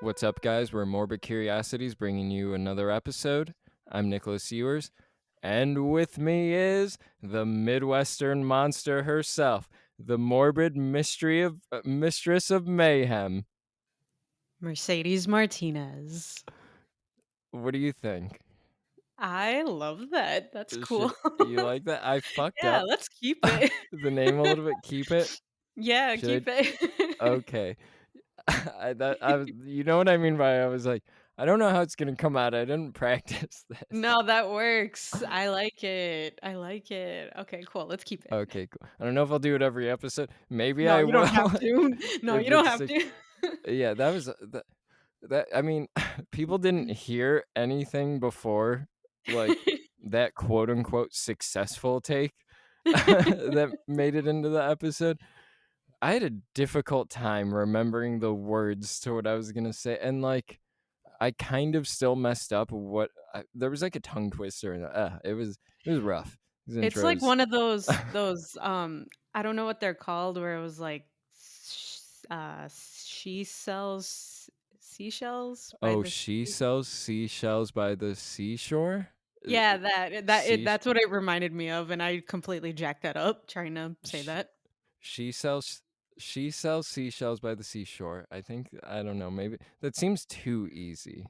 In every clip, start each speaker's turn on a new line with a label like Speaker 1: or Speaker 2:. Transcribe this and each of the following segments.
Speaker 1: What's up, guys? We're Morbid Curiosities bringing you another episode. I'm Nicholas Ewers, and with me is the Midwestern monster herself, the morbid mistress of mayhem.
Speaker 2: Mercedes Martinez.
Speaker 1: What do you think?
Speaker 2: I love that. That's cool.
Speaker 1: Should you like that? I fucked
Speaker 2: Yeah,
Speaker 1: up
Speaker 2: let's keep it.
Speaker 1: the name a little bit. Keep it.
Speaker 2: Yeah,
Speaker 1: Should
Speaker 2: keep it.
Speaker 1: I? Okay. You know what I mean by I was like, I don't know how it's gonna come out. I didn't practice this.
Speaker 2: No, that works. I like it. I like it. Okay, cool. Let's keep it.
Speaker 1: Okay, cool. I don't know if I'll do it every episode. Maybe
Speaker 2: No,
Speaker 1: I
Speaker 2: you don't have
Speaker 1: will
Speaker 2: to. No,
Speaker 1: if
Speaker 2: you don't
Speaker 1: it's
Speaker 2: have
Speaker 1: like,
Speaker 2: to.
Speaker 1: yeah, that was that. I mean, people didn't hear anything before, like that quote unquote successful take that made it into the episode. I had a difficult time remembering the words to what I was gonna say, and like I kind of still messed up. There was like a tongue twister, and it was rough. These
Speaker 2: It's like
Speaker 1: intros.
Speaker 2: one of those I don't know what they're called where it was like she sells seashells by
Speaker 1: Oh,
Speaker 2: the
Speaker 1: she
Speaker 2: sea.
Speaker 1: sells seashells by the seashore? Uh,
Speaker 2: Yeah, that's
Speaker 1: Seash
Speaker 2: what it reminded me of, and I completely jacked that up trying to say
Speaker 1: sh
Speaker 2: that.
Speaker 1: she sells she sells seashells by the seashore. I don't know, maybe that seems too easy.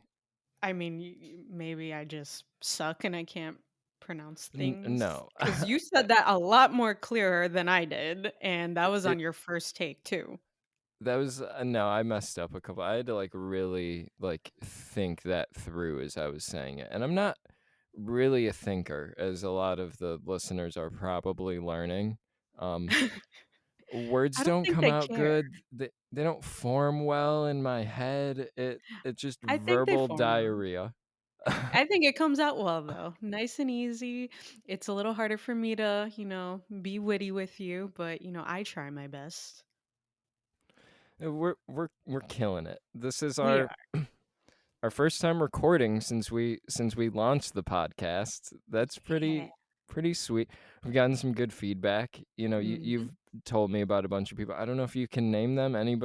Speaker 2: I mean, maybe I just suck and I can't pronounce
Speaker 1: N
Speaker 2: things
Speaker 1: no.
Speaker 2: because you said that a lot more clearer than I did, and that was on
Speaker 1: It
Speaker 2: your first take too.
Speaker 1: that was no, I messed up a couple. I had to, like, really, like, think that through as I was saying it, and I'm not really a thinker, as a lot of the listeners are probably learning. Um Words
Speaker 2: I don't
Speaker 1: don't
Speaker 2: think
Speaker 1: come
Speaker 2: they
Speaker 1: out
Speaker 2: care.
Speaker 1: good. They don't form well in my head. It's just
Speaker 2: I think they
Speaker 1: verbal
Speaker 2: form well.
Speaker 1: diarrhea.
Speaker 2: I think it comes out well though, nice and easy. It's a little harder for me to, be witty with you, but I try my best.
Speaker 1: We're killing it. This is
Speaker 2: We
Speaker 1: our
Speaker 2: are.
Speaker 1: our first time recording since we launched the podcast. That's
Speaker 2: Yeah.
Speaker 1: pretty sweet. We've gotten some good feedback.
Speaker 2: Mhm.
Speaker 1: You've told me about a bunch of people. I don't know if you can name them. Any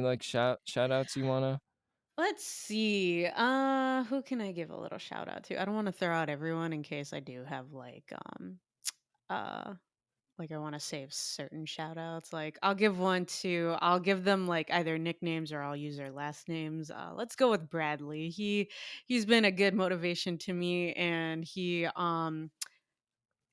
Speaker 1: like shout outs you wanna?
Speaker 2: Let's see. Who can I give a little shout out to? I don't want to throw out everyone in case I do have uh like I want to save certain shout outs. Like I'll give them like either nicknames or I'll use their last names. Let's go with Bradley. He's been a good motivation to me and he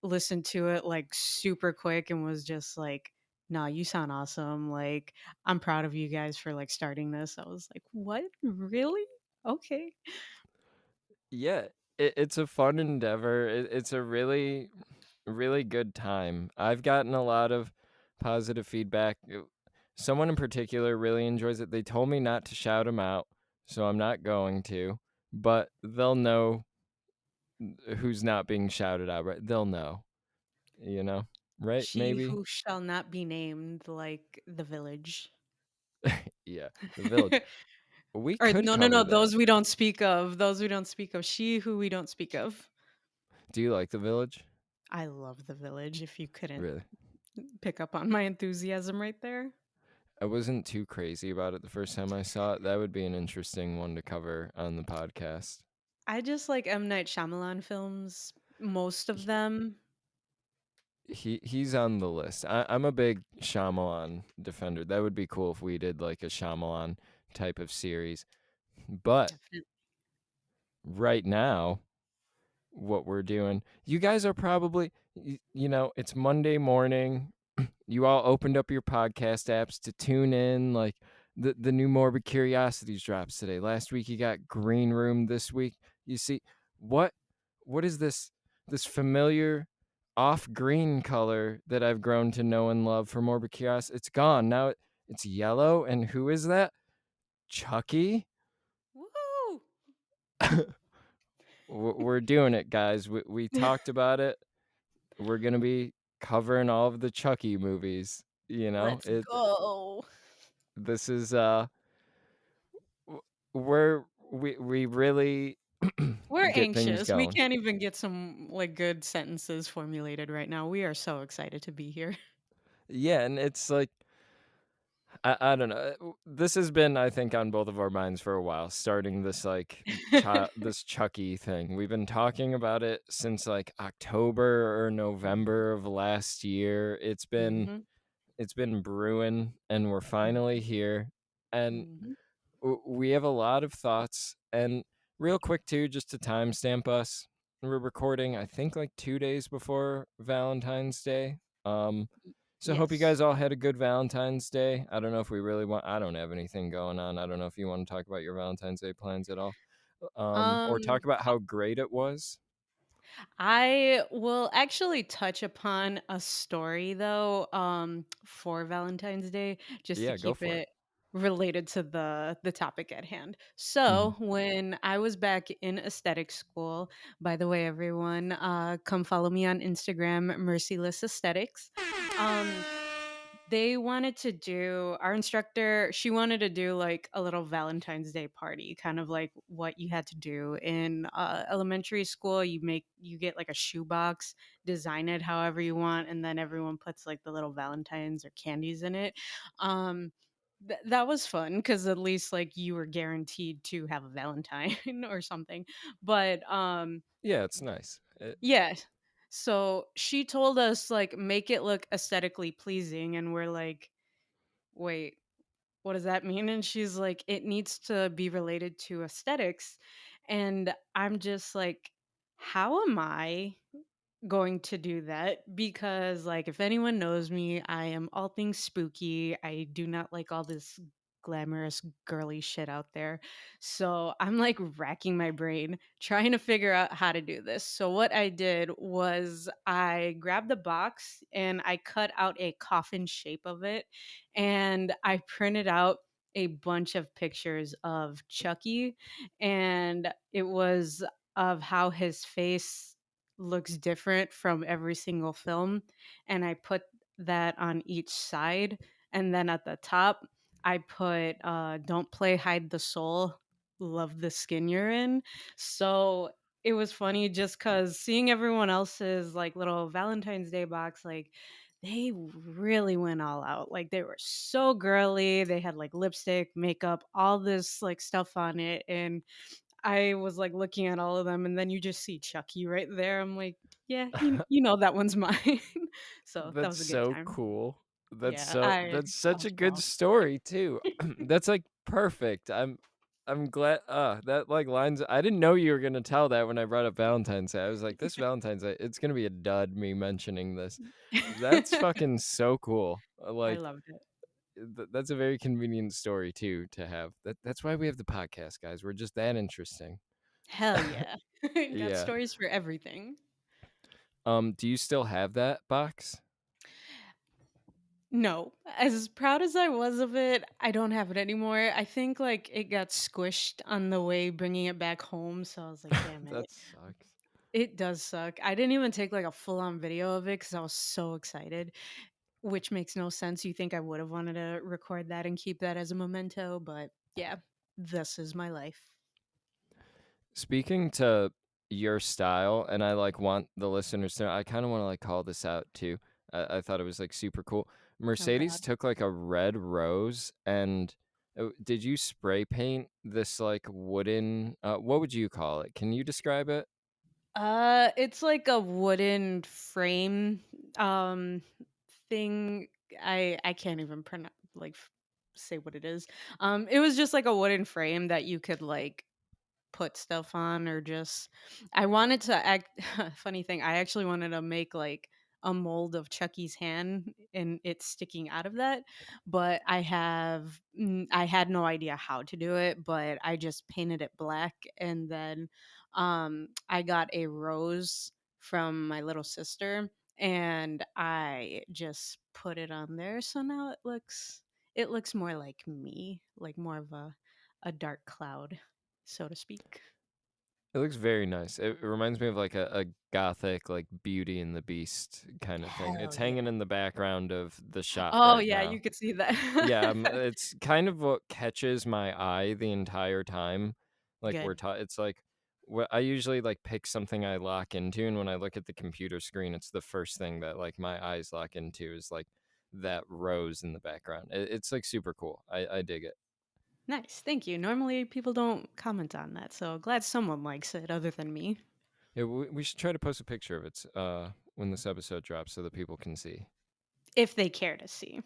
Speaker 2: listened to it like super quick and was just like, "Nah, you sound awesome. Like, I'm proud of you guys for like starting this." I was like, "What? Really? Okay."
Speaker 1: Yeah, it's a fun endeavor. It's a really good time. I've gotten a lot of positive feedback. Someone in particular really enjoys it. They told me not to shout them out, so I'm not going to, but they'll know who's not being shouted out, right? They'll know, you know, right?
Speaker 2: She
Speaker 1: Maybe?
Speaker 2: who shall not be named, like the village.
Speaker 1: Yeah, the village. We
Speaker 2: Or
Speaker 1: could
Speaker 2: no, no,
Speaker 1: cover
Speaker 2: no,
Speaker 1: that.
Speaker 2: those we don't speak of. Those we don't speak of. She who we don't speak of.
Speaker 1: Do you like the village?
Speaker 2: I love the village. If you couldn't
Speaker 1: Really?
Speaker 2: pick up on my enthusiasm right there.
Speaker 1: I wasn't too crazy about it the first time I saw it. That would be an interesting one to cover on the podcast.
Speaker 2: I just like M. Night Shyamalan films, most of them.
Speaker 1: He's on the list. I'm a big Shyamalan defender. That would be cool if we did like a Shyamalan type of series. But
Speaker 2: Definitely.
Speaker 1: right now, what we're doing, you guys are probably, it's Monday morning. You all opened up your podcast apps to tune in. Like the new Morbid Curiosities drops today. Last week you got Green Room. This week you see what what is this familiar off green color that I've grown to know and love for Morbid Curiosity? It's gone now. It's yellow. And who is that? Chucky.
Speaker 2: Woo!
Speaker 1: We're doing it, guys. We talked about it. We're gonna be covering all of the Chucky movies.
Speaker 2: Let's
Speaker 1: It
Speaker 2: go.
Speaker 1: this is w- we really
Speaker 2: We're
Speaker 1: get things
Speaker 2: anxious. We
Speaker 1: going.
Speaker 2: can't even get some like good sentences formulated right now. We are so excited to be here.
Speaker 1: Yeah, and it's like I don't know. This has been, I think, on both of our minds for a while, starting this like this Chucky thing. We've been talking about it since like October or
Speaker 2: Mhm,
Speaker 1: November of last year.
Speaker 2: mhm,
Speaker 1: It's been brewing, and we're finally
Speaker 2: mhm,
Speaker 1: here. And
Speaker 2: mhm.
Speaker 1: we have a lot of thoughts. And real quick too, just to timestamp us, we're recording I think like 2 days before Valentine's Day. um so hope you
Speaker 2: Yes.
Speaker 1: guys all had a good Valentine's Day. I don't know if we really want, I don't have anything going on. I don't know if you want to talk about your Valentine's Day plans at all, or
Speaker 2: Um,
Speaker 1: talk about how great it was.
Speaker 2: I will actually touch upon a story though, for Valentine's Day, just to
Speaker 1: Yeah, go
Speaker 2: keep
Speaker 1: for it.
Speaker 2: it related to the topic at hand.
Speaker 1: Mhm.
Speaker 2: So when I was back in aesthetic school, by the way, everyone, come follow me on Instagram, Merciless Aesthetics. Um, they wanted to do our instructor, she wanted to do like a little Valentine's Day party, kind of like what you had to do in elementary school. You get like a shoebox, design it however you want, and then everyone puts like the little valentines or candies in it. um that was fun because at least like you were guaranteed to have a Valentine or something. But
Speaker 1: Yeah, it's nice.
Speaker 2: yeah. So she told us like make it look aesthetically pleasing, and we're like, wait, what does that mean? And she's like, it needs to be related to aesthetics. And I'm just like, how am I going to do that? Because like if anyone knows me, I am all things spooky. I do not like all this glamorous girly shit out there. So I'm like racking my brain trying to figure out how to do this. So what I did was I grabbed the box and I cut out a coffin shape of it, and I printed out a bunch of pictures of Chucky, and it was of how his face looks different from every single film, and I put that on each side, and then at the top I put don't play hide the soul, love the skin you're in. So it was funny just cuz seeing everyone else's like little Valentine's Day box, like they really went all out. Like they were so girly. They had like lipstick, makeup, all this like stuff on it, and I was, like, looking at all of them, and then you just see Chucky right there. I'm like, "Yeah, you know that one's mine." So, that
Speaker 1: That's
Speaker 2: was a good
Speaker 1: so
Speaker 2: time.
Speaker 1: cool.
Speaker 2: Yeah,
Speaker 1: That's
Speaker 2: I
Speaker 1: such
Speaker 2: was
Speaker 1: a good
Speaker 2: proud.
Speaker 1: story too. That's like perfect. I'm glad that like lines, I didn't know you were gonna tell that when I brought up Valentine's Day. I was like, this Valentine's Day, it's gonna be a dud me mentioning this. That's fucking so cool.
Speaker 2: I
Speaker 1: Like
Speaker 2: loved it.
Speaker 1: that's a very convenient story too to have. That's why we have the podcast, guys. We're just that interesting.
Speaker 2: Hell yeah. Got
Speaker 1: Yeah.
Speaker 2: stories for everything.
Speaker 1: Do you still have that box?
Speaker 2: No, as proud as I was of it, I don't have it anymore. I think, like, it got squished on the way bringing it back home, so I was like, "Damn it."
Speaker 1: That sucks.
Speaker 2: It does suck. I didn't even take, like, a full-on video of it because I was so excited. Which makes no sense. You think I would have wanted to record that and keep that as a memento, but yeah, this is my life.
Speaker 1: Speaking to your style, and I like want the listeners to know, I kind of want to like call this out too. I thought it was like super cool.
Speaker 2: Oh
Speaker 1: Mercedes
Speaker 2: god.
Speaker 1: took like a red rose and did you spray paint this like wooden, what would you call it? Can you describe it?
Speaker 2: It's like a wooden frame um thing. I can't even pronounce like say what it is. It was just like a wooden frame that you could like put stuff on, or just I wanted to act funny thing, I actually wanted to make like a mold of Chucky's hand and it's sticking out of that, but I had no idea how to do it, but I just painted it black, and then I got a rose from my little sister and I just put it on there, so now it looks more like me, like more of a dark cloud, so to speak.
Speaker 1: It looks very nice. It reminds me of like a gothic, like Beauty and the Beast kind of thing. It's
Speaker 2: Hell
Speaker 1: hanging
Speaker 2: yeah.
Speaker 1: in the background of the shop
Speaker 2: Oh,
Speaker 1: right
Speaker 2: yeah,
Speaker 1: now.
Speaker 2: you could see that.
Speaker 1: Yeah, it's kind of what catches my eye the entire time. Like
Speaker 2: Good.
Speaker 1: it's like I usually like pick something I lock into, and when I look at the computer screen, it's the first thing that like my eyes lock into is like that rose in the background. It's like super cool. I dig it.
Speaker 2: Nice, thank you. Normally, people don't comment on that, so glad someone likes it other than me.
Speaker 1: Yeah, we should try to post a picture of it when this episode drops so that people can see.
Speaker 2: If they care to see,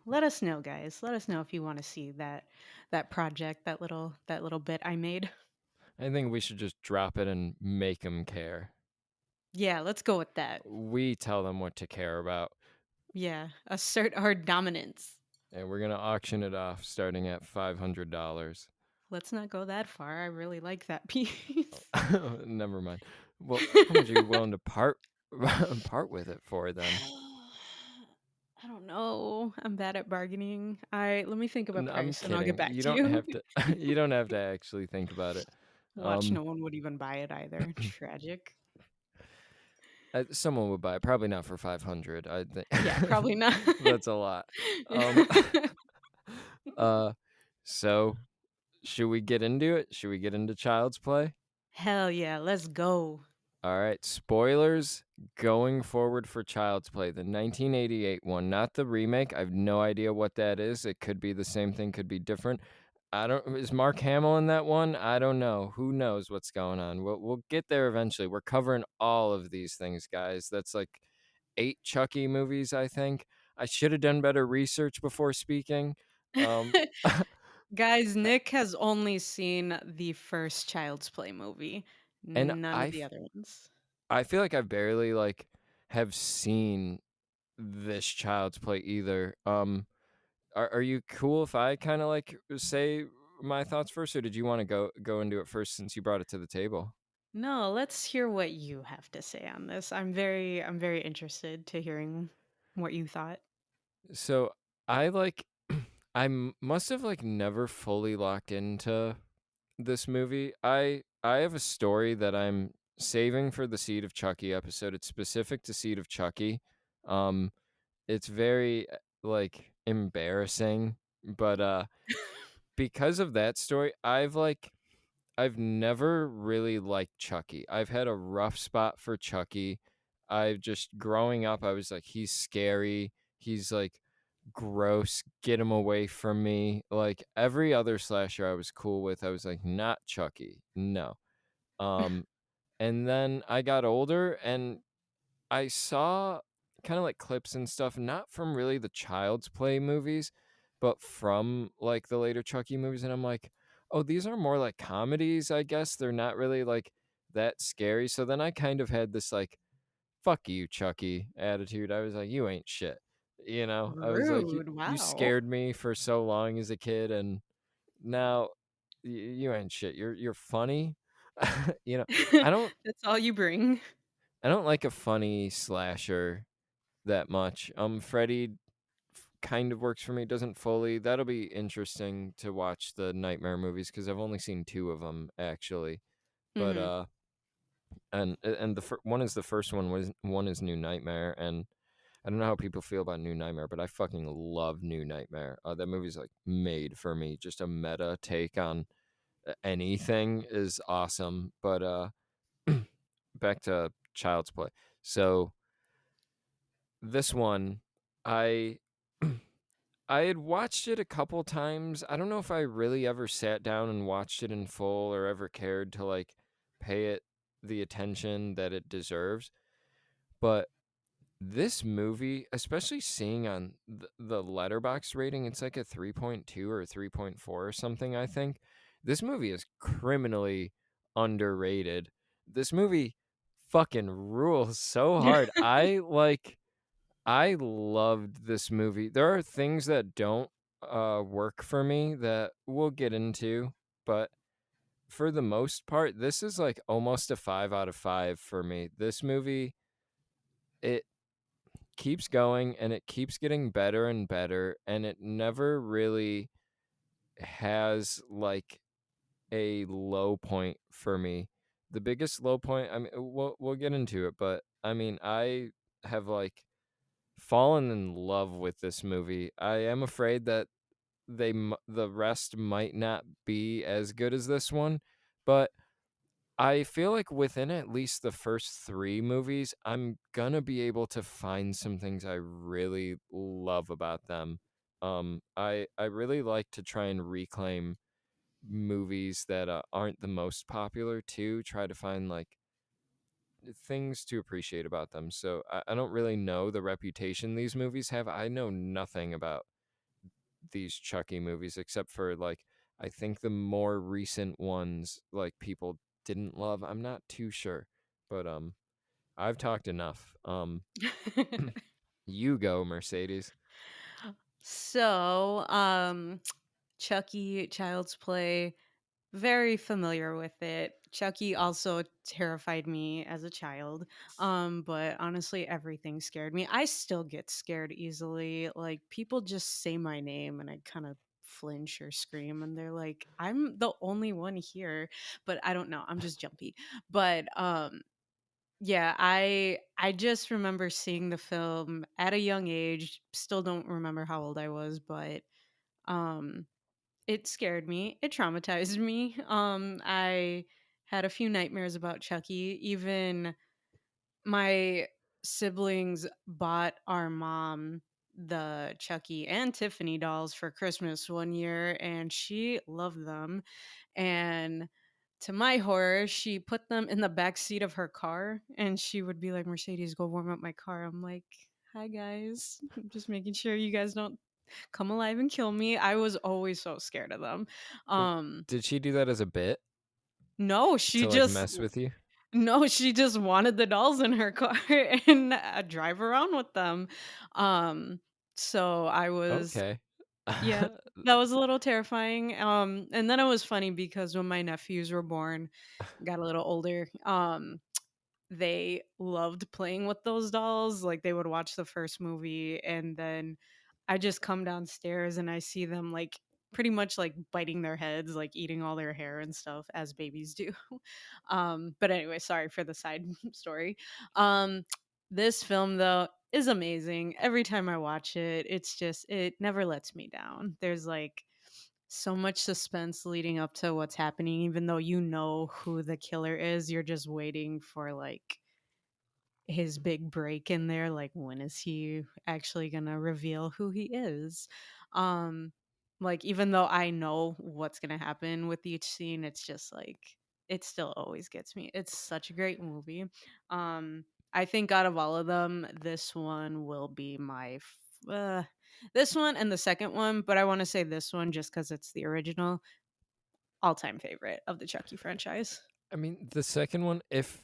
Speaker 2: let us know, guys. Let us know if you want to see that project, that little bit I made.
Speaker 1: I think we should just drop it and make them care.
Speaker 2: Yeah, let's go with that.
Speaker 1: We tell them what to care about,
Speaker 2: Yeah, assert our dominance.
Speaker 1: and we're gonna auction it off starting at $500.
Speaker 2: Let's not go that far. I really like that piece.
Speaker 1: Never mind. Well, how much are you willing to part part with it for then?
Speaker 2: I don't know. I'm bad at bargaining. I Let me think of a
Speaker 1: I'm
Speaker 2: price and I'll get
Speaker 1: kidding.
Speaker 2: back
Speaker 1: You
Speaker 2: to
Speaker 1: don't
Speaker 2: you.
Speaker 1: have to. You don't have to actually think about it.
Speaker 2: Watch, no one would even buy it either. Tragic.
Speaker 1: Someone would buy it. Probably not for 500. I think
Speaker 2: Yeah, probably not.
Speaker 1: that's a lot. Um, uh, so should we get into it? Should we get into Child's Play?
Speaker 2: Hell yeah, let's go.
Speaker 1: All right, spoilers going forward for Child's Play, the 1988 one, not the remake. I have no idea what that is. It could be the same thing, could be different. I don't Is Mark Hamill in that one? I don't know. Who knows what's going on? We'll get there eventually. We're covering all of these things, guys. That's like 8 Chucky movies, I think. I should have done better research before speaking. Um
Speaker 2: Guys, Nick has only seen the first Child's Play movie,
Speaker 1: and
Speaker 2: none of the other ones.
Speaker 1: I feel like I barely like have seen this Child's Play either. Are you cool if I kind of like say my thoughts first, or did you want to go into it first since you brought it to the table?
Speaker 2: No, let's hear what you have to say on this. I'm very interested to hearing what you thought.
Speaker 1: So I like must have like never fully locked into this movie. I have a story that I'm saving for the Seed of Chucky episode. It's specific to Seed of Chucky. Um, it's very like embarrassing, but because of that story, I've never really liked Chucky. I've had a rough spot for Chucky. I've just growing up, I was like, he's scary. He's like gross. Get him away from me. Like every other slasher I was cool with, I was like, not Chucky. No. Um, and then I got older and I saw kind of like clips and stuff, not from really the Child's Play movies, but from like the later Chucky movies. And I'm like, oh, these are more like comedies, I guess. They're not really like that scary. So then I kind of had this like, fuck you, Chucky attitude. I was like, you ain't shit. I was like,
Speaker 2: Rude.
Speaker 1: you
Speaker 2: Wow.
Speaker 1: scared me for so long as a kid. And now you ain't shit. You're funny. you know, I don't,
Speaker 2: That's all you bring.
Speaker 1: I don't like a funny slasher that much. Freddy kind of works for me, doesn't fully. That'll be interesting to watch the Nightmare movies because I've only seen 2 of them actually. But
Speaker 2: Mhm.
Speaker 1: and one is the first one, was one is New Nightmare, and I don't know how people feel about New Nightmare, but I fucking love New Nightmare. That movie's like made for me. Just a meta take on anything is awesome. But back to Child's Play. So this one, I I had watched it a couple times. I don't know if I really ever sat down and watched it in full or ever cared to like pay it the attention that it deserves. But this movie, especially seeing on the letterbox rating, it's like a 3.2 or a 3.4 or something, I think. This movie is criminally underrated. This movie fucking rules so hard. I loved this movie. There are things that don't work for me that we'll get into, but for the most part, this is like almost a 5 out of 5 for me. This movie, it keeps going and it keeps getting better and better, and it never really has like a low point for me. The biggest low point, I mean, we'll get into it, but I mean, I have like fallen in love with this movie. I am afraid that the rest might not be as good as this one, but I feel like within at least the first 3 movies, I'm gonna be able to find some things I really love about them. I really like to try and reclaim movies that, aren't the most popular too, try to find, like, things to appreciate about them. So I don't really know the reputation these movies have. I know nothing about these Chucky movies except for, like, I think the more recent ones, like, people didn't love. I'm not too sure, but, I've talked enough. You go, Mercedes.
Speaker 2: So, Chucky, Child's Play, very familiar with it. Chucky also terrified me as a child. But honestly, everything scared me. I still get scared easily. Like people just say my name and I kind of flinch or scream and they're like, I'm the only one here. But I don't know. I'm just jumpy. But yeah, I just remember seeing the film at a young age. Still don't remember how old I was, but um it scared me. It traumatized me. I had a few nightmares about Chucky. Even my siblings bought our mom the Chucky and Tiffany dolls for Christmas one year, and she loved them. And to my horror, she put them in the back seat of her car, and she would be like, "Mercedes, go warm up my car." I'm like, "Hi guys, I'm just making sure you guys don't come alive and kill me." I was always so scared of them.
Speaker 1: W
Speaker 2: Um,
Speaker 1: Did she do that as a bit
Speaker 2: no,
Speaker 1: to, like, mess with you?
Speaker 2: she just wanted the dolls in her car and drive around with them. Um, so I was
Speaker 1: Okay.
Speaker 2: yeah, that was a little terrifying. And then it was funny because when my nephews were born, got a little older, they loved playing with those dolls. Like they would watch the first movie and then I just come downstairs and I see them like pretty much like biting their heads, like eating all their hair and stuff as babies do. But anyway, sorry for the side story. Um this film though is amazing. Every time I watch it, it's just it never lets me down. There's like so much suspense leading up to what's happening even though you know who the killer is. You're just waiting for like his big break in there, like when is he actually gonna reveal who he is. um like even though I know what's gonna happen with each scene, it's just like it still always gets me. It's such a great movie. I think out of all of them, this one will be this one and the second one, but I want to say this one just because it's the original all-time favorite of the Chucky franchise.
Speaker 1: I mean, the second one, if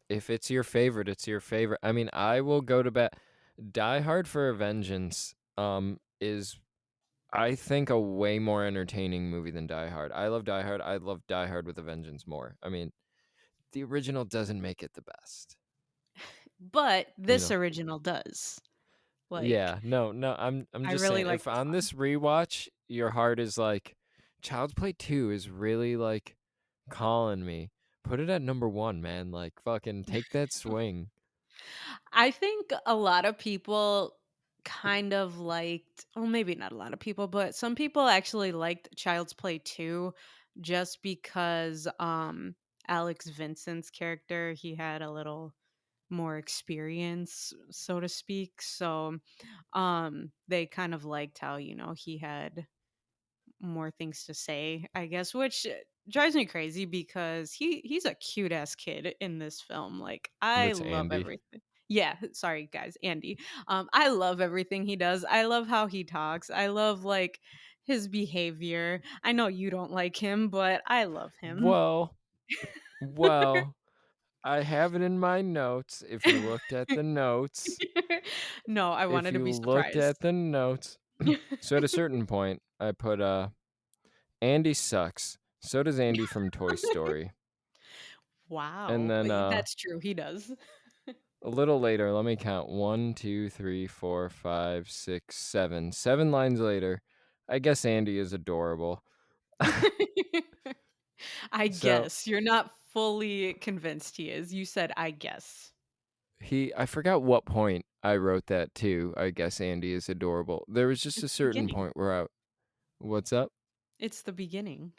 Speaker 1: it's your favorite, it's your favorite. I mean, I will go to bat. Die Hard for a Vengeance, is I think a way more entertaining movie than Die Hard. I love Die Hard. I love Die Hard with a Vengeance more. I mean, the original doesn't make it the best,
Speaker 2: But
Speaker 1: you
Speaker 2: this
Speaker 1: know.
Speaker 2: original does. Like
Speaker 1: Yeah, no, no. I'm
Speaker 2: I
Speaker 1: just
Speaker 2: really
Speaker 1: saying,
Speaker 2: like
Speaker 1: if
Speaker 2: this
Speaker 1: on
Speaker 2: one.
Speaker 1: this rewatch your heart is like, Child's Play 2 is really like calling me, put it at number 1, man. Like, fucking take that swing.
Speaker 2: I think a lot of people kind of liked, well, maybe not a lot of people, but some people actually liked Child's Play 2 just because Alex Vincent's character, he had a little more experience, so to speak. So they kind of liked how, he had more things to say, I guess, which drives me crazy because he's a cute ass kid in this film. Like I
Speaker 1: That's
Speaker 2: love
Speaker 1: Andy.
Speaker 2: everything. Yeah, sorry guys, Andy. I love everything he does. I love how he talks. I love like his behavior. I know you don't like him, but I love him.
Speaker 1: Well, well, I have it in my notes. If you looked at the notes,
Speaker 2: No, I
Speaker 1: if
Speaker 2: wanted to
Speaker 1: you
Speaker 2: be
Speaker 1: looked at
Speaker 2: surprised.
Speaker 1: the notes, so at a certain point, I put Andy sucks. So does Andy from Toy Story. And
Speaker 2: Wow,
Speaker 1: then
Speaker 2: that's true. He does.
Speaker 1: a little later, let me count. 1, 2, 3, 4, 5, 6, 7. 7 lines later, I guess Andy is adorable.
Speaker 2: I
Speaker 1: So
Speaker 2: guess. You're not fully convinced he is. You said, "I guess."
Speaker 1: I forgot what point I wrote that too. I guess Andy is adorable. There was just a
Speaker 2: It's the
Speaker 1: certain
Speaker 2: beginning.
Speaker 1: point where what's up?
Speaker 2: It's the beginning.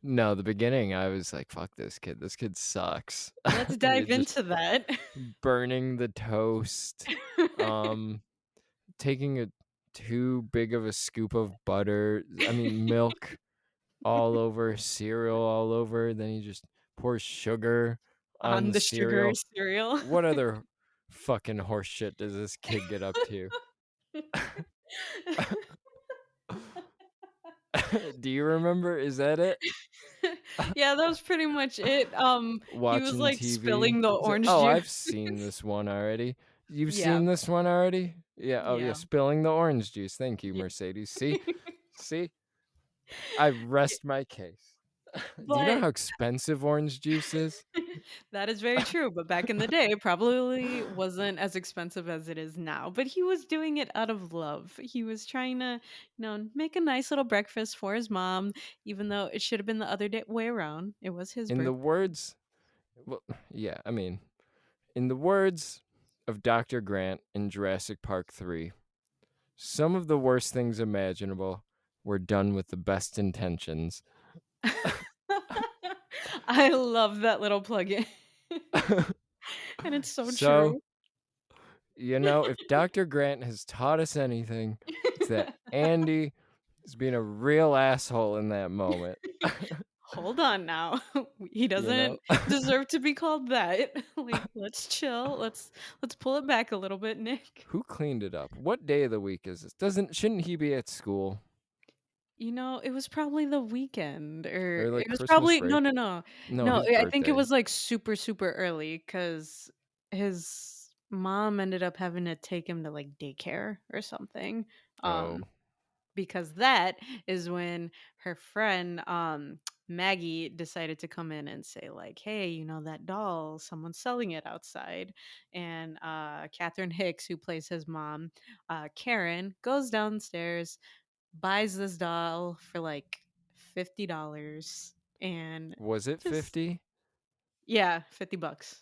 Speaker 1: No, the beginning, I was like, "Fuck this kid. This kid sucks."
Speaker 2: Let's
Speaker 1: You're
Speaker 2: dive
Speaker 1: just
Speaker 2: into that.
Speaker 1: burning the toast, um, taking a too big of a scoop of butter, I mean, milk all over, cereal all over, then he just pours sugar on
Speaker 2: On
Speaker 1: the
Speaker 2: the sugary
Speaker 1: cereal.
Speaker 2: cereal.
Speaker 1: What other fucking horse shit does this kid get up to? Do you remember? Is that it?
Speaker 2: Yeah, that was pretty much it. He was,
Speaker 1: Watching
Speaker 2: like,
Speaker 1: TV?
Speaker 2: spilling the
Speaker 1: Is it
Speaker 2: orange
Speaker 1: oh,
Speaker 2: juice.
Speaker 1: I've seen this one already. You've
Speaker 2: Yeah,
Speaker 1: seen this one already? Yeah, oh, yeah,
Speaker 2: yeah.
Speaker 1: spilling the orange juice. Thank you,
Speaker 2: Ye
Speaker 1: Mercedes. See? See? I rest my case. Do you know
Speaker 2: but
Speaker 1: how expensive orange juice is?
Speaker 2: that is very true, but back in the day, it probably wasn't as expensive as it is now, but he was doing it out of love. He was trying to, make a nice little breakfast for his mom, even though it should have been the other way around. It was his
Speaker 1: In the
Speaker 2: birthday.
Speaker 1: words well, yeah, I mean, in the words of Dr. Grant in Jurassic Park 3, some of the worst things imaginable were done with the best intentions.
Speaker 2: I love that little plug-in, and it's so
Speaker 1: So,
Speaker 2: true.
Speaker 1: if Dr. Grant has taught us anything, it's that Andy is being a real asshole in that moment.
Speaker 2: Hold on now. He
Speaker 1: You know?
Speaker 2: doesn't deserve to be called that. Like, let's chill. Let's pull it back a little bit, Nick.
Speaker 1: Who cleaned it up? What day of the week is this? Shouldn't he be at school
Speaker 2: It was probably the weekend or
Speaker 1: or like
Speaker 2: it was
Speaker 1: Christmas
Speaker 2: probably no,
Speaker 1: break?
Speaker 2: no, no.
Speaker 1: No,
Speaker 2: No,
Speaker 1: his
Speaker 2: I think it
Speaker 1: birthday.
Speaker 2: was, like, super, super early because his mom ended up having to take him to, like, daycare or something.
Speaker 1: Oh,
Speaker 2: Because that is when her friend, Maggie decided to come in and say like, "Hey, that doll, someone's selling it outside." And Catherine Hicks, who plays his mom, Karen, goes downstairs, buys this doll for like $50, and
Speaker 1: was it
Speaker 2: just
Speaker 1: 50?
Speaker 2: yeah, $50.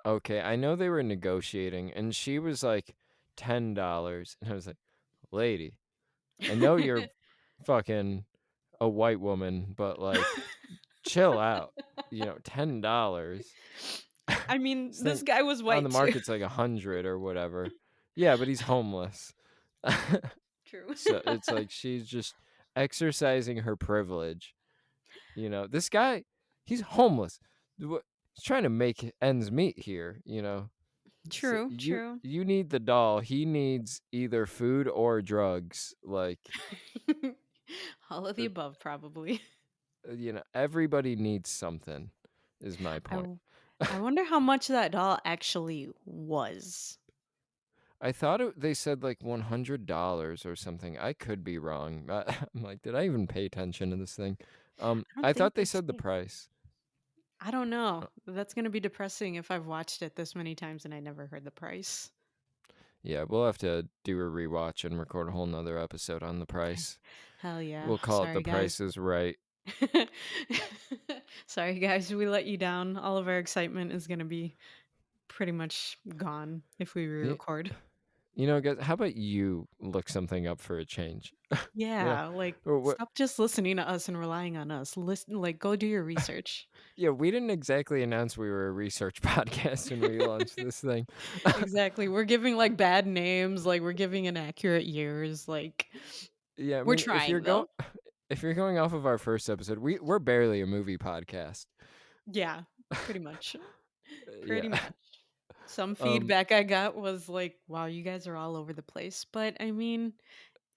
Speaker 1: Okay, I know they were negotiating and she was like $10 and I was like, "Lady, I know you're fucking a white woman, but like chill out. $10.
Speaker 2: I
Speaker 1: This
Speaker 2: mean, this
Speaker 1: thing
Speaker 2: guy was
Speaker 1: on the
Speaker 2: white too.
Speaker 1: market's like 100 or whatever." Yeah, but he's homeless.
Speaker 2: True.
Speaker 1: So it's like she's just exercising her privilege. This guy, he's homeless. He's trying to make ends meet here. So
Speaker 2: True, true.
Speaker 1: you need the doll. He needs either food or drugs. Like,
Speaker 2: All of the
Speaker 1: uh,
Speaker 2: above, probably.
Speaker 1: everybody needs something. Is my
Speaker 2: I
Speaker 1: point.
Speaker 2: w I wonder how much that doll actually was.
Speaker 1: I thought they said like $100 or something. I could be wrong. I'm like, did I even pay attention to this thing?
Speaker 2: I don't
Speaker 1: I
Speaker 2: think
Speaker 1: thought they
Speaker 2: they
Speaker 1: said the
Speaker 2: say.
Speaker 1: price.
Speaker 2: I don't
Speaker 1: Uh,
Speaker 2: know. That's gonna be depressing if I've watched it this many times and I never heard the price.
Speaker 1: Yeah, we'll have to do a rewatch and record a whole nother episode on the price.
Speaker 2: Hell yeah.
Speaker 1: We'll call it The
Speaker 2: Sorry,
Speaker 1: Price
Speaker 2: guys.
Speaker 1: is Right.
Speaker 2: Sorry, guys, we let you down. All of our excitement is gonna be pretty much gone if we
Speaker 1: Y-
Speaker 2: re-record.
Speaker 1: Guys, how about you look something up for a change? you know,
Speaker 2: Yeah, like,
Speaker 1: or what?
Speaker 2: stop just listening to us and relying on us. Listen, like, go do your research.
Speaker 1: Yeah, we didn't exactly announce we were a research podcast when we launched this thing.
Speaker 2: Exactly. We're giving, like, bad names, like, we're giving inaccurate years, like,
Speaker 1: Yeah, I
Speaker 2: we're
Speaker 1: mean,
Speaker 2: trying, though.
Speaker 1: if you're going off of our first episode, we're barely a movie podcast.
Speaker 2: Yeah, pretty much. Pretty
Speaker 1: Yeah.
Speaker 2: much. Some
Speaker 1: Um.
Speaker 2: feedback I got was like, "Wow, you guys are all over the place," but, I mean,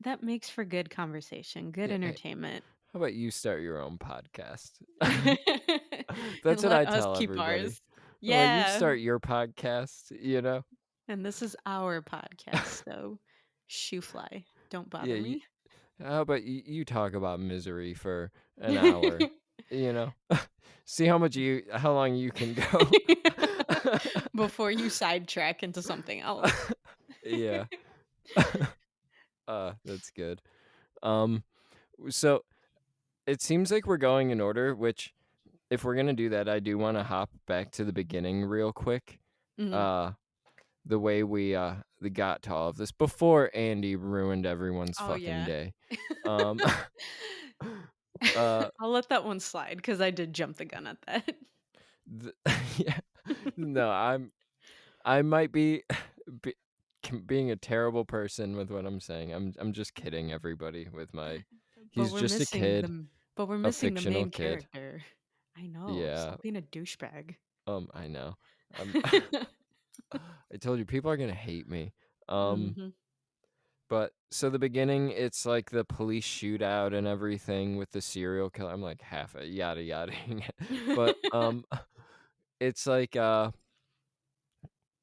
Speaker 2: that makes for good conversation, good
Speaker 1: Yeah. Hey,
Speaker 2: entertainment.
Speaker 1: how about you start your own podcast?
Speaker 2: And
Speaker 1: That's what
Speaker 2: let
Speaker 1: I
Speaker 2: us
Speaker 1: tell
Speaker 2: keep
Speaker 1: everybody.
Speaker 2: ours.
Speaker 1: I'm like, you
Speaker 2: Yeah,
Speaker 1: start your podcast.
Speaker 2: and this is our podcast, so shoo fly, don't
Speaker 1: Yeah.
Speaker 2: bother me.
Speaker 1: How about you talk about misery for an hour? You know, see how long you can go.
Speaker 2: Before you sidetrack into something else.
Speaker 1: Yeah. That's good. Um, so it seems like we're going in order, which if we're gonna do that, I do want to hop back to the beginning real quick.
Speaker 2: Mhm.
Speaker 1: Uh, the way we got to all of this before Andy ruined everyone's
Speaker 2: Oh,
Speaker 1: fucking
Speaker 2: yeah.
Speaker 1: day. Um, Uh,
Speaker 2: I'll let that one slide because I did jump the gun at that.
Speaker 1: th yeah. No, I might be be being a terrible person with what I'm saying. I'm just kidding everybody with my
Speaker 2: But
Speaker 1: he's
Speaker 2: we're
Speaker 1: just a
Speaker 2: missing
Speaker 1: kid,
Speaker 2: the but we're
Speaker 1: a
Speaker 2: missing the
Speaker 1: fictional
Speaker 2: main
Speaker 1: kid.
Speaker 2: character. I know.
Speaker 1: Yeah,
Speaker 2: Stop being a douchebag.
Speaker 1: I know. I'm I told you people are gonna hate me. Um,
Speaker 2: Mhm.
Speaker 1: but so the beginning, it's like the police shootout and everything with the serial killer. I'm like half a yada yada, but it's like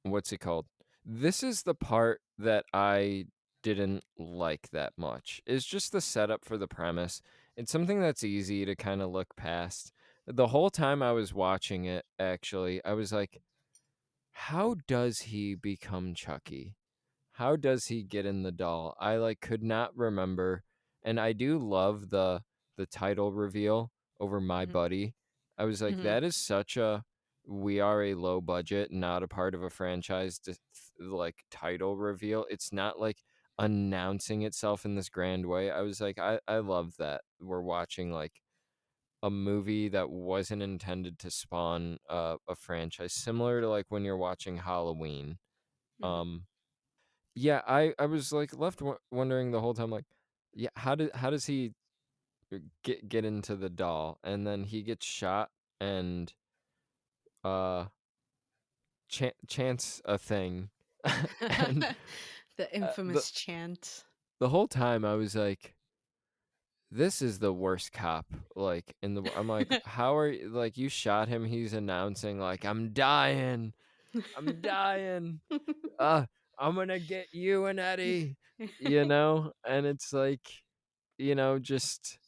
Speaker 1: what's it called? This is the part that I didn't like that much. It's just the setup for the premise. It's something that's easy to kind of look past. The whole time I was watching it, actually, I was like, how does he become Chucky? How does he get in the doll? I, like, could not remember, and I do love the title reveal over My
Speaker 2: Mhm.
Speaker 1: Buddy. I was like,
Speaker 2: Mhm.
Speaker 1: "That is such a we are a low budget, not a part of a franchise like, title reveal." It's not, like, announcing itself in this grand way. I was like, I love that. We're watching, like, a movie that wasn't intended to spawn a franchise, similar to, like, when you're watching Halloween.
Speaker 2: Mhm.
Speaker 1: Um yeah, I was, like, left wondering the whole time, like, yeah, how does he get into the doll? And then he gets shot and, uh, chants a thing. And,
Speaker 2: The
Speaker 1: uh, the
Speaker 2: infamous chant.
Speaker 1: the whole time I was like, "This is the worst cop," like, in the I'm like, "How are you like, you shot him, he's announcing, like, 'I'm dying, I'm dying, uh, I'm gonna get you and Eddie,'" you know? And it's like, just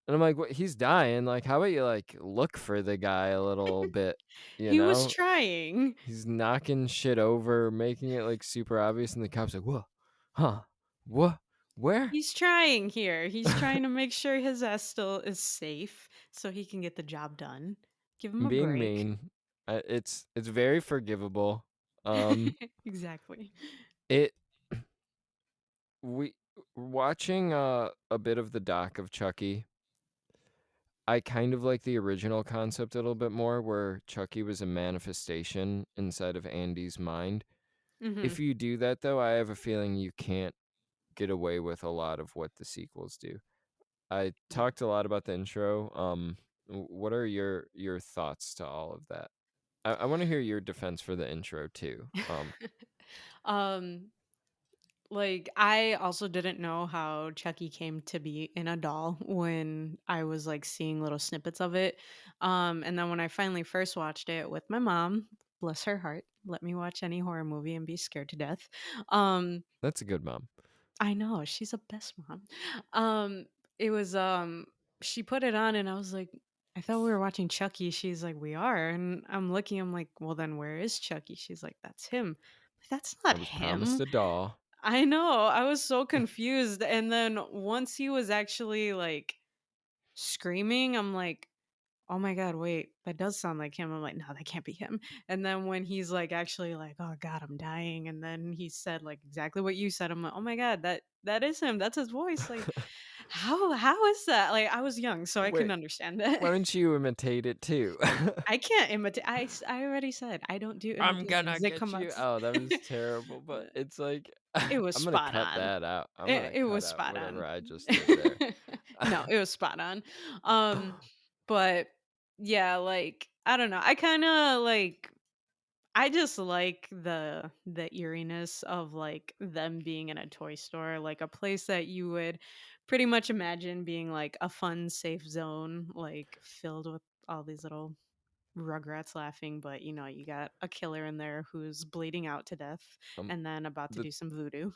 Speaker 1: and I'm like, "What he's dying, like, how about you, like, look for the guy a little bit," you
Speaker 2: He was
Speaker 1: know?
Speaker 2: trying.
Speaker 1: He's knocking shit over, making it, like, super obvious, and the cop's like, "Whoa, huh, what, where?"
Speaker 2: He's trying here. He's trying to make sure his ass still is safe so he can get the job done. Give him
Speaker 1: I'm
Speaker 2: a
Speaker 1: being
Speaker 2: break.
Speaker 1: mean. It's very forgivable. Um,
Speaker 2: Exactly.
Speaker 1: it we watching, a bit of the doc of Chucky, I kind of like the original concept a little bit more, where Chucky was a manifestation inside of Andy's mind.
Speaker 2: Mhm.
Speaker 1: If you do that, though, I have a feeling you can't get away with a lot of what the sequels do. I
Speaker 2: Yeah.
Speaker 1: talked a lot about the intro. What are your thoughts to all of that? I want to hear your defense for the intro too.
Speaker 2: um Like, I also didn't know how Chucky came to be in a doll when I was, like, seeing little snippets of it, and then when I finally first watched it with my mom, bless her heart, let me watch any horror movie and be scared to death, um,
Speaker 1: That's a good mom.
Speaker 2: I know, she's a best mom, it was, she put it on and I was like, "I thought we were watching Chucky," she's like, "We are," and I'm looking, I'm like, "Well, then where is Chucky?" She's like, "That's him." That's
Speaker 1: I
Speaker 2: not
Speaker 1: was promised
Speaker 2: him.
Speaker 1: a doll.
Speaker 2: I know, I was so confused, and then once he was actually, like, screaming, I'm like, "Oh my god, wait, that does sound like him." I'm like, "No, that can't be him." And then when he's, like, actually like, "Oh god, I'm dying," and then he said, like, exactly what you said, I'm like, "Oh my god, that is him, that's his voice." Like, how is that? Like, I was young, so I couldn't
Speaker 1: Wait,
Speaker 2: understand that.
Speaker 1: why don't you imitate it too?
Speaker 2: I can't imitate. I already said, I don't do
Speaker 1: I'm gonna
Speaker 2: imitations, they
Speaker 1: get
Speaker 2: come out
Speaker 1: you. Oh, that was terrible. But it's like
Speaker 2: It was
Speaker 1: I'm gonna
Speaker 2: spot
Speaker 1: cut
Speaker 2: on.
Speaker 1: that out. I'm
Speaker 2: It
Speaker 1: gonna
Speaker 2: it
Speaker 1: cut
Speaker 2: was
Speaker 1: out
Speaker 2: spot
Speaker 1: whatever
Speaker 2: on.
Speaker 1: I just did there.
Speaker 2: No, it was spot on. Um, but yeah, like, I don't know. I kinda like I just like the eeriness of, like, them being in a toy store, like, a place that you would pretty much imagine being, like, a fun, safe zone, like, filled with all these little rugrats laughing, but, you got a killer in there who's bleeding out to death
Speaker 1: um,
Speaker 2: and then about to
Speaker 1: the
Speaker 2: do some voodoo.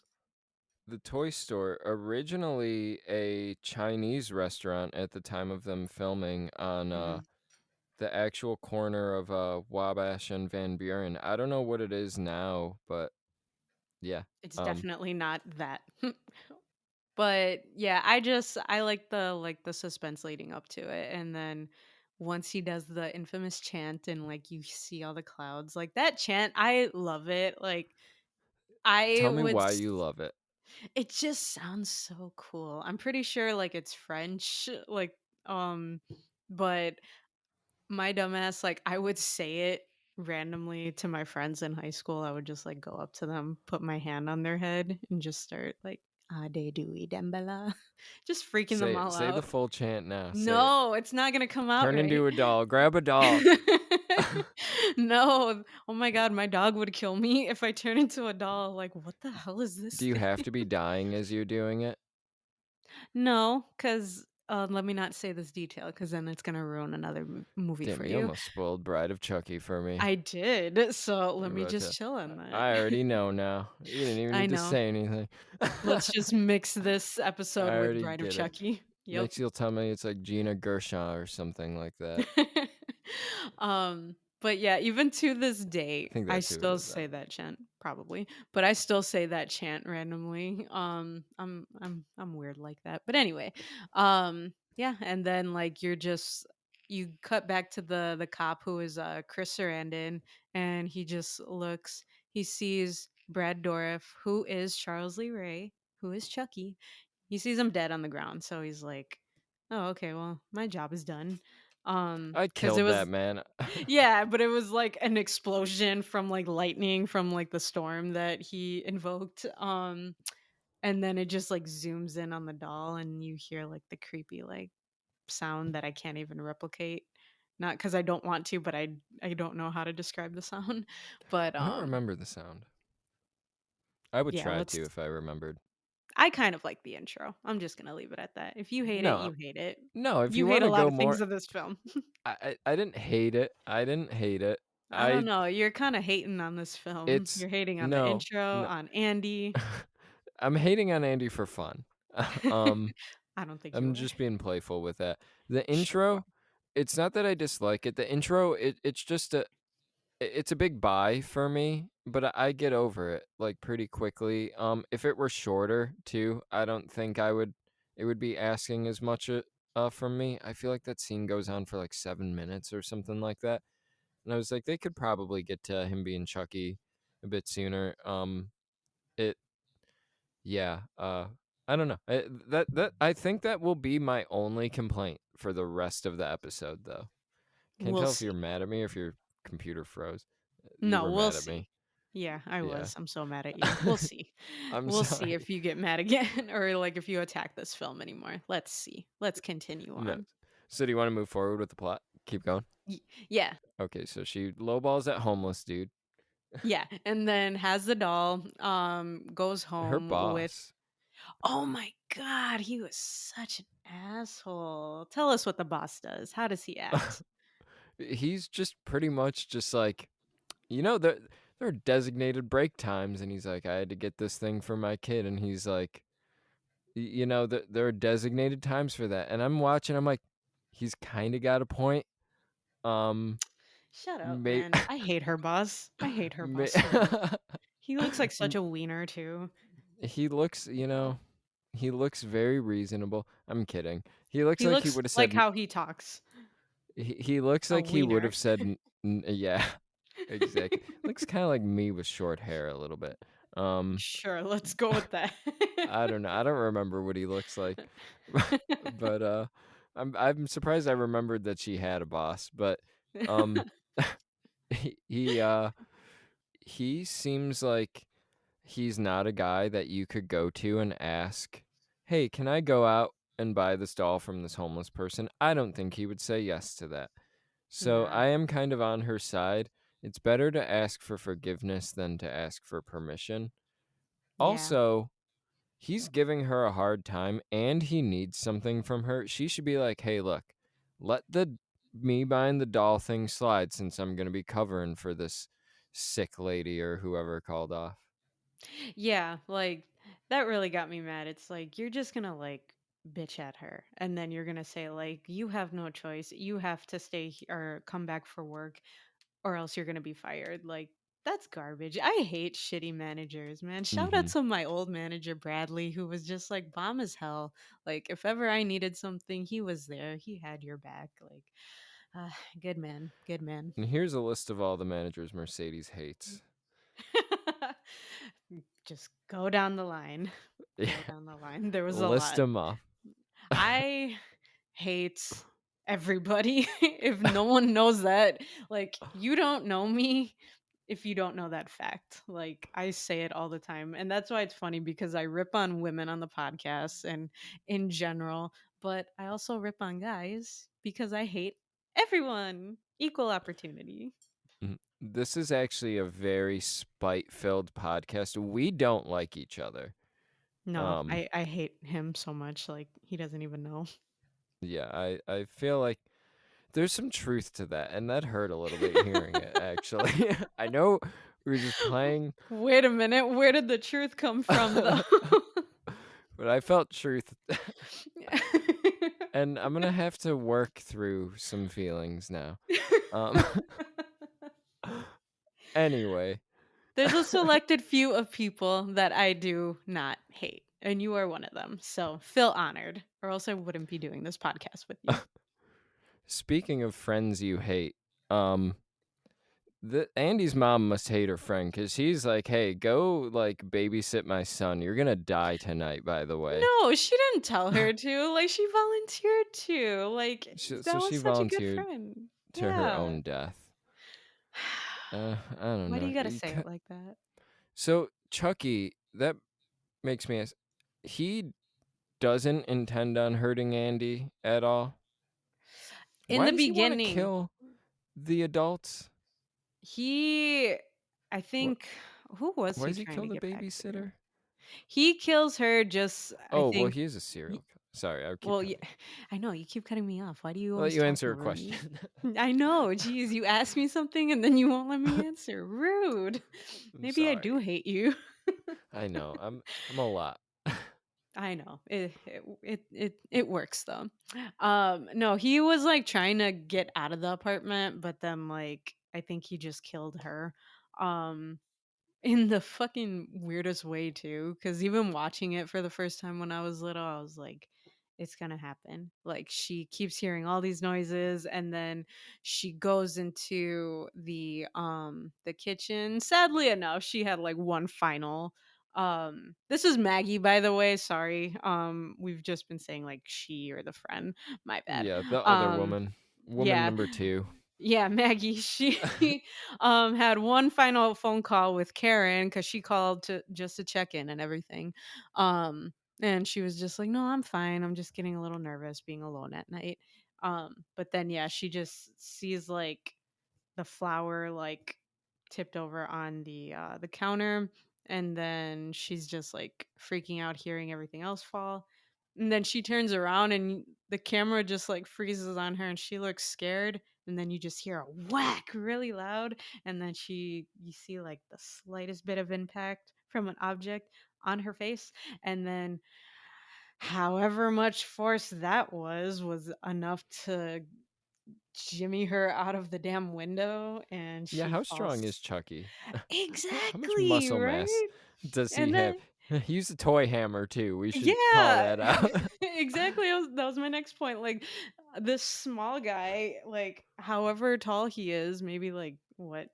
Speaker 1: the toy store originally a Chinese restaurant at the time of them filming on
Speaker 2: Mhm.
Speaker 1: the actual corner of Wabash and Van Buren. I don't know what it is now, but yeah.
Speaker 2: It's
Speaker 1: Um,
Speaker 2: definitely not that. But, yeah, I like the suspense leading up to it, and then once he does the infamous chant and, like, you see all the clouds, like, that chant, I love it, like, I
Speaker 1: Tell me
Speaker 2: would
Speaker 1: why
Speaker 2: s
Speaker 1: you love it.
Speaker 2: It just sounds so cool. I'm pretty sure like it's French, like um but my dumbass, like I would say it randomly to my friends in high school. I would just like go up to them, put my hand on their head and just start like de dooey dembala. Just freaking them all
Speaker 1: Say the
Speaker 2: out.
Speaker 1: full chant now. Say it.
Speaker 2: No, it's not gonna come out
Speaker 1: Turn
Speaker 2: right.
Speaker 1: into a doll. Grab a doll.
Speaker 2: No. Oh my god, my dog would kill me if I turn into a doll. Like, what the hell is this
Speaker 1: Do you
Speaker 2: thing?
Speaker 1: have to be dying as you're doing it?
Speaker 2: No, because let me not say this detail because then it's gonna ruin another movie
Speaker 1: Damn,
Speaker 2: for
Speaker 1: you
Speaker 2: you.
Speaker 1: almost spoiled Bride of Chucky for me.
Speaker 2: I did, so let
Speaker 1: You're
Speaker 2: me
Speaker 1: about
Speaker 2: just
Speaker 1: to.
Speaker 2: chill on that.
Speaker 1: I already know now. You didn't even
Speaker 2: I
Speaker 1: need to
Speaker 2: know.
Speaker 1: say anything.
Speaker 2: Let's just mix this
Speaker 1: I
Speaker 2: episode with
Speaker 1: already
Speaker 2: Bride of
Speaker 1: get it.
Speaker 2: Chucky. Yep.
Speaker 1: Next, you'll tell me it's like Gina Gershon or something like that.
Speaker 2: But yeah, even to this
Speaker 1: I
Speaker 2: day,
Speaker 1: think
Speaker 2: I
Speaker 1: that's who it
Speaker 2: still
Speaker 1: is,
Speaker 2: say
Speaker 1: though.
Speaker 2: that chant, probably. But I still say that chant randomly. I'm weird like that. But anyway, yeah, and then like you cut back to the cop who is Chris Sarandon, and he just looks, he sees Brad Dourif, who is Charles Lee Ray, who is Chucky. He sees him dead on the ground, so he's like, "Oh, okay, well, my job is done."
Speaker 1: I
Speaker 2: Because it
Speaker 1: killed that
Speaker 2: was,
Speaker 1: man.
Speaker 2: yeah, but it was like an explosion from like lightning from like the storm that he invoked. And then it just like zooms in on the doll and you hear like the creepy like sound that I can't even replicate. Not because I don't want to, but I don't know how to describe the sound. But
Speaker 1: I don't remember the sound. I would
Speaker 2: yeah,
Speaker 1: try
Speaker 2: let's,
Speaker 1: to if I remembered.
Speaker 2: I kind of like the intro. I'm just gonna leave it at that. If you hate it,
Speaker 1: No,
Speaker 2: you hate it.
Speaker 1: no. If
Speaker 2: You
Speaker 1: you
Speaker 2: hate
Speaker 1: want
Speaker 2: a
Speaker 1: to
Speaker 2: lot
Speaker 1: go
Speaker 2: of things
Speaker 1: more,
Speaker 2: of this film.
Speaker 1: I didn't hate it. I didn't hate it.
Speaker 2: I don't
Speaker 1: I
Speaker 2: know. You're kind of hating on this film.
Speaker 1: it's
Speaker 2: You're hating on the
Speaker 1: no,
Speaker 2: intro,
Speaker 1: no.
Speaker 2: on Andy.
Speaker 1: I'm hating on Andy for fun. um,
Speaker 2: I don't think you
Speaker 1: I'm
Speaker 2: are.
Speaker 1: just being playful with that. The
Speaker 2: Sure you are.
Speaker 1: intro, it's not that I dislike it. The intro, it's just it's a big buy for me, but I get over it like pretty quickly. If it were shorter too, I don't think I would. It would be asking as much from me. I feel like that scene goes on for like 7 minutes or something like that, and I was like, they could probably get to him being Chucky a bit sooner. It yeah. I don't know. That I think that will be my only complaint for the rest of the episode, though. Can't
Speaker 2: We'll
Speaker 1: tell if
Speaker 2: see.
Speaker 1: you're mad at me or if your computer froze. You
Speaker 2: No,
Speaker 1: were
Speaker 2: we'll
Speaker 1: mad at
Speaker 2: see.
Speaker 1: me.
Speaker 2: Yeah, I
Speaker 1: Yeah.
Speaker 2: was. I'm so mad at you. We'll see.
Speaker 1: I'm
Speaker 2: We'll see
Speaker 1: sorry.
Speaker 2: if you get mad again or like if you attack this film anymore. Let's see. Let's continue
Speaker 1: No.
Speaker 2: on.
Speaker 1: So do you want to move forward with the plot? Keep going.
Speaker 2: Yeah.
Speaker 1: Okay, so she lowballs that homeless dude.
Speaker 2: Yeah. And then has the doll, goes
Speaker 1: Her
Speaker 2: home with,
Speaker 1: boss.
Speaker 2: oh my god, he was such an asshole. Tell us what the boss does. How does he act?
Speaker 1: He's just pretty much just like, there are designated break times, and he's like, I had to get this thing for my kid, and he's like, there are designated times for that, and I'm watching. I'm like, he's kind of got a point. Um,
Speaker 2: Shut up,
Speaker 1: may,
Speaker 2: man. I hate her boss. I hate her
Speaker 1: may
Speaker 2: boss so much. He looks like such a wiener too.
Speaker 1: he looks, he looks very reasonable. I'm kidding. He looks
Speaker 2: He
Speaker 1: like he
Speaker 2: looks
Speaker 1: would have
Speaker 2: like
Speaker 1: said.
Speaker 2: how he talks.
Speaker 1: He looks
Speaker 2: A
Speaker 1: like he would
Speaker 2: wiener.
Speaker 1: have said, yeah, exactly. Looks kind of like me with short hair a little bit. Um,
Speaker 2: Sure, let's go with that.
Speaker 1: I don't know. I don't remember what he looks like, but I'm surprised I remembered that she had a boss. But um, he he, uh he seems like he's not a guy that you could go to and ask, "Hey, can I go out and buy this doll from this homeless person?" I don't think he would say yes to that. So
Speaker 2: Nah.
Speaker 1: I am kind of on her side. It's better to ask for forgiveness than to ask for permission.
Speaker 2: Yeah.
Speaker 1: Also, he's giving her a hard time and he needs something from her. She should be like, "Hey, look, let the me buying the doll thing slide since I'm going to be covering for this sick lady or whoever called off."
Speaker 2: Yeah, like that really got me mad. It's like you're just gonna like bitch at her and then you're gonna say like you have no choice. You have to or come back for work or else you're gonna be fired. Like that's garbage. I hate shitty managers, man. Shout out
Speaker 1: Mhm.
Speaker 2: to my old manager Bradley who was just like bomb as hell. Like if ever I needed something, he was there. He had your back. Like uh, good man. Good man.
Speaker 1: And here's a list of all the managers Mercedes hates.
Speaker 2: Just go down the line. go down the line. There was a
Speaker 1: List
Speaker 2: lot.
Speaker 1: them off.
Speaker 2: I hate everybody. If no one knows that, like, you don't know me if you don't know that fact. Like, I say it all the time. And that's why it's funny because I rip on women on the podcast and in general, but I also rip on guys because I hate everyone. Equal opportunity.
Speaker 1: This is actually a very spite-filled podcast. We don't like each other.
Speaker 2: No,
Speaker 1: Um,
Speaker 2: I hate him so much. Like, he doesn't even know.
Speaker 1: yeah, I feel like there's some truth to that, and that hurt a little bit hearing it, actually. I know we were just playing,
Speaker 2: Wait a minute. Where did the truth come from, though?
Speaker 1: but I felt truth, and I'm gonna have to work through some feelings now. Um, anyway,
Speaker 2: There's a selected few of people that I do not hate, and you are one of them. So feel honored, or else I wouldn't be doing this podcast with you.
Speaker 1: speaking of friends you hate, um, Andy's mom must hate her friend because he's like, "Hey, go like babysit my son. You're gonna die tonight, by the way."
Speaker 2: No, she didn't tell her to. Like, she volunteered to. Like,
Speaker 1: So
Speaker 2: that was
Speaker 1: she
Speaker 2: such a good
Speaker 1: volunteered
Speaker 2: friend.
Speaker 1: to her
Speaker 2: Yeah.
Speaker 1: own death. I don't
Speaker 2: Why do
Speaker 1: know.
Speaker 2: you gotta say it like that?
Speaker 1: So Chucky, that makes me ask. He doesn't intend on hurting Andy at all.
Speaker 2: In
Speaker 1: Why
Speaker 2: the
Speaker 1: does he want to
Speaker 2: beginning,
Speaker 1: kill the adults?
Speaker 2: he, I
Speaker 1: Wh-
Speaker 2: think, who was
Speaker 1: Why
Speaker 2: he
Speaker 1: does he
Speaker 2: trying
Speaker 1: kill
Speaker 2: to
Speaker 1: the
Speaker 2: get back to?
Speaker 1: babysitter?
Speaker 2: He kills her just, I
Speaker 1: Oh, well,
Speaker 2: think.
Speaker 1: he is a serial killer. Sorry, I keep
Speaker 2: Well, yeah,
Speaker 1: cutting.
Speaker 2: I know you keep cutting me off. Why do you
Speaker 1: I'll let
Speaker 2: always
Speaker 1: you
Speaker 2: talk
Speaker 1: answer a
Speaker 2: over me?
Speaker 1: question.
Speaker 2: I know. Geez, you ask me something and then you won't let me answer. Rude.
Speaker 1: I'm
Speaker 2: Maybe I do
Speaker 1: sorry.
Speaker 2: hate you.
Speaker 1: I know. I'm a lot.
Speaker 2: I know. It works though. No, he was like trying to get out of the apartment, but then like I think he just killed her. Um in the fucking weirdest way too, because even watching it for the first time when I was little, I was like, it's gonna happen. Like, she keeps hearing all these noises, and then she goes into the kitchen. Sadly enough, she had like one final. This is Maggie, by the way. Sorry. We've just been saying like she or the friend. My bad.
Speaker 1: Yeah, the other
Speaker 2: Um,
Speaker 1: woman. Woman
Speaker 2: yeah.
Speaker 1: number 2.
Speaker 2: Yeah, Maggie, she had one final phone call with Karen cuz she called to just to check in and everything. Um and she was just like, "No, I'm fine. I'm just getting a little nervous being alone at night." But then yeah, she just sees like the flower like tipped over on the counter, and then she's just like freaking out hearing everything else fall, and then she turns around and the camera just like freezes on her and she looks scared, and then you just hear a whack really loud, and then you see like the slightest bit of impact from an object on her face, and then however much force that was enough to jimmy her out of the damn window, and
Speaker 1: Yeah,
Speaker 2: she
Speaker 1: how strong
Speaker 2: falls.
Speaker 1: is Chucky? How much
Speaker 2: Exactly,
Speaker 1: muscle mass
Speaker 2: right?
Speaker 1: does he
Speaker 2: And
Speaker 1: have?
Speaker 2: then
Speaker 1: He used a toy hammer too. We should call
Speaker 2: yeah,
Speaker 1: that out.
Speaker 2: exactly. That was my next point. Like, this small guy, like however tall he is, maybe like what,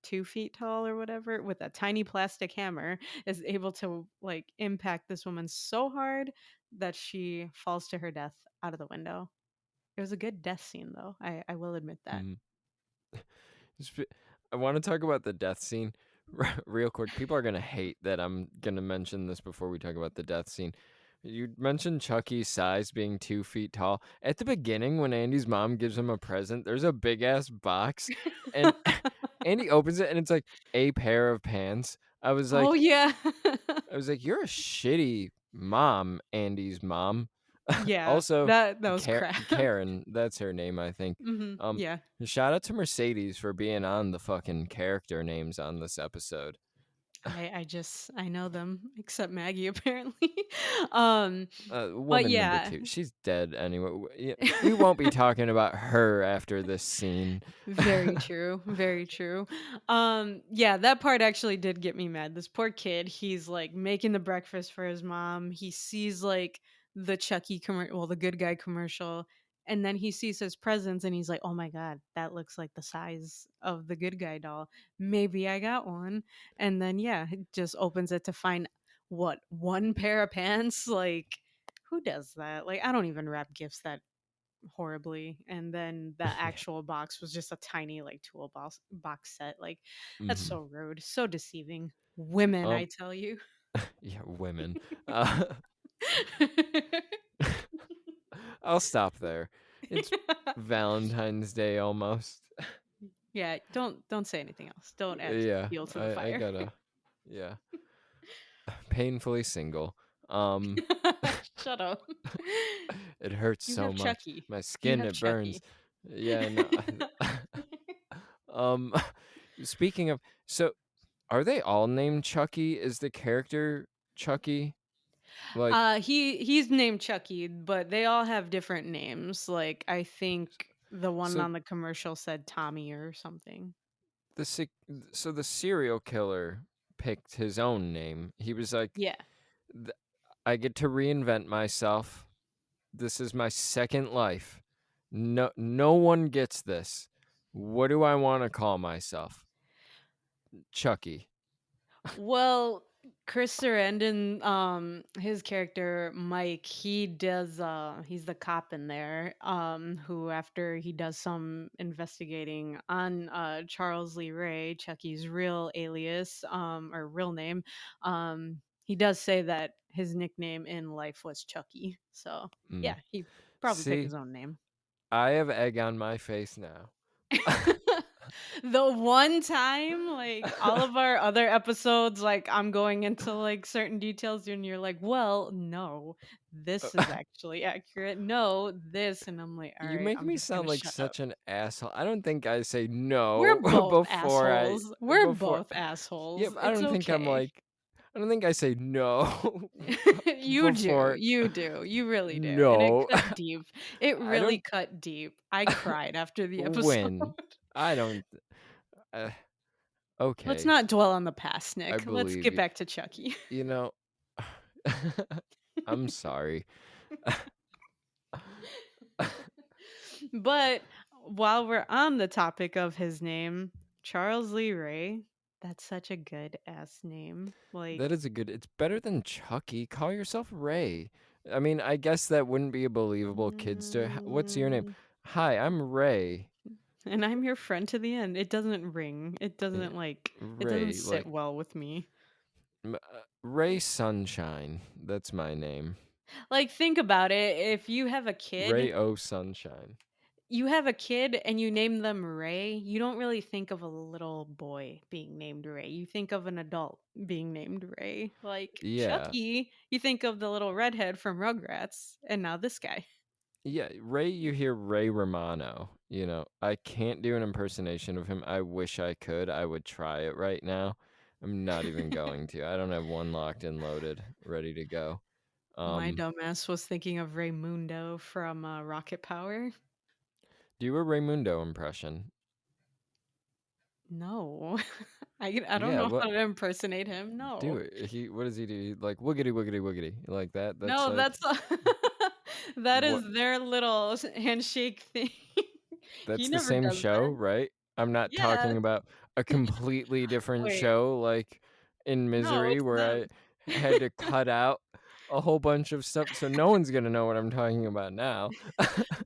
Speaker 2: 2 feet tall or whatever, with a tiny plastic hammer, is able to like impact this woman so hard that she falls to her death out of the window. It was a good death scene, though. I will admit that.
Speaker 1: Mm. I want to talk about the death scene real quick. People are gonna hate that I'm gonna mention this before we talk about the death scene. You mentioned Chucky's size being 2 feet tall. At the beginning, when Andy's mom gives him a present, there's a big ass box, and Andy opens it, and it's like a pair of pants.
Speaker 2: Oh yeah.
Speaker 1: I was like, "You're a shitty mom, Andy's mom."
Speaker 2: Yeah,
Speaker 1: Also,
Speaker 2: that was crap.
Speaker 1: Karen, that's her name, I think.
Speaker 2: Yeah.
Speaker 1: Shout out to Mercedes for being on the fucking character names on this episode.
Speaker 2: I know them except Maggie apparently. um but
Speaker 1: Woman number
Speaker 2: yeah.
Speaker 1: 2, she's dead anyway. We won't be talking about her after this scene.
Speaker 2: Very true. Very true. Yeah, that part actually did get me mad. This poor kid, he's like making the breakfast for his mom. He sees like the Chucky commercial, well, the good guy commercial, and then he sees his presents and he's like, "Oh my god, that looks like the size of the good guy doll. Maybe I got one." And then yeah, he just opens it to find what, one pair of pants? Like, who does that? Like, I don't even wrap gifts that horribly. And then the actual box was just a tiny like box set. Like, that's
Speaker 1: Mhm.
Speaker 2: so rude, so deceiving. Women, I
Speaker 1: Um,
Speaker 2: tell you.
Speaker 1: yeah, women. Uh, I'll stop there. It's Valentine's Day almost.
Speaker 2: Yeah, don't say anything else. Don't add
Speaker 1: Yeah,
Speaker 2: fuel to the
Speaker 1: I
Speaker 2: fire.
Speaker 1: gotta, yeah, painfully single. Um,
Speaker 2: Shut up.
Speaker 1: it hurts
Speaker 2: You
Speaker 1: so
Speaker 2: have
Speaker 1: much.
Speaker 2: Chucky.
Speaker 1: My
Speaker 2: You
Speaker 1: skin,
Speaker 2: have
Speaker 1: it burns.
Speaker 2: Chucky.
Speaker 1: Yeah, no. Um, speaking of, so are they all named Chucky? Is the character Chucky? Like,
Speaker 2: He's named Chucky, but they all have different names. Like, I think the one
Speaker 1: so
Speaker 2: on the commercial said Tommy or something.
Speaker 1: the se- so the serial killer picked his own name. He was like,
Speaker 2: Yeah.
Speaker 1: "Th- I get to reinvent myself. This is my second life. No one gets this. What do I want to call myself? Chucky."
Speaker 2: Well, Chris Sarandon, his character Mike, he's the cop in there, who after he does some investigating on Charles Lee Ray, Chucky's real alias, or real name, he does say that his nickname in life was Chucky. So
Speaker 1: Mm.
Speaker 2: yeah, he probably picked
Speaker 1: See,
Speaker 2: his own name.
Speaker 1: I have egg on my face now.
Speaker 2: The one time, like all of our other episodes, like I'm going into like certain details, and you're like, well, no, this is actually accurate. No, this. And I'm like, all
Speaker 1: You
Speaker 2: right,
Speaker 1: make
Speaker 2: I'm
Speaker 1: me
Speaker 2: just gonna
Speaker 1: sound like
Speaker 2: shut up.
Speaker 1: such an asshole. I don't think I say no
Speaker 2: We're both
Speaker 1: before I
Speaker 2: assholes. We're
Speaker 1: before.
Speaker 2: both assholes.
Speaker 1: Yep, I
Speaker 2: It's
Speaker 1: don't think I'm
Speaker 2: okay.
Speaker 1: like I don't think I say no
Speaker 2: You do.
Speaker 1: before
Speaker 2: You do. You really do. And it
Speaker 1: no.
Speaker 2: cut deep. It
Speaker 1: I
Speaker 2: really
Speaker 1: don't
Speaker 2: cut deep. I cried after the episode.
Speaker 1: win. I don't uh,
Speaker 2: Let's
Speaker 1: okay.
Speaker 2: not dwell on the past,
Speaker 1: I
Speaker 2: Nick. Let's
Speaker 1: believe
Speaker 2: get
Speaker 1: you.
Speaker 2: back to Chucky.
Speaker 1: You know, I'm sorry.
Speaker 2: But while we're on the topic of his name, Charles Lee Ray, that's such a good ass name.
Speaker 1: That
Speaker 2: Like,
Speaker 1: is a good it's better than Chucky. Call yourself Ray. I mean, I guess that wouldn't be a believable kids to what's your name?
Speaker 2: mm,
Speaker 1: Hi, I'm Ray.
Speaker 2: and I'm your friend to the end. It doesn't ring.
Speaker 1: Yeah,
Speaker 2: It doesn't
Speaker 1: Ray,
Speaker 2: sit
Speaker 1: like
Speaker 2: well with me.
Speaker 1: Ray Sunshine. That's my name.
Speaker 2: Like, think about it. If
Speaker 1: Ray O Sunshine.
Speaker 2: you have a kid and you name them Ray, you don't really think of a little boy being named Ray. You think of an adult being named Ray. Like
Speaker 1: Yeah.
Speaker 2: Chucky, you think of the little redhead from Rugrats, and now this guy.
Speaker 1: Yeah, Ray, you hear Ray Romano. You know, I can't do an impersonation of him. I wish I could. I would try it right now. I'm not even going to. I don't have one locked and loaded, ready to go.
Speaker 2: My
Speaker 1: Um,
Speaker 2: dumbass was thinking of Raymundo from Rocket Power.
Speaker 1: do a Raymundo impression.
Speaker 2: No, I don't
Speaker 1: Yeah,
Speaker 2: know
Speaker 1: what?
Speaker 2: how to impersonate him.
Speaker 1: Do
Speaker 2: No,
Speaker 1: it. What does he do? Like wiggity wiggity wiggity like that. That's
Speaker 2: no,
Speaker 1: like
Speaker 2: that is
Speaker 1: what?
Speaker 2: their little handshake thing. He
Speaker 1: That's the
Speaker 2: never
Speaker 1: same
Speaker 2: does
Speaker 1: show,
Speaker 2: that.
Speaker 1: right? I'm not
Speaker 2: Yeah,
Speaker 1: talking about a completely different
Speaker 2: wait,
Speaker 1: show like in
Speaker 2: no,
Speaker 1: Misery
Speaker 2: it's
Speaker 1: where
Speaker 2: the
Speaker 1: I had to cut out a whole bunch of stuff so no one's gonna know what I'm talking about now.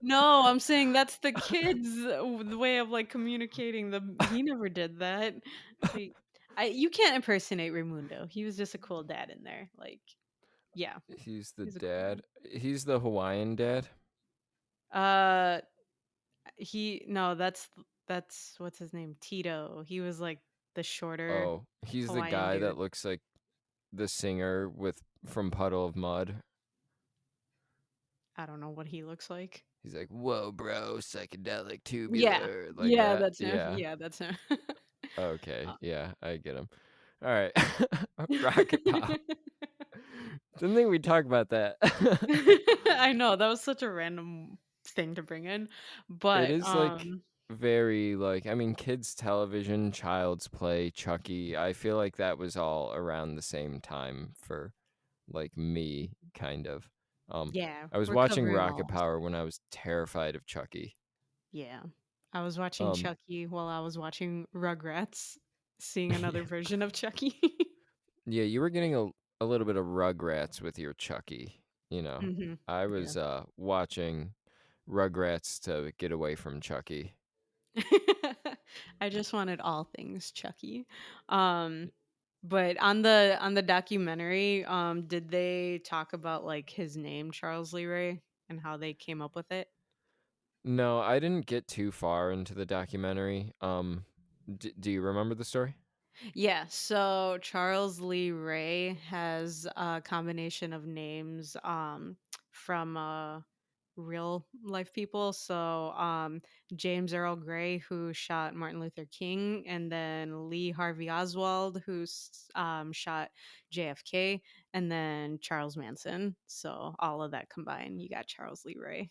Speaker 2: no, I'm saying that's the kids' the way of, like, communicating he never did that. Like, you can't impersonate Raimundo. He was just a cool dad in there, like, yeah,
Speaker 1: He's the
Speaker 2: he's a cool dad.
Speaker 1: dad. He's the Hawaiian dad.
Speaker 2: Uh, he no, that's what's his name? Tito. He was, like, the shorter
Speaker 1: Oh, he's the
Speaker 2: Hawaiian
Speaker 1: guy that
Speaker 2: dude.
Speaker 1: looks like the singer with from Puddle of Mud.
Speaker 2: I don't know what he looks like.
Speaker 1: He's like, "Whoa, bro, psychedelic
Speaker 2: Yeah.
Speaker 1: tubular," like
Speaker 2: Yeah,
Speaker 1: that.
Speaker 2: that's him.
Speaker 1: Yeah.
Speaker 2: Yeah, that's him.
Speaker 1: Okay.
Speaker 2: Uh
Speaker 1: Yeah, I get him. All right. Rocket Pop. Didn't think we'd talk about that.
Speaker 2: I know, that was such a random thing to bring in,
Speaker 1: It
Speaker 2: but,
Speaker 1: is like very like I mean kids television, Child's Play, Chucky. I feel like that was all around the same time for like me kind of. Um
Speaker 2: yeah,
Speaker 1: I was
Speaker 2: we're
Speaker 1: watching
Speaker 2: covering
Speaker 1: Rocket
Speaker 2: all
Speaker 1: Power when I was terrified of Chucky.
Speaker 2: yeah. I was watching
Speaker 1: Um
Speaker 2: Chucky while I was watching Rugrats, seeing another
Speaker 1: yeah.
Speaker 2: version of Chucky.
Speaker 1: Yeah, you were getting a little bit of Rugrats with your Chucky, you know.
Speaker 2: Mhm.
Speaker 1: I
Speaker 2: Yeah.
Speaker 1: was watching Rugrats to get away from Chucky.
Speaker 2: I just wanted all things Chucky. Um, but on the documentary, did they talk about like his name, Charles Lee Ray, and how they came up with it?
Speaker 1: No, I didn't get too far into the documentary. Do you remember the story?
Speaker 2: Yeah, so Charles Lee Ray has a combination of names from real life people. So James Earl Gray, who shot Martin Luther King, and then Lee Harvey Oswald, who shot JFK, and then Charles Manson. So all of that combined, you got Charles Lee Ray.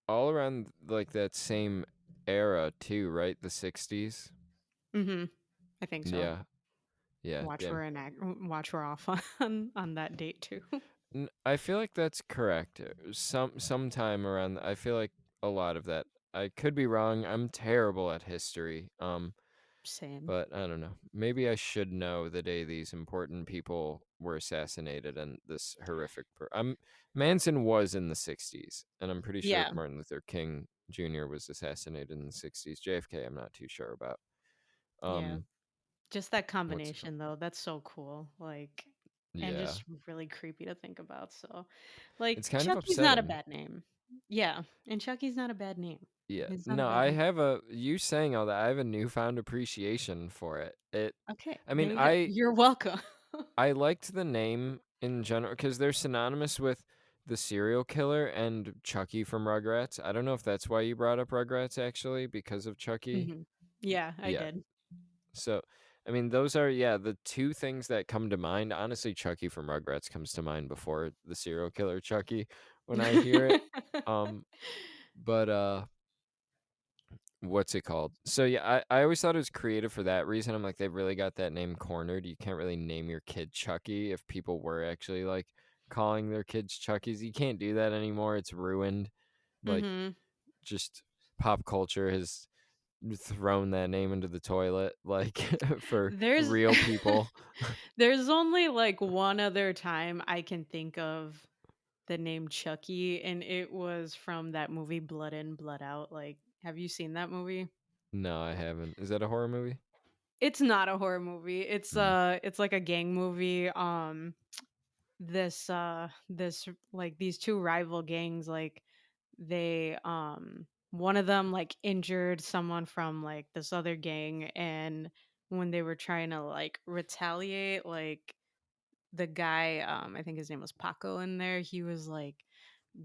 Speaker 1: All around like that same era too, right? The 60s.
Speaker 2: Hmm. I think so.
Speaker 1: Yeah. Yeah,
Speaker 2: Watch
Speaker 1: damn.
Speaker 2: we're in watch we're off on that date too.
Speaker 1: I feel like that's correct. Sometime around I feel like a lot of that. I could be wrong. I'm terrible at history.
Speaker 2: Same.
Speaker 1: But I don't know. Maybe I should know the day these important people were assassinated and this horrific. Manson was in the 60s, and I'm pretty sure
Speaker 2: Yeah.
Speaker 1: Martin Luther King Jr. was assassinated in the 60s. JFK, I'm not too sure about.
Speaker 2: Yeah.
Speaker 1: Um,
Speaker 2: Just that
Speaker 1: what's it called?
Speaker 2: combination though, that's so cool. Like and
Speaker 1: Yeah,
Speaker 2: just really creepy to think about. So like
Speaker 1: it's kind of
Speaker 2: Chucky's not a
Speaker 1: upsetting.
Speaker 2: bad name. Yeah. And Chucky's not a bad name.
Speaker 1: Yeah,
Speaker 2: It's not a
Speaker 1: no,
Speaker 2: bad
Speaker 1: I
Speaker 2: name.
Speaker 1: have a you saying all that. I have a newfound appreciation for it.
Speaker 2: Okay.
Speaker 1: I
Speaker 2: There
Speaker 1: mean,
Speaker 2: you go. You're welcome.
Speaker 1: I liked the name in general because they're synonymous with the serial killer and Chucky from Rugrats. I don't know if that's why you brought up Rugrats actually, because of Chucky.
Speaker 2: Hmm. Yeah, I
Speaker 1: Yeah.
Speaker 2: did.
Speaker 1: So, I mean, those are, yeah, the two things that come to mind. Honestly, Chucky from Rugrats comes to mind before the serial killer Chucky when I hear it. Um, but, what's it called? So yeah, I always thought it was creative for that reason. I'm like, they've really got that name cornered. You can't really name your kid Chucky if people were actually like calling their kids Chuckies. You can't do that anymore. It's ruined. Like
Speaker 2: Hmm.
Speaker 1: just pop culture has thrown that name into the toilet, like for
Speaker 2: There's
Speaker 1: real people.
Speaker 2: there's only like one other time I can think of the name Chucky, and it was from that movie Blood In, Blood Out. Like, have you seen that movie?
Speaker 1: No, I haven't. Is that a horror movie?
Speaker 2: It's not a horror movie.
Speaker 1: Hmm.
Speaker 2: It's like a gang movie. This like these two rival gangs, like they one of them like injured someone from like this other gang, and when they were trying to like retaliate, like the guy, I think his name was Paco in there, he was like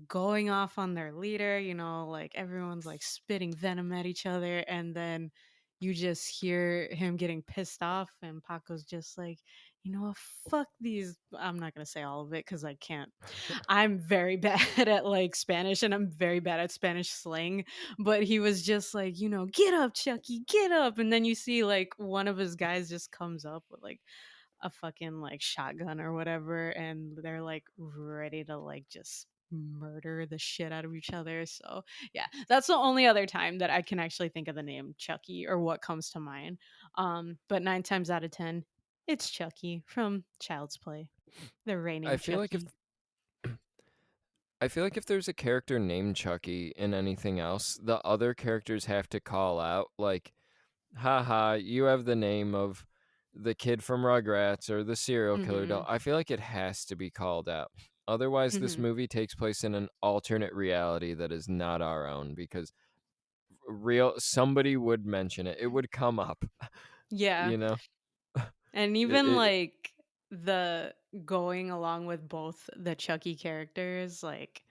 Speaker 2: going off on their leader, like everyone's like spitting venom at each other, and then you just hear him getting pissed off, and Paco's just like, what, fuck these. I'm not gonna say all of it because I can't. I'm very bad at like Spanish, and I'm very bad at Spanish slang, but he was just like, get up, Chucky, get up. And then you see like one of his guys just comes up with like a fucking like shotgun or whatever, and they're like ready to like just murder the shit out of each other. So yeah, that's the only other time that I can actually think of the name Chucky or what comes to mind. But 9 times out of 10, it's Chucky from Child's Play, the
Speaker 1: I
Speaker 2: reigning
Speaker 1: feel like if
Speaker 2: Chucky.
Speaker 1: I feel like if there's a character named Chucky in anything else, the other characters have to call out like, haha, you have the name of the kid from Rugrats or the serial killer
Speaker 2: Hmm.
Speaker 1: doll. I feel like it has to be called out. Otherwise, this
Speaker 2: Hmm.
Speaker 1: movie takes place in an alternate reality that is not our own because real somebody would mention it. It would come up,
Speaker 2: Yeah,
Speaker 1: you know.
Speaker 2: and
Speaker 1: It,
Speaker 2: even
Speaker 1: it,
Speaker 2: like the going along with both the Chucky characters, like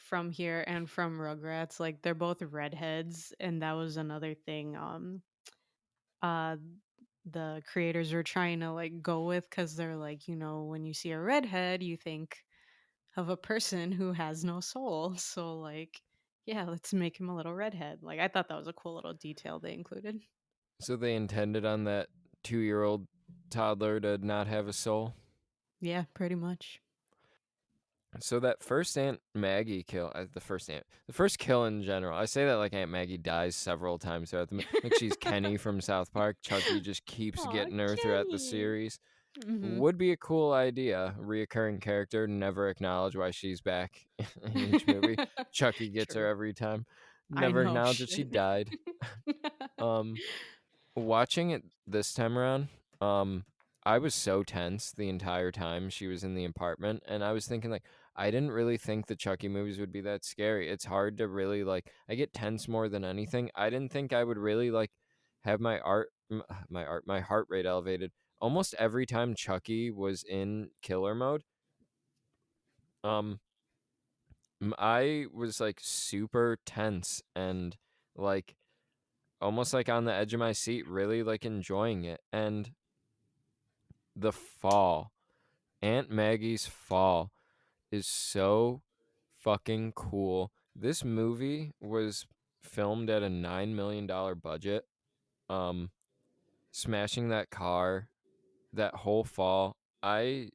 Speaker 2: from here and from Rugrats, like they're both redheads, and that was another thing uh the creators were trying to like go with, cuz they're like, when you see a redhead, you think of a person who has no soul. So like, yeah, let's make him a little redhead. Like I thought that was a cool little detail they included.
Speaker 1: so they intended on that 2-year-old toddler to not have a soul.
Speaker 2: Yeah, pretty much.
Speaker 1: So that first Aunt Maggie kill, the first kill in general. I say that like Aunt Maggie dies several times throughout like she's Kenny from South Park. Chucky just keeps
Speaker 2: Aw,
Speaker 1: getting her throughout the
Speaker 2: Kenny.
Speaker 1: series.
Speaker 2: Mhm.
Speaker 1: Would be a cool idea. Reoccurring character, never acknowledge why she's back in each movie. Chucky gets her
Speaker 2: True.
Speaker 1: every time.
Speaker 2: I
Speaker 1: Never
Speaker 2: know,
Speaker 1: acknowledge that she
Speaker 2: shit.
Speaker 1: died. Um, Watching it this time around, um, I was so tense the entire time she was in the apartment, and I was thinking like, I didn't really think the Chucky movies would be that scary. It's hard to really like. I get tense more than anything. I didn't think I would really like have my heart rate elevated almost every time Chucky was in killer mode. Um, I was like super tense and like almost like on the edge of my seat, really like enjoying it. And the fall, Aunt Maggie's fall is so fucking cool. This movie was filmed at a $9 million budget. Um, Smashing that car, that whole fall. I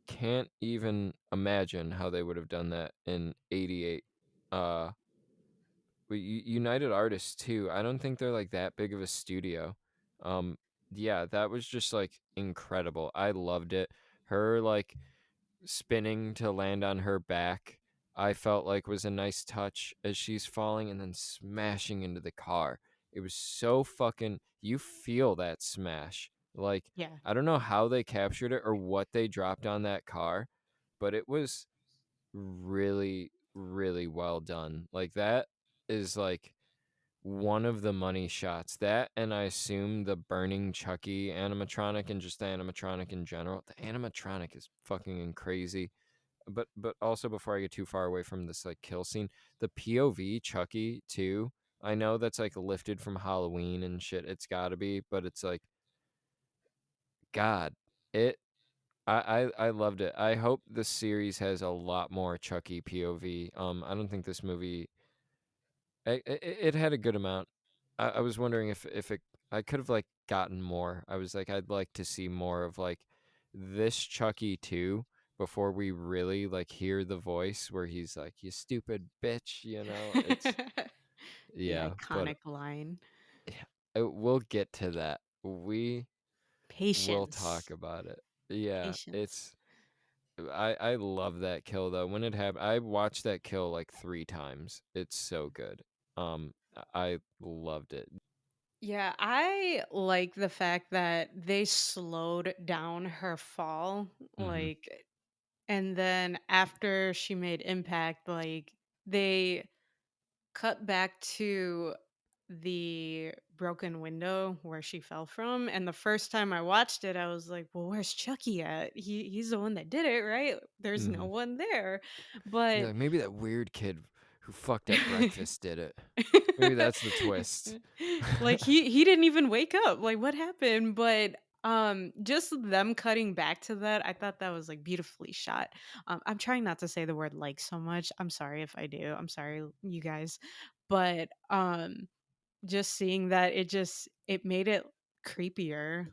Speaker 1: can't even imagine how they would have done that in '88. Uh, United Artists too. I don't think they're like that big of a studio. Um, yeah, that was just like incredible. I loved it. Her like spinning to land on her back, I felt like was a nice touch as she's falling and then smashing into the car. It was so fucking, you feel that smash. Like,
Speaker 2: Yeah.
Speaker 1: I don't know how they captured it or what they dropped on that car, but it was really, really well done. Like, that is like one of the money shots. That, and I assume the burning Chucky animatronic and just the animatronic in general. The animatronic is fucking crazy. But also, before I get too far away from this like kill scene, the POV Chucky too. I know that's like lifted from Halloween and shit. It's got to be, but it's like God, it. I loved it. I hope the series has a lot more Chucky POV. I don't think this movie. It had a good amount. I was wondering if it. I could have like gotten more. I was like, I'd like to see more of like this Chucky too before we really like hear the voice where he's like, "You stupid bitch," you know. It's
Speaker 2: The
Speaker 1: yeah, but
Speaker 2: iconic line.
Speaker 1: yeah, we'll get to that. We will talk
Speaker 2: Patience.
Speaker 1: about it. Yeah,
Speaker 2: Patience.
Speaker 1: it's I love that kill though. When it happened, I watched that kill like 3 times. It's so good. I loved it.
Speaker 2: Yeah, I like the fact that they slowed down her fall,
Speaker 1: Hmm.
Speaker 2: like, and then after she made impact, like, they cut back to the broken window where she fell from. And the first time I watched it, I was like, well, where's Chucky at? He's the one that did it, right? There's no
Speaker 1: Hmm.
Speaker 2: one there.
Speaker 1: You're
Speaker 2: But
Speaker 1: like, maybe that weird kid who fucked at breakfast did it. Maybe that's the twist.
Speaker 2: like he didn't even wake up. Like what happened? But just them cutting back to that, I thought that was like beautifully shot. I'm trying not to say the word like so much. I'm sorry if I do. I'm sorry you guys. But just seeing that, it made it creepier.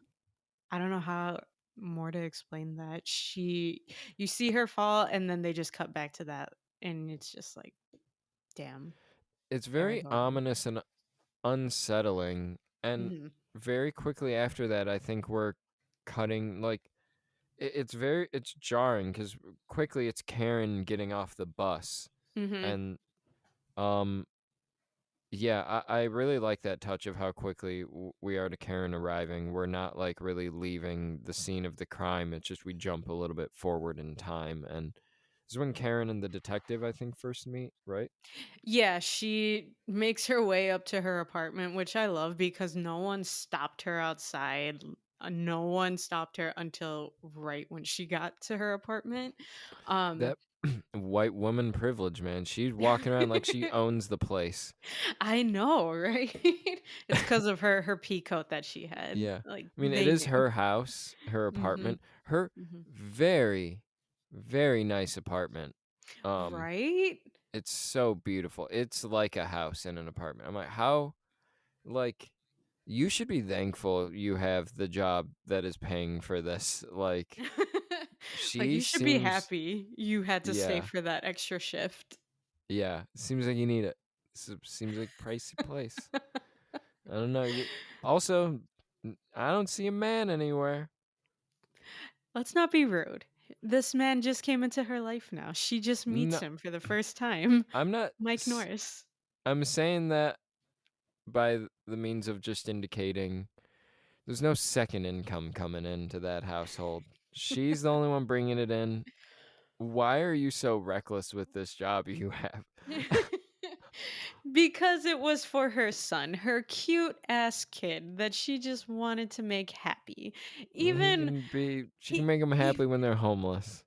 Speaker 2: I don't know how more to explain that. You see her fall and then they just cut back to that and it's just like, damn,
Speaker 1: It's
Speaker 2: very
Speaker 1: very
Speaker 2: horror.
Speaker 1: ominous and unsettling. And
Speaker 2: Mhm.
Speaker 1: very quickly after that, I think we're cutting like it's jarring because quickly it's Karen getting off the bus
Speaker 2: Mhm.
Speaker 1: and um yeah, I really like that touch of how quickly we are to Karen arriving. We're not like really leaving the scene of the crime. It's just we jump a little bit forward in time. And this is when Karen and the detective, I think, first meet, right?
Speaker 2: Yeah, she makes her way up to her apartment, which I love because no one stopped her outside. No one stopped her until right when she got to her apartment. Um
Speaker 1: That white woman privilege, man. She's walking around like she owns the place.
Speaker 2: I know, right? It's because of her pea coat that she had.
Speaker 1: Yeah.
Speaker 2: Like
Speaker 1: I mean, it
Speaker 2: they
Speaker 1: is
Speaker 2: knew.
Speaker 1: her house, her
Speaker 2: Mhm.
Speaker 1: apartment, her
Speaker 2: Mhm.
Speaker 1: very, very nice apartment. Um,
Speaker 2: Right?
Speaker 1: It's so beautiful. It's like a house in an apartment. I'm like, how, like, you should be thankful you have the job that is paying for this. Like,
Speaker 2: Like
Speaker 1: she
Speaker 2: you should be
Speaker 1: seems,
Speaker 2: happy you had to stay
Speaker 1: yeah,
Speaker 2: for that extra shift.
Speaker 1: yeah, seems like you need it. Seems like pricey place. I don't know. You also, I don't see a man anywhere.
Speaker 2: let's not be rude. This man just came into her life now. She just meets
Speaker 1: No,
Speaker 2: him for the first time.
Speaker 1: I'm not.
Speaker 2: Mike Norris.
Speaker 1: I'm saying that by the means of just indicating there's no second income coming into that household. She's the only one bringing it in. Why are you so reckless with this job you have?
Speaker 2: Because it was for her son, her cute ass kid that she just wanted to make happy. Even
Speaker 1: She can
Speaker 2: he,
Speaker 1: make them
Speaker 2: he
Speaker 1: happy when they're homeless.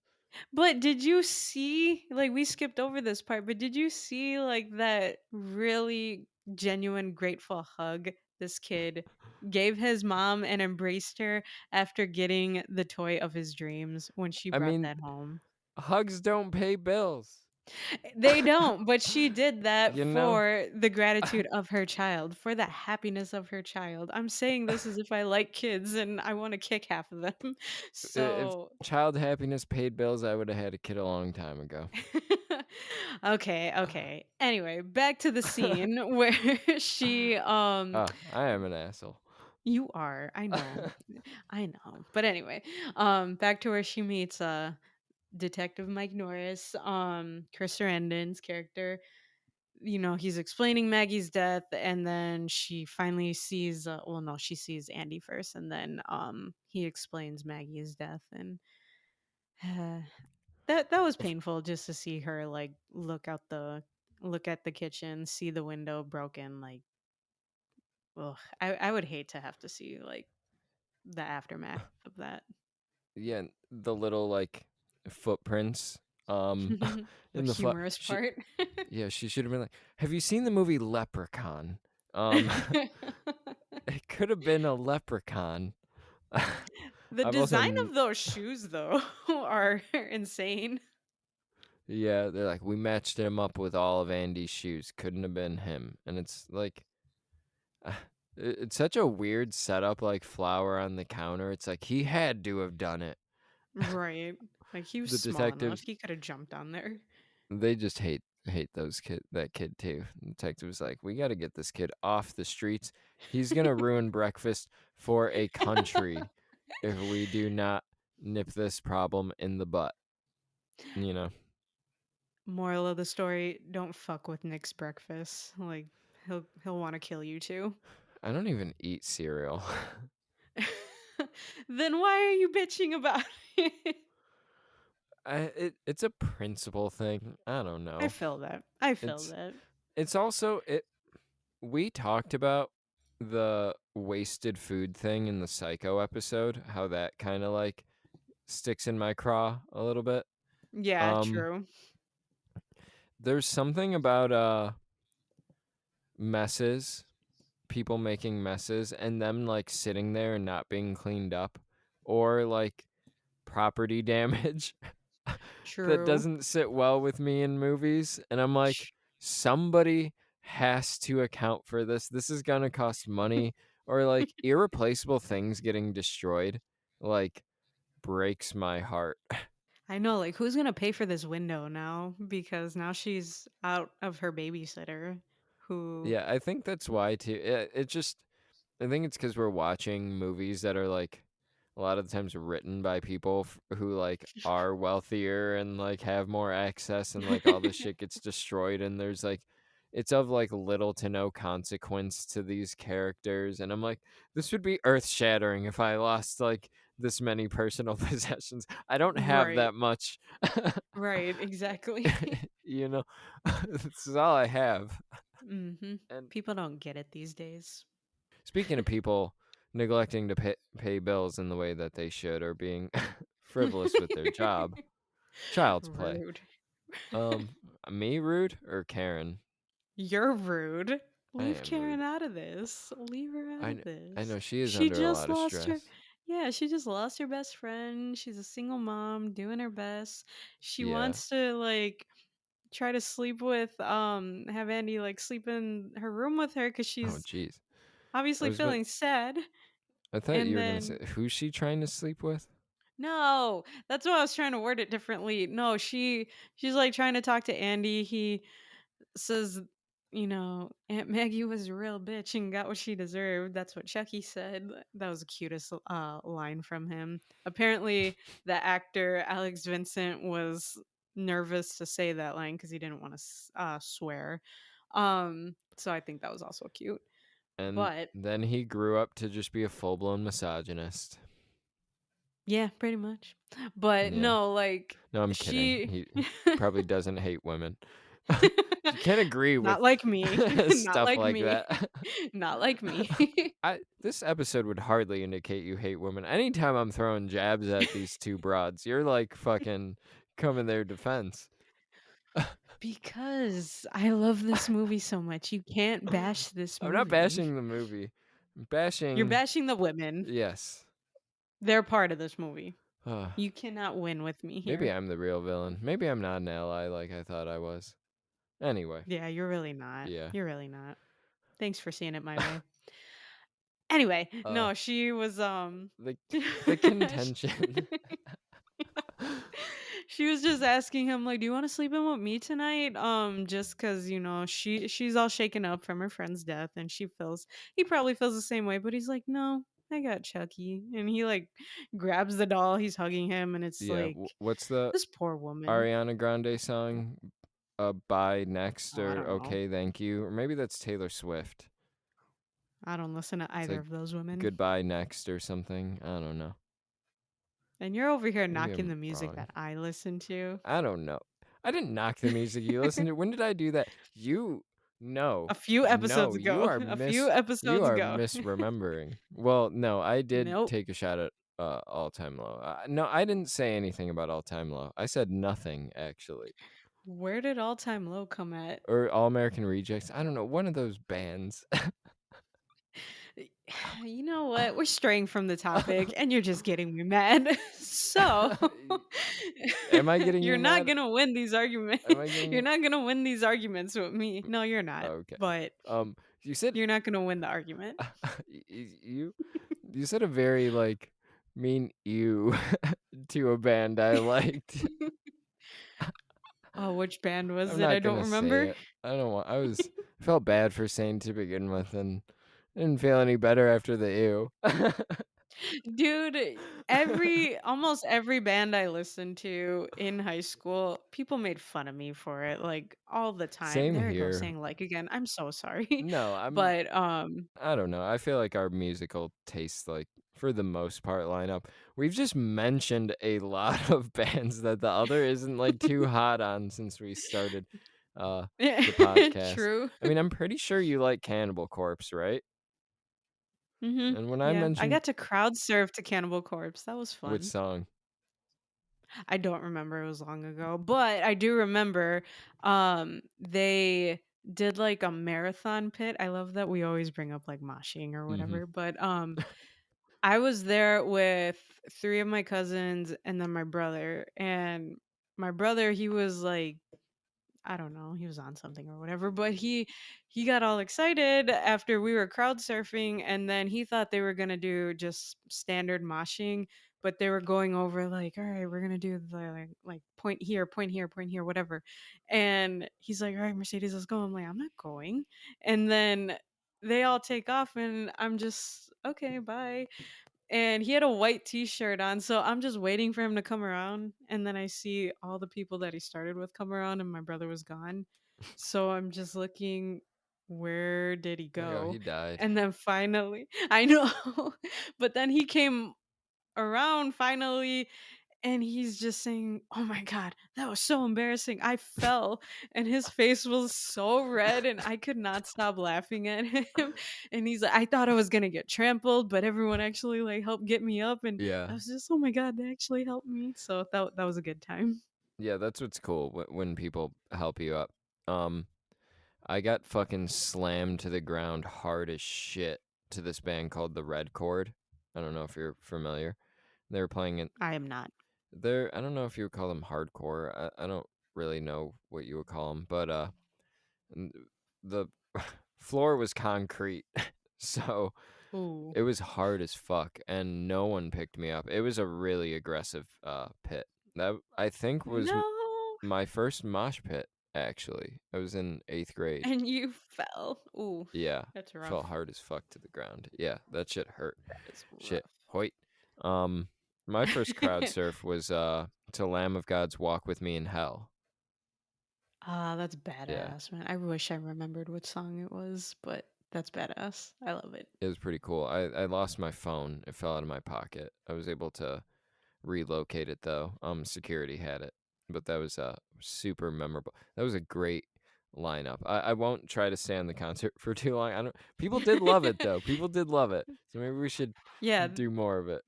Speaker 2: but did you see, like, we skipped over this part, but did you see like that really genuine grateful hug this kid gave his mom and embraced her after getting the toy of his dreams when she
Speaker 1: I
Speaker 2: brought
Speaker 1: mean,
Speaker 2: that home?
Speaker 1: hugs don't pay bills.
Speaker 2: They don't, but she did that
Speaker 1: You know?
Speaker 2: for the gratitude of her child, for the happiness of her child. I'm saying this as if I like kids and I wanna kick half of them.
Speaker 1: If
Speaker 2: So
Speaker 1: child happiness paid bills, I would have had a kid a long time ago.
Speaker 2: okay, okay. Anyway, back to the scene where she,
Speaker 1: I am an asshole.
Speaker 2: you are, I know. I know. But anyway, back to where she meets, Detective Mike Norris, Chris Sarandon's character. You know, he's explaining Maggie's death, and then she finally sees, well, no, she sees Andy first, and then he explains Maggie's death, and uh, that was painful just to see her like look at the kitchen, see the window broken. Like, ugh, I would hate to have to see like the aftermath of that.
Speaker 1: Yeah, the little like footprints
Speaker 2: The
Speaker 1: in the
Speaker 2: humorous
Speaker 1: she
Speaker 2: part.
Speaker 1: yeah, she should have been like, "Have you seen the movie Leprechaun?" Um it could have been a leprechaun.
Speaker 2: The
Speaker 1: I've also
Speaker 2: design of those shoes, though, are insane.
Speaker 1: yeah, they're like, "We matched him up with all of Andy's shoes. Couldn't have been him." And it's like it's such a weird setup, like flower on the counter. It's like he had to have done it.
Speaker 2: Right. Like, he was
Speaker 1: The
Speaker 2: small enough,
Speaker 1: detectives,
Speaker 2: he coulda jumped on there.
Speaker 1: they just hate those that kid too. The detective was like, "We got to get this kid off the streets. He's gonna ruin breakfast for a country if we do not nip this problem in the butt." You know,
Speaker 2: Moral of the story, don't fuck with Nick's breakfast. Like, he'll wanna kill you too.
Speaker 1: I don't even eat cereal.
Speaker 2: Then why are you bitching about it?
Speaker 1: It's a principle thing. I don't
Speaker 2: I
Speaker 1: know.
Speaker 2: feel that. I feel
Speaker 1: It's
Speaker 2: that.
Speaker 1: it's also it. We talked about the wasted food thing in the Psycho episode, how that kind of like sticks in my craw a little bit.
Speaker 2: Yeah,
Speaker 1: Um,
Speaker 2: true.
Speaker 1: there's something about messes, people making messes, and them like sitting there and not being cleaned up, or like property damage that
Speaker 2: True.
Speaker 1: doesn't sit well with me in movies. And I'm like, somebody has to account for this. This is gonna cost money, or like irreplaceable things getting destroyed. Like breaks my heart.
Speaker 2: I know, like, who's gonna pay for this window now? Because now she's out of her babysitter who
Speaker 1: Yeah, I think that's why too. It just I think it's because 'cause we're watching movies that are, like, a lot of the times written by people who, like, are wealthier and, like, have more access and, like, all this shit gets destroyed, and there's, like it's of, like, little to no consequence to these characters, and I'm like, "This would be earth-shattering if I lost, like, this many personal possessions." I don't have
Speaker 2: Right.
Speaker 1: that much.
Speaker 2: Right, exactly.
Speaker 1: You know? This is all I have,
Speaker 2: Mhm.
Speaker 1: and
Speaker 2: People don't get it these days.
Speaker 1: speaking of people neglecting to pay bills in the way that they should or being frivolous with their job, child's play.
Speaker 2: Rude.
Speaker 1: Um, me rude or Karen?
Speaker 2: You're rude.
Speaker 1: I
Speaker 2: Leave
Speaker 1: am
Speaker 2: Karen
Speaker 1: rude.
Speaker 2: out of this. Leave her out
Speaker 1: I
Speaker 2: of
Speaker 1: kn I
Speaker 2: this.
Speaker 1: know she is
Speaker 2: She
Speaker 1: under a
Speaker 2: just
Speaker 1: lot of
Speaker 2: lost her
Speaker 1: stress.
Speaker 2: Yeah, she just lost her best friend. She's a single mom doing her best. She
Speaker 1: Yeah.
Speaker 2: wants to like try to sleep with have Andy like sleep in her room with her cuz
Speaker 1: Oh,
Speaker 2: she's
Speaker 1: jeez. I
Speaker 2: obviously
Speaker 1: was about
Speaker 2: feeling sad.
Speaker 1: I thought
Speaker 2: And
Speaker 1: you were gonna
Speaker 2: then
Speaker 1: say, who's she trying to sleep with?
Speaker 2: no, that's why I was trying to word it differently. No, she's like trying to talk to Andy. He says Aunt Maggie was a real bitch and got what she deserved. That's what Chucky said. That was the cutest line from him. Apparently, the actor Alex Vincent was nervous to say that line because he didn't want to swear. So I think that was also cute.
Speaker 1: And
Speaker 2: But
Speaker 1: then he grew up to just be a full-blown misogynist.
Speaker 2: yeah, pretty much. But
Speaker 1: Yeah.
Speaker 2: no, like
Speaker 1: No, I'm kidding.
Speaker 2: she
Speaker 1: He probably doesn't hate women. You can't agree with
Speaker 2: not like me. Not
Speaker 1: stuff
Speaker 2: like
Speaker 1: like
Speaker 2: me.
Speaker 1: that.
Speaker 2: Not like me.
Speaker 1: This episode would hardly indicate you hate women. Anytime I'm throwing jabs at these two broads, you're like fucking coming their defense.
Speaker 2: Because I love this movie so much. You can't bash this
Speaker 1: I'm not
Speaker 2: movie.
Speaker 1: bashing the movie. I'm
Speaker 2: You're
Speaker 1: bashing,
Speaker 2: bashing the women.
Speaker 1: yes.
Speaker 2: They're part of this movie.
Speaker 1: Uh,
Speaker 2: You cannot win with me
Speaker 1: maybe
Speaker 2: here.
Speaker 1: I'm the real villain. Maybe I'm not an ally like I thought I was. Anyway,
Speaker 2: Yeah, you're really not.
Speaker 1: yeah.
Speaker 2: You're really not. Thanks for seeing it my way. Anyway,
Speaker 1: Uh,
Speaker 2: no, she was
Speaker 1: the the
Speaker 2: sh-
Speaker 1: contention.
Speaker 2: she was just asking him like, "Do you want to sleep in with me tonight?" Just cuz she's all shaken up from her friend's death and he probably feels the same way, but he's like, "No, I got Chucky." And he like grabs the doll, he's hugging him and it's
Speaker 1: Yeah,
Speaker 2: like
Speaker 1: what's the
Speaker 2: this poor woman.
Speaker 1: Ariana Grande song? Bye next
Speaker 2: Oh, I
Speaker 1: or
Speaker 2: don't know.
Speaker 1: okay, thank you. Or maybe that's Taylor Swift.
Speaker 2: I don't listen to
Speaker 1: It's
Speaker 2: either
Speaker 1: like
Speaker 2: of those women.
Speaker 1: goodbye next or something. I don't know.
Speaker 2: And you're over here
Speaker 1: Maybe
Speaker 2: knocking
Speaker 1: I'm
Speaker 2: the music
Speaker 1: wrong.
Speaker 2: that I listen to.
Speaker 1: I don't know. I didn't knock the music you listen to. When did I do that? You no.
Speaker 2: A few
Speaker 1: No,
Speaker 2: episodes ago. A few
Speaker 1: you
Speaker 2: episodes
Speaker 1: are
Speaker 2: ago.
Speaker 1: misremembering. Well, no, I did
Speaker 2: Nope.
Speaker 1: take a shot at All Time Low. No, I didn't say anything about All Time Low. I said nothing actually.
Speaker 2: Where did All Time Low come at?
Speaker 1: Or All American Rejects. I don't know, one of those bands.
Speaker 2: You know what? We're straying from the topic and you're just getting me mad. So,
Speaker 1: Am I getting
Speaker 2: you're
Speaker 1: you
Speaker 2: not
Speaker 1: mad?
Speaker 2: going to win these arguments.
Speaker 1: Am I getting
Speaker 2: You're
Speaker 1: you?
Speaker 2: not going to win these arguments with me. No, you're not.
Speaker 1: Okay.
Speaker 2: But
Speaker 1: You said
Speaker 2: you're not going to win the argument.
Speaker 1: you you said a very like mean you to a band I liked.
Speaker 2: Oh, which band was
Speaker 1: I'm
Speaker 2: it? I
Speaker 1: not
Speaker 2: don't
Speaker 1: gonna say
Speaker 2: remember.
Speaker 1: it. I don't want. I felt bad for saying to begin with, and didn't feel any better after the ew.
Speaker 2: Dude, almost every band I listened to in high school, people made fun of me for it, like, all the time.
Speaker 1: Same
Speaker 2: There I go
Speaker 1: here.
Speaker 2: saying "like" again, I'm so sorry.
Speaker 1: No,
Speaker 2: But,
Speaker 1: I don't know. I feel like our musical tastes, like for the most part, line up. We've just mentioned a lot of bands that the other isn't like too hot on since we started uh the podcast.
Speaker 2: True.
Speaker 1: I mean, I'm pretty sure you like Cannibal Corpse, right?
Speaker 2: Mhm.
Speaker 1: And when I
Speaker 2: Yeah, I
Speaker 1: mentioned
Speaker 2: got to crowd surf to Cannibal Corpse, that was
Speaker 1: which
Speaker 2: fun.
Speaker 1: song,
Speaker 2: I don't remember, it was long ago, but I do remember, they did, like, a marathon pit. I love that we always bring up, like, moshing or
Speaker 1: hmm
Speaker 2: whatever, but, I was there with 3 of my cousins and then my brother, and my brother, he was, like, I don't know, he was on something or whatever, but he got all excited after we were crowd surfing, and then he thought they were gonna do just standard moshing, but they were going over like, "All right, we're gonna do the like point here, point here, point here, whatever." And he's like, "All right, Mercedes, let's go." I'm like, "I'm not going." And then they all take off, and I'm just okay, bye. And he had a white t-shirt on, so I'm just waiting for him to come around, and then I see all the people that he started with come around and my brother was gone. So I'm just looking, where did he
Speaker 1: like, oh,
Speaker 2: go?
Speaker 1: he died.
Speaker 2: And then finally, I know, but then he came around finally and he's just saying, "Oh my god, that was so embarrassing. I fell." And his face was so red and I could not stop laughing at him. And he's like, "I thought I was going to get trampled, but everyone actually like helped get me up." And I
Speaker 1: Yeah,
Speaker 2: was just, "Oh my god, they actually helped me." So that was a good time.
Speaker 1: yeah, that's what's cool when people help you up. Um, I got fucking slammed to the ground hard as shit to this band called the Red Chord. I don't know if you're familiar. They were playing it.
Speaker 2: I am not.
Speaker 1: I don't know if you would call them hardcore. I don't really know what you would call them, but n- the floor was concrete, so
Speaker 2: Ooh.
Speaker 1: it was hard as fuck, and no one picked me up. It was a really aggressive pit. That I think was
Speaker 2: No.
Speaker 1: my first mosh pit actually. I was in 8th grade.
Speaker 2: And you fell. Ooh,
Speaker 1: Yeah,
Speaker 2: that's rough.
Speaker 1: fell hard as fuck to the ground. Yeah, that shit hurt.
Speaker 2: That is
Speaker 1: Shit.
Speaker 2: rough.
Speaker 1: Hoit. Um, my first crowd surf was, to Lamb of God's Walk With Me in Hell.
Speaker 2: Ah, that's
Speaker 1: Yeah,
Speaker 2: badass, man. I wish I remembered which song it was, but that's badass. I love it.
Speaker 1: it was pretty cool. I lost my phone. It fell out of my pocket. I was able to relocate it though. Security had it, but that was super memorable. That was a great lineup. I won't try to stay on the concert for too long. I don't. People did love it though. People did love it. So maybe we should
Speaker 2: Yeah,
Speaker 1: do more of it.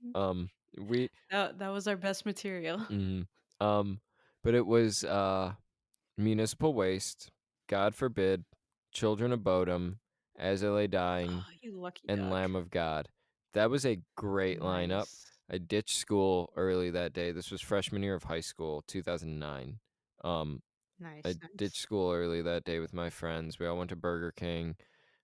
Speaker 1: We
Speaker 2: that was our best material.
Speaker 1: mhm. um, but it was municipal waste. God forbid, children of Bodom, as I lay dying,
Speaker 2: Oh, you lucky
Speaker 1: and
Speaker 2: duck.
Speaker 1: Lamb of God. That was a great lineup.
Speaker 2: Nice.
Speaker 1: I ditched school early that day. This was freshman year of high school, 2009. Um, I
Speaker 2: Nice,
Speaker 1: ditched
Speaker 2: nice.
Speaker 1: school early that day with my friends. We all went to Burger King,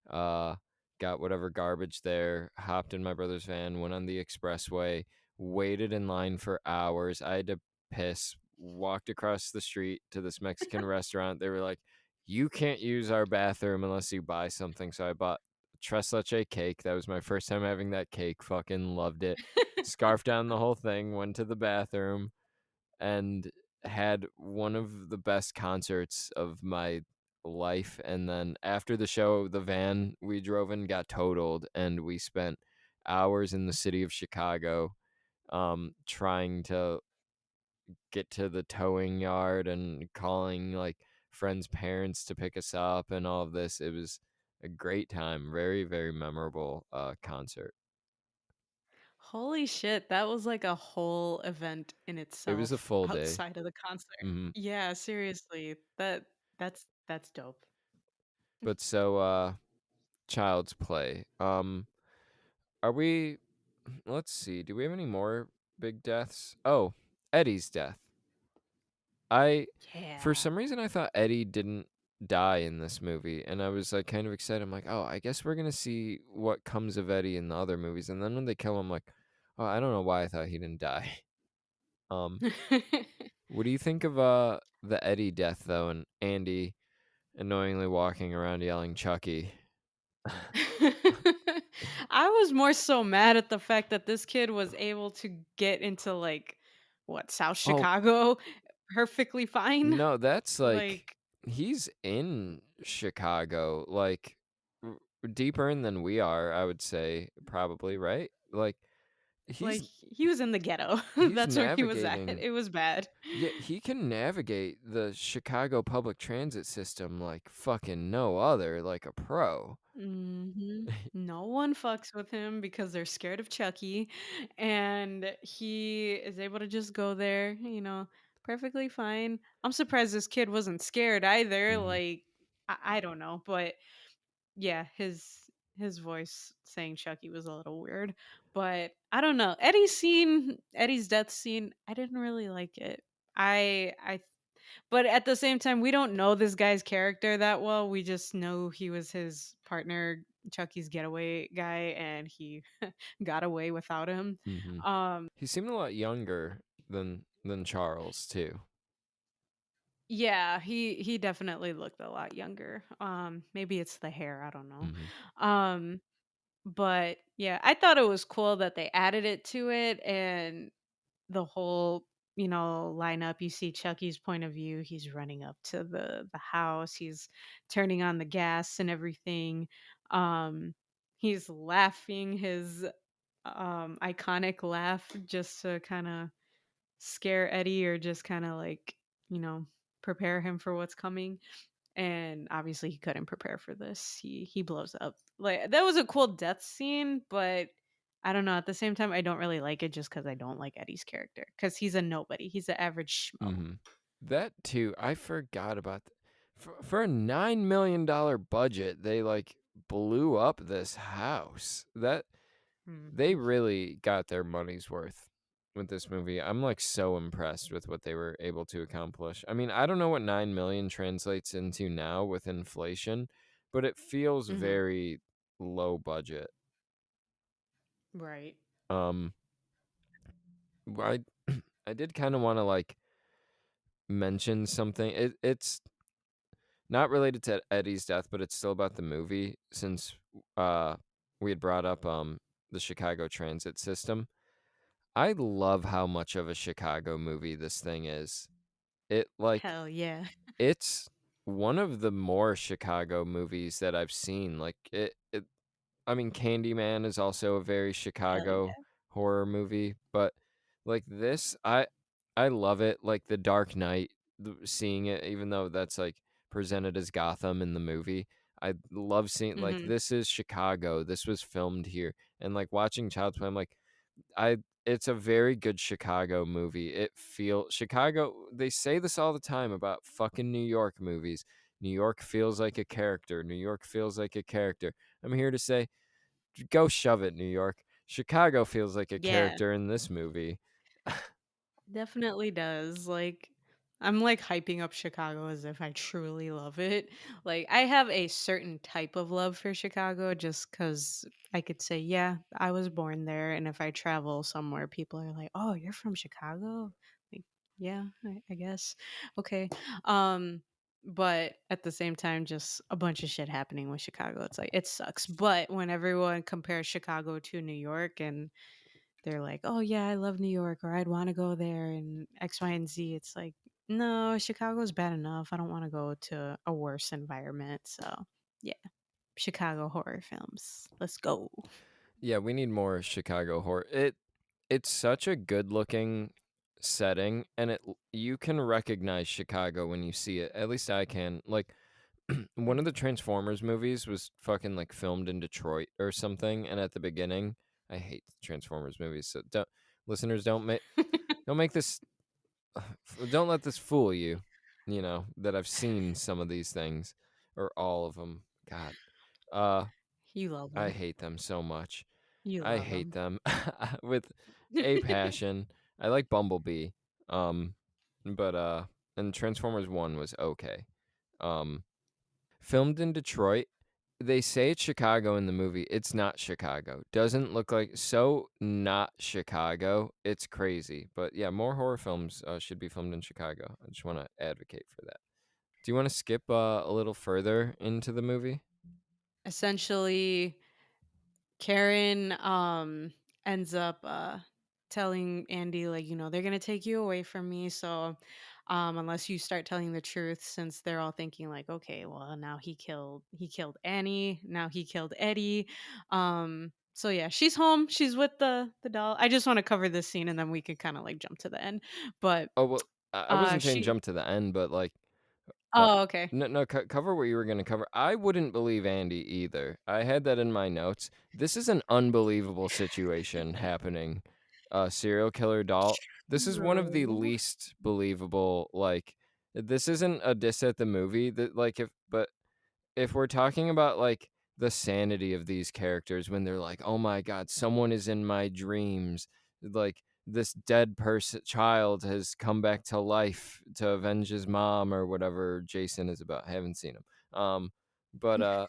Speaker 1: uh, got whatever garbage there, hopped in my brother's van, went on the expressway, waited in line for hours. I had to piss, walked across the street to this Mexican restaurant. They were like, "You can't use our bathroom unless you buy something." So I bought tres leche cake. That was my first time having that cake. Fucking loved it. Scarfed down the whole thing, went to the bathroom, and had one of the best concerts of my life. And then after the show, the van we drove in got totaled, and we spent hours in the city of Chicago trying to get to the towing yard and calling like friends' parents to pick us up and all of this. It was a great time. Very, very memorable concert.
Speaker 2: Holy shit, that was like a whole event in
Speaker 1: It was a
Speaker 2: itself
Speaker 1: full day.
Speaker 2: outside of the concert.
Speaker 1: Hmm.
Speaker 2: Yeah, seriously. That's dope.
Speaker 1: But so Child's Play. Are we let's see. Do we have any more big deaths? Oh, Eddie's death. I For
Speaker 2: Yeah.
Speaker 1: some reason I thought Eddie didn't die in this movie, and I was like kind of excited. I'm like, "Oh, I guess we're going to see what comes of Eddie in the other movies." And then when they kill him, I'm like, "Oh, I don't know why I thought he didn't die." Um, what do you think of the Eddie death though, and Andy annoyingly walking around yelling Chucky?
Speaker 2: I was more so mad at the fact that this kid was able to get into like what, South
Speaker 1: Oh,
Speaker 2: Chicago perfectly fine.
Speaker 1: no, that's like
Speaker 2: Like
Speaker 1: he's in Chicago, like r- deeper in than we are, I would say, probably, right? Like
Speaker 2: like
Speaker 1: he's
Speaker 2: he was in the ghetto.
Speaker 1: he's
Speaker 2: That's where he was at.
Speaker 1: navigating.
Speaker 2: It was bad.
Speaker 1: Yeah, he can navigate the Chicago public transit system like fucking no other, like a pro.
Speaker 2: No one fucks with him because they're scared of Chucky, and he is able to just go there, perfectly fine. I'm surprised this kid wasn't scared either.
Speaker 1: Hmm.
Speaker 2: Like, I don't know, but yeah, his voice saying Chucky was a little weird, but I don't know. Eddie's death scene, I didn't really like it. I but at the same time, we don't know this guy's character that well. We just know he was his partner, Chucky's getaway guy, and he got away without him.
Speaker 1: Hmm.
Speaker 2: Um,
Speaker 1: He seemed a lot younger than Charles too.
Speaker 2: yeah, he definitely looked a lot younger. Maybe it's the hair, I don't know.
Speaker 1: Hmm.
Speaker 2: Um, but yeah, I thought it was cool that they added it to it, and the whole lineup. You see Chucky's point of view. He's running up to the house, he's turning on the gas and everything. um he's laughing his iconic laugh just to kind of scare Eddie, or just kind of like you know prepare him for what's coming. And obviously he couldn't prepare for this. He blows up. Like, that was a cool death scene, but I don't know, at the same time I don't really like it just cuz I don't like Eddie's character, cuz he's a nobody. He's an average schmo.
Speaker 1: Hmm. That too, I forgot about. For a $9 million budget, they like blew up this house. That they
Speaker 2: Mhm.
Speaker 1: really got their money's worth with this movie. I'm like so impressed with what they were able to accomplish. I mean, I don't know what 9 million translates into now with inflation, but it feels
Speaker 2: Mhm.
Speaker 1: very low budget.
Speaker 2: Right.
Speaker 1: Um I I did kind of want to like mention something. It's not related to Eddie's death, but it's still about the movie since uh we had brought up the Chicago transit system. I love how much of a Chicago movie this thing is. It like
Speaker 2: Hell yeah.
Speaker 1: it's one of the more Chicago movies that I've seen. Like it I mean, Candyman is also a very
Speaker 2: Hell
Speaker 1: Chicago
Speaker 2: yeah.
Speaker 1: horror movie, but like this, I love it. Like The Dark Knight, seeing it, even though that's like presented as Gotham in the movie, I love seeing like
Speaker 2: Mhm.
Speaker 1: this is Chicago. This was filmed here, and like watching Child's Play, I'm like, I. It's a very good Chicago movie. It feel Chicago. They say this all the time about fucking New York movies. New York feels like a character. New York feels like a character. I'm here to say go shove it, New York. Chicago feels like a
Speaker 2: Yeah.
Speaker 1: character in this movie.
Speaker 2: Definitely does. Like, I'm like hyping up Chicago as if I truly love it. Like, I have a certain type of love for Chicago just because I could say, yeah, I was born there. And if I travel somewhere, people are like, oh, you're from Chicago? Like, yeah, I guess. Okay. Um, but at the same time, just a bunch of shit happening with Chicago. It's like, it sucks. But when everyone compares Chicago to New York and they're like, "Oh yeah, I love New York," or "I'd want to go there," and X, Y, and Z. It's like, no, Chicago's bad enough. I don't want to go to a worse environment. So, yeah, Chicago horror films. Let's go.
Speaker 1: Yeah, we need more Chicago horror. It's such a good looking setting, and you can recognize Chicago when you see it. At least I can. Like one of the
Speaker 2: Mhm.
Speaker 1: Transformers movies was fucking like filmed in Detroit or something, and at the beginning, I hate Transformers movies. So listeners, don't make this don't let this fool you, that I've seen some of these things or all of them. God. Uh
Speaker 2: You love
Speaker 1: I
Speaker 2: them.
Speaker 1: hate them so much.
Speaker 2: You
Speaker 1: I
Speaker 2: love
Speaker 1: hate
Speaker 2: them.
Speaker 1: them with a passion. I like Bumblebee. Um but and Transformers 1 was okay. Um Filmed in Detroit. They say it's Chicago in the movie. It's not Chicago. Doesn't look like so not Chicago. It's crazy. But yeah, more horror films should be filmed in Chicago. I just want to advocate for that. Do you want to skip a little further into the movie?
Speaker 2: Essentially, Karen ends up telling Andy like, they're going to take you away from me, so unless you start telling the truth, since they're all thinking like, okay, well, now he killed Annie, now he killed Eddie. So yeah, she's home, she's with the doll. I just want to cover this scene and then we could kind of like jump to the end. But
Speaker 1: Oh well, I wasn't saying
Speaker 2: she
Speaker 1: jump to the end, but like Uh,
Speaker 2: Oh, okay.
Speaker 1: no, cover what you were gonna cover. I wouldn't believe Andy either. I had that in my notes. This is an unbelievable situation happening. Serial killer doll. This is one of the
Speaker 2: True.
Speaker 1: least believable. Like, this isn't a diss at the movie. That like if we're talking about like the sanity of these characters when they're like, "Oh my god, someone is in my dreams." Like this dead person child has come back to life to avenge his mom or whatever Jason is about. I haven't seen him. But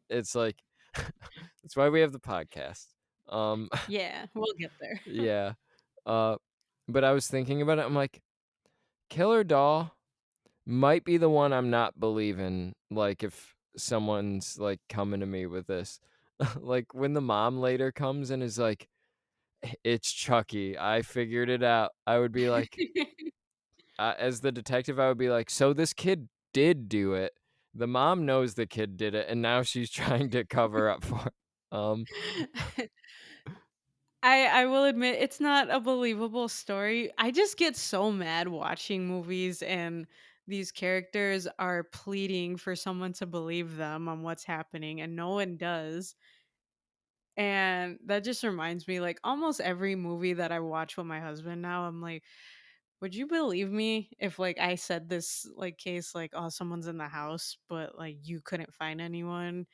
Speaker 1: it's like that's why we have the podcast. Um
Speaker 2: Yeah, we'll get there.
Speaker 1: yeah. Uh but I was thinking about it. I'm like, Killer Doll might be the one I'm not believing, like, if someone's, like, coming to me with this. Like, when the mom later comes and is like, "It's Chucky, I figured it out." I would be like as the detective, I would be like, "So this kid did do it. The mom knows the kid did it, and now she's trying to cover up for it." Um,
Speaker 2: I will admit it's not a believable story. I just get so mad watching movies and these characters are pleading for someone to believe them on what's happening and no one does. And that just reminds me like almost every movie that I watch with my husband now, I'm like, would you believe me if like I said this like case like, oh, someone's in the house, but like you couldn't find anyone?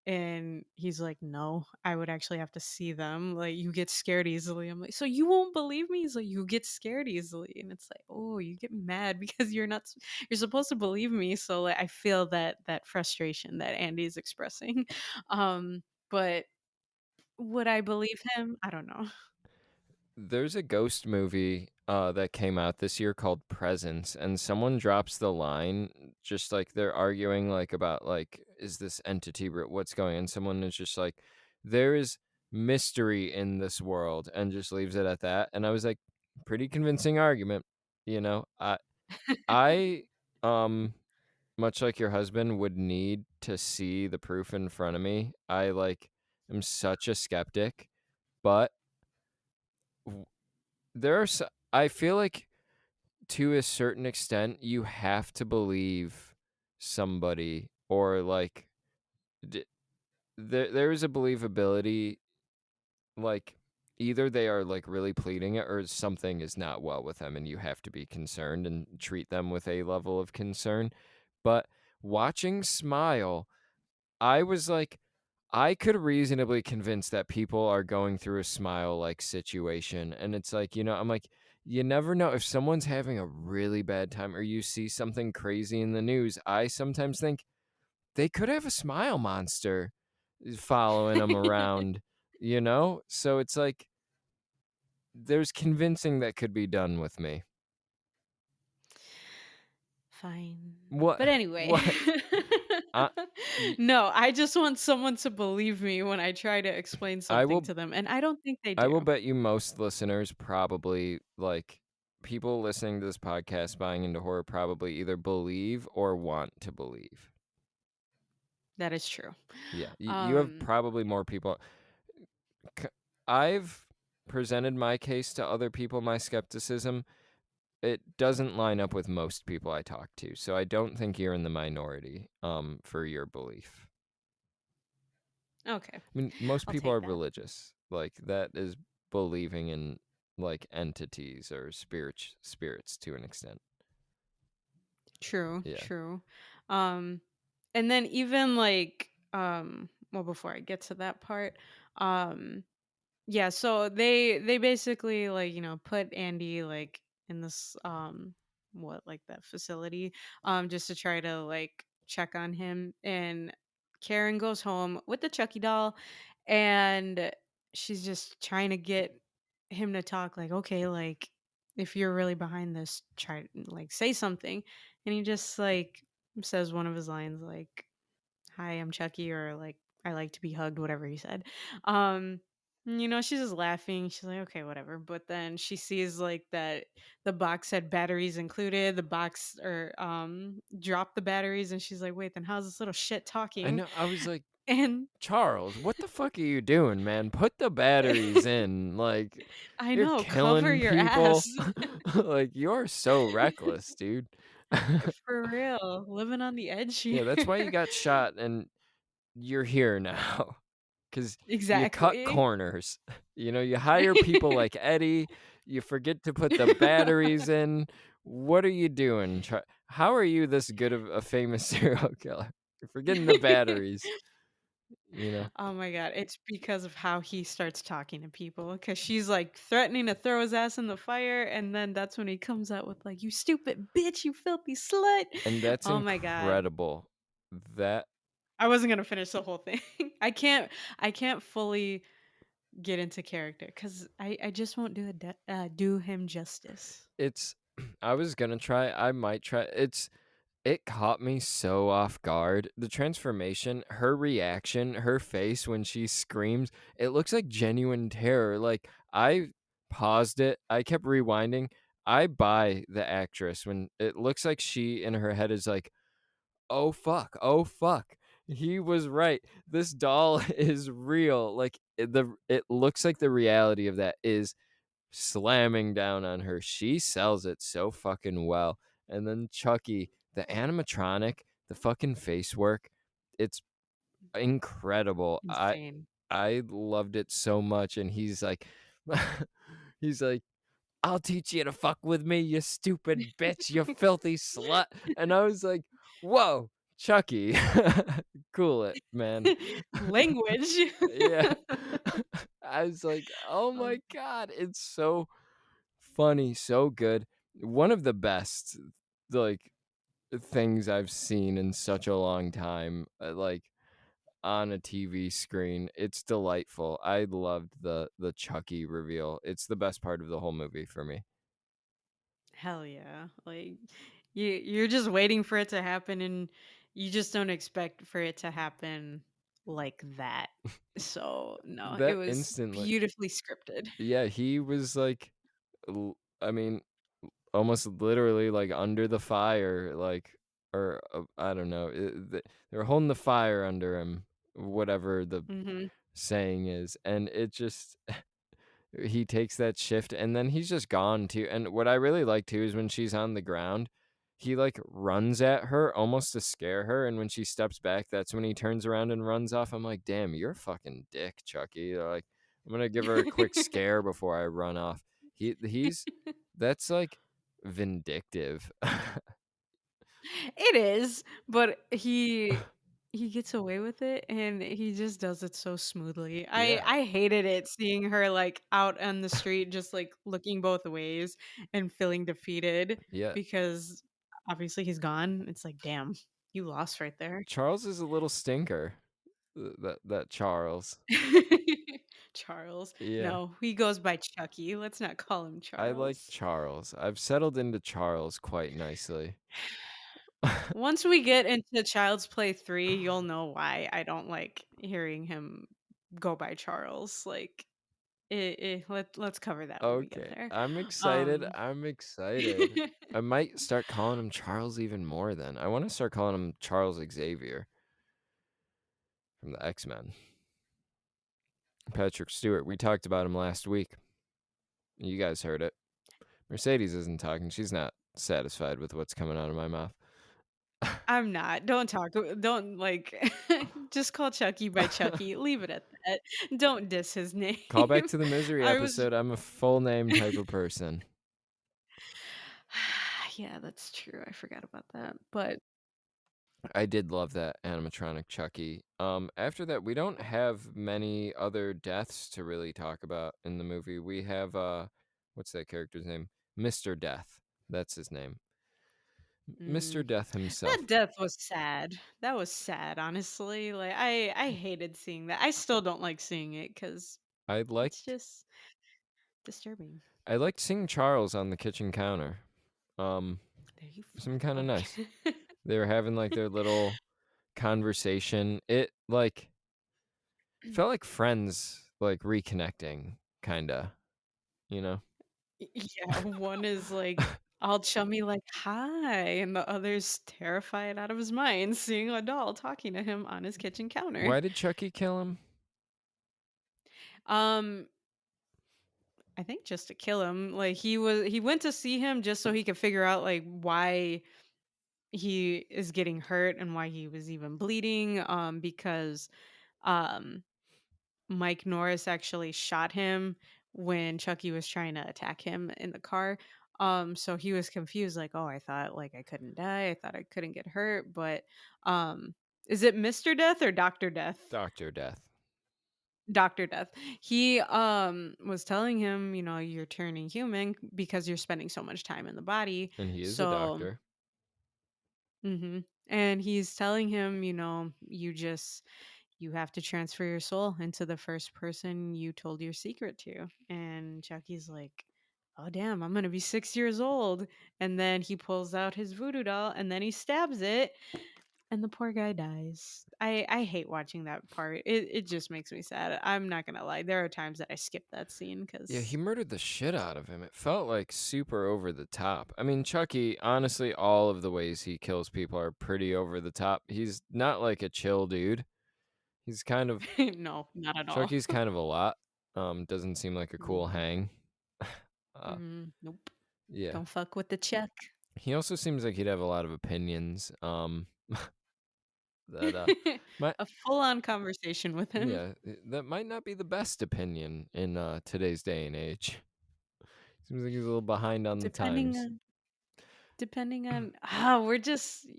Speaker 2: And he's like, "No, I would actually have to see them. Like, you get scared easily." I'm like, "So you won't believe me?" He's like, "You get scared easily." And it's like, "Oh, you get me mad because you're supposed to believe me." So like I feel that frustration that Andy's expressing. But would I believe him? I don't know.
Speaker 1: there's a ghost movie, that came out this year called Presence, and someone drops the line just like they're arguing like about like is this entity what's going on? Someone is just like there is mystery in this world and just leaves it at that. And I was like, pretty convincing argument, you know. I um much like your husband would need to see the proof in front of me. I like am such a skeptic, but w- there are I feel like to a certain extent you have to believe somebody or like d- there is a believability like either they are like really pleading it or something is not well with them and you have to be concerned and treat them with a level of concern. But watching Smile, I was like, I could reasonably convince that people are going through a Smile like situation. And it's like, I'm like, you never know if someone's having a really bad time or you see something crazy in the news. I sometimes think they could have a Smile monster following them around, So it's like, there's convincing that could be done with me.
Speaker 2: Fine.
Speaker 1: What?
Speaker 2: But anyway.
Speaker 1: What? I, y-
Speaker 2: No, I just want someone to believe me when I try to explain
Speaker 1: I
Speaker 2: something
Speaker 1: will
Speaker 2: to them, and I don't think they
Speaker 1: I
Speaker 2: do.
Speaker 1: will bet you most listeners probably like people listening to this podcast buying into horror probably either believe or want to believe.
Speaker 2: That is true.
Speaker 1: Yeah, you have
Speaker 2: Um,
Speaker 1: probably more people. c- I've presented my case to other people, my skepticism. It doesn't line up with most people I talk to. So I don't think you're in the minority for your belief.
Speaker 2: okay,
Speaker 1: I mean, most
Speaker 2: I'll
Speaker 1: people
Speaker 2: take
Speaker 1: are
Speaker 2: that.
Speaker 1: religious. Like that is believing in like entities or spirits to an extent.
Speaker 2: True,
Speaker 1: Yeah.
Speaker 2: true. Um, and then even like, well, before I get to that part, um, yeah, so they basically like, put Andy like in this what like that facility just to try to like check on him, and Karen goes home with the Chucky doll, and she's just trying to get him to talk like, okay, like if you're really behind this, try like say something. And he just like says one of his lines like, "Hi, I'm Chucky," or like, "I like to be hugged," whatever he said. Um, she's just laughing. She's like, "Okay, whatever." But then she sees like that the box had batteries included. The box or dropped the batteries, and she's like, "Wait, then how's this little shit
Speaker 1: I
Speaker 2: talking?"
Speaker 1: know. I was like,
Speaker 2: And
Speaker 1: Charles, what the fuck are you doing, man? Put the batteries in. Like,
Speaker 2: I
Speaker 1: you're
Speaker 2: know, cover
Speaker 1: killing
Speaker 2: your ass.
Speaker 1: people. Like, you're so reckless, dude.
Speaker 2: For real, living on the edge here.
Speaker 1: Yeah, that's why you got shot and you're here now. Because you cut
Speaker 2: Exactly.
Speaker 1: corners. You hire people like Eddie. You forget to put the batteries in. What are you doing? How are you this good of a famous serial killer? You're forgetting the batteries, you know?
Speaker 2: Oh my god, it's because of how he starts talking to people. Because she's like threatening to throw his ass in the fire, and then that's when he comes out with like, "You stupid bitch, you filthy slut."
Speaker 1: And that's
Speaker 2: Oh my god.
Speaker 1: incredible. That
Speaker 2: I wasn't gonna finish the whole thing. I can't fully get into character because I just won't do him justice.
Speaker 1: it's I was gonna try, I might try. It caught me so off guard. The transformation, her reaction, her face when she screams, it looks like genuine terror. Like I paused it, I kept rewinding. I buy the actress when it looks like she in her head is like, "Oh fuck. Oh fuck. He was right. This doll is real." Like it looks like the reality of that is slamming down on her. She sells it so fucking well. And then Chucky, the animatronic, the fucking face work, it's incredible. I
Speaker 2: Insane.
Speaker 1: I loved it so much. And he's like, he's like, "I'll teach you to fuck with me, you stupid bitch, you filthy slut." And I was like, whoa, Chucky, cool it, man.
Speaker 2: Language.
Speaker 1: Yeah. I was like, oh my
Speaker 2: Um,
Speaker 1: God, it's so funny, so good. One of the best, like, things I've seen in such a long time, like on a TV screen. It's delightful. I loved the Chucky reveal. It's the best part of the whole movie for me.
Speaker 2: Hell yeah. Like You're just waiting for it to happen, and you just don't expect for it to happen like that. So, no, it
Speaker 1: That
Speaker 2: was
Speaker 1: instantly,
Speaker 2: beautifully scripted.
Speaker 1: yeah, he was like, I mean, almost literally like under the fire, like, or I don't know. They were holding the fire under him, whatever the
Speaker 2: Mhm.
Speaker 1: saying is, and it just he takes that shift and then he's just gone too. And what I really like too is when she's on the ground, he like runs at her almost to scare her. And when she steps back, that's when he turns around and runs off. I'm like, damn, you're a fucking dick, Chucky. Like, I'm gonna give her a quick scare before I run off. He's that's like vindictive.
Speaker 2: It is, but he gets away with it, and he just does it so smoothly.
Speaker 1: Yeah.
Speaker 2: I hated it seeing her, like, out on the street just, like, looking both ways and feeling defeated
Speaker 1: Yeah.
Speaker 2: because obviously he's gone. It's like, "Damn, you lost right there."
Speaker 1: Charles is a little stinker. That Charles.
Speaker 2: Charles.
Speaker 1: Yeah.
Speaker 2: No, he goes by Chucky. Let's not call him
Speaker 1: I like
Speaker 2: Charles.
Speaker 1: Charles. I've settled into Charles quite nicely.
Speaker 2: Once we get into Child's Play 3, you'll know why I don't like hearing him go by Charles. Like, let's cover that when we get
Speaker 1: Okay,
Speaker 2: there.
Speaker 1: I'm excited.
Speaker 2: Um
Speaker 1: I'm excited. I might start calling him Charles even more then. I want to start calling him Charles Xavier from the X-Men. Patrick Stewart. We talked about him last week. You guys heard it. Mercedes isn't talking. She's not satisfied with what's coming out of my mouth.
Speaker 2: I'm not. Don't talk. Don't like just call Chucky by Chucky. Leave it at that. Don't diss his name.
Speaker 1: Call back to the Misery
Speaker 2: I was
Speaker 1: episode. I'm a full name type of person.
Speaker 2: Yeah, that's true. I forgot about that. But
Speaker 1: I did love that animatronic Chucky. After that, we don't have many other deaths to really talk about in the movie. We have what's that character's name? Mr. Death. That's his name. Mr.
Speaker 2: mm,
Speaker 1: Death
Speaker 2: that
Speaker 1: himself.
Speaker 2: death was sad. That was sad, honestly. Like I hated seeing that. I still don't like seeing it cuz
Speaker 1: I
Speaker 2: it's
Speaker 1: liked
Speaker 2: just disturbing.
Speaker 1: I liked seeing Charles on the kitchen counter. Um,
Speaker 2: There you
Speaker 1: some
Speaker 2: fucking
Speaker 1: kind of
Speaker 2: go.
Speaker 1: nice. They were having like their little conversation. It like felt like friends like reconnecting, kinda, you know?
Speaker 2: Yeah, one is like all chummy like, "Hi," and the other's terrified out of his mind seeing a doll talking to him on his kitchen counter.
Speaker 1: Why did Chucky kill him?
Speaker 2: Um, I think just to kill him. Like he went to see him just so he could figure out like why he is getting hurt and why he was even bleeding. Because um Mike Norris actually shot him when Chucky was trying to attack him in the car. So he was confused, like, oh, I thought like I couldn't die. I thought I couldn't get hurt. But um is it Mr. Death or Dr. Death?
Speaker 1: Dr. Death.
Speaker 2: Dr. Death. He was telling him, you're turning human because you're spending so much time in the body.
Speaker 1: And he is a
Speaker 2: So
Speaker 1: doctor.
Speaker 2: and he's telling him, you have to transfer your soul into the first person you told your secret to. And Chucky's like, oh damn, I'm gonna be 6 years old. And then he pulls out his voodoo doll and then he stabs it and the poor guy dies. I hate watching that part. It just makes me sad. I'm not gonna lie. There are times that I skip that scene
Speaker 1: Yeah, he
Speaker 2: because
Speaker 1: murdered the shit out of him. It felt like super over the top. I mean, Chucky, honestly, all of the ways he kills people are pretty over the top. He's not like a chill dude. He's kind of
Speaker 2: no, not at all.
Speaker 1: Chucky's kind of a lot. Doesn't seem like a cool
Speaker 2: Mhm.
Speaker 1: hang. Uh,
Speaker 2: Nope.
Speaker 1: yeah.
Speaker 2: Don't fuck with the check.
Speaker 1: He also seems like he'd have a lot of opinions. That might
Speaker 2: A full-on conversation with him.
Speaker 1: yeah, that might not be the best opinion in today's day and age. Seems like he's a little behind on the
Speaker 2: Depending
Speaker 1: times.
Speaker 2: on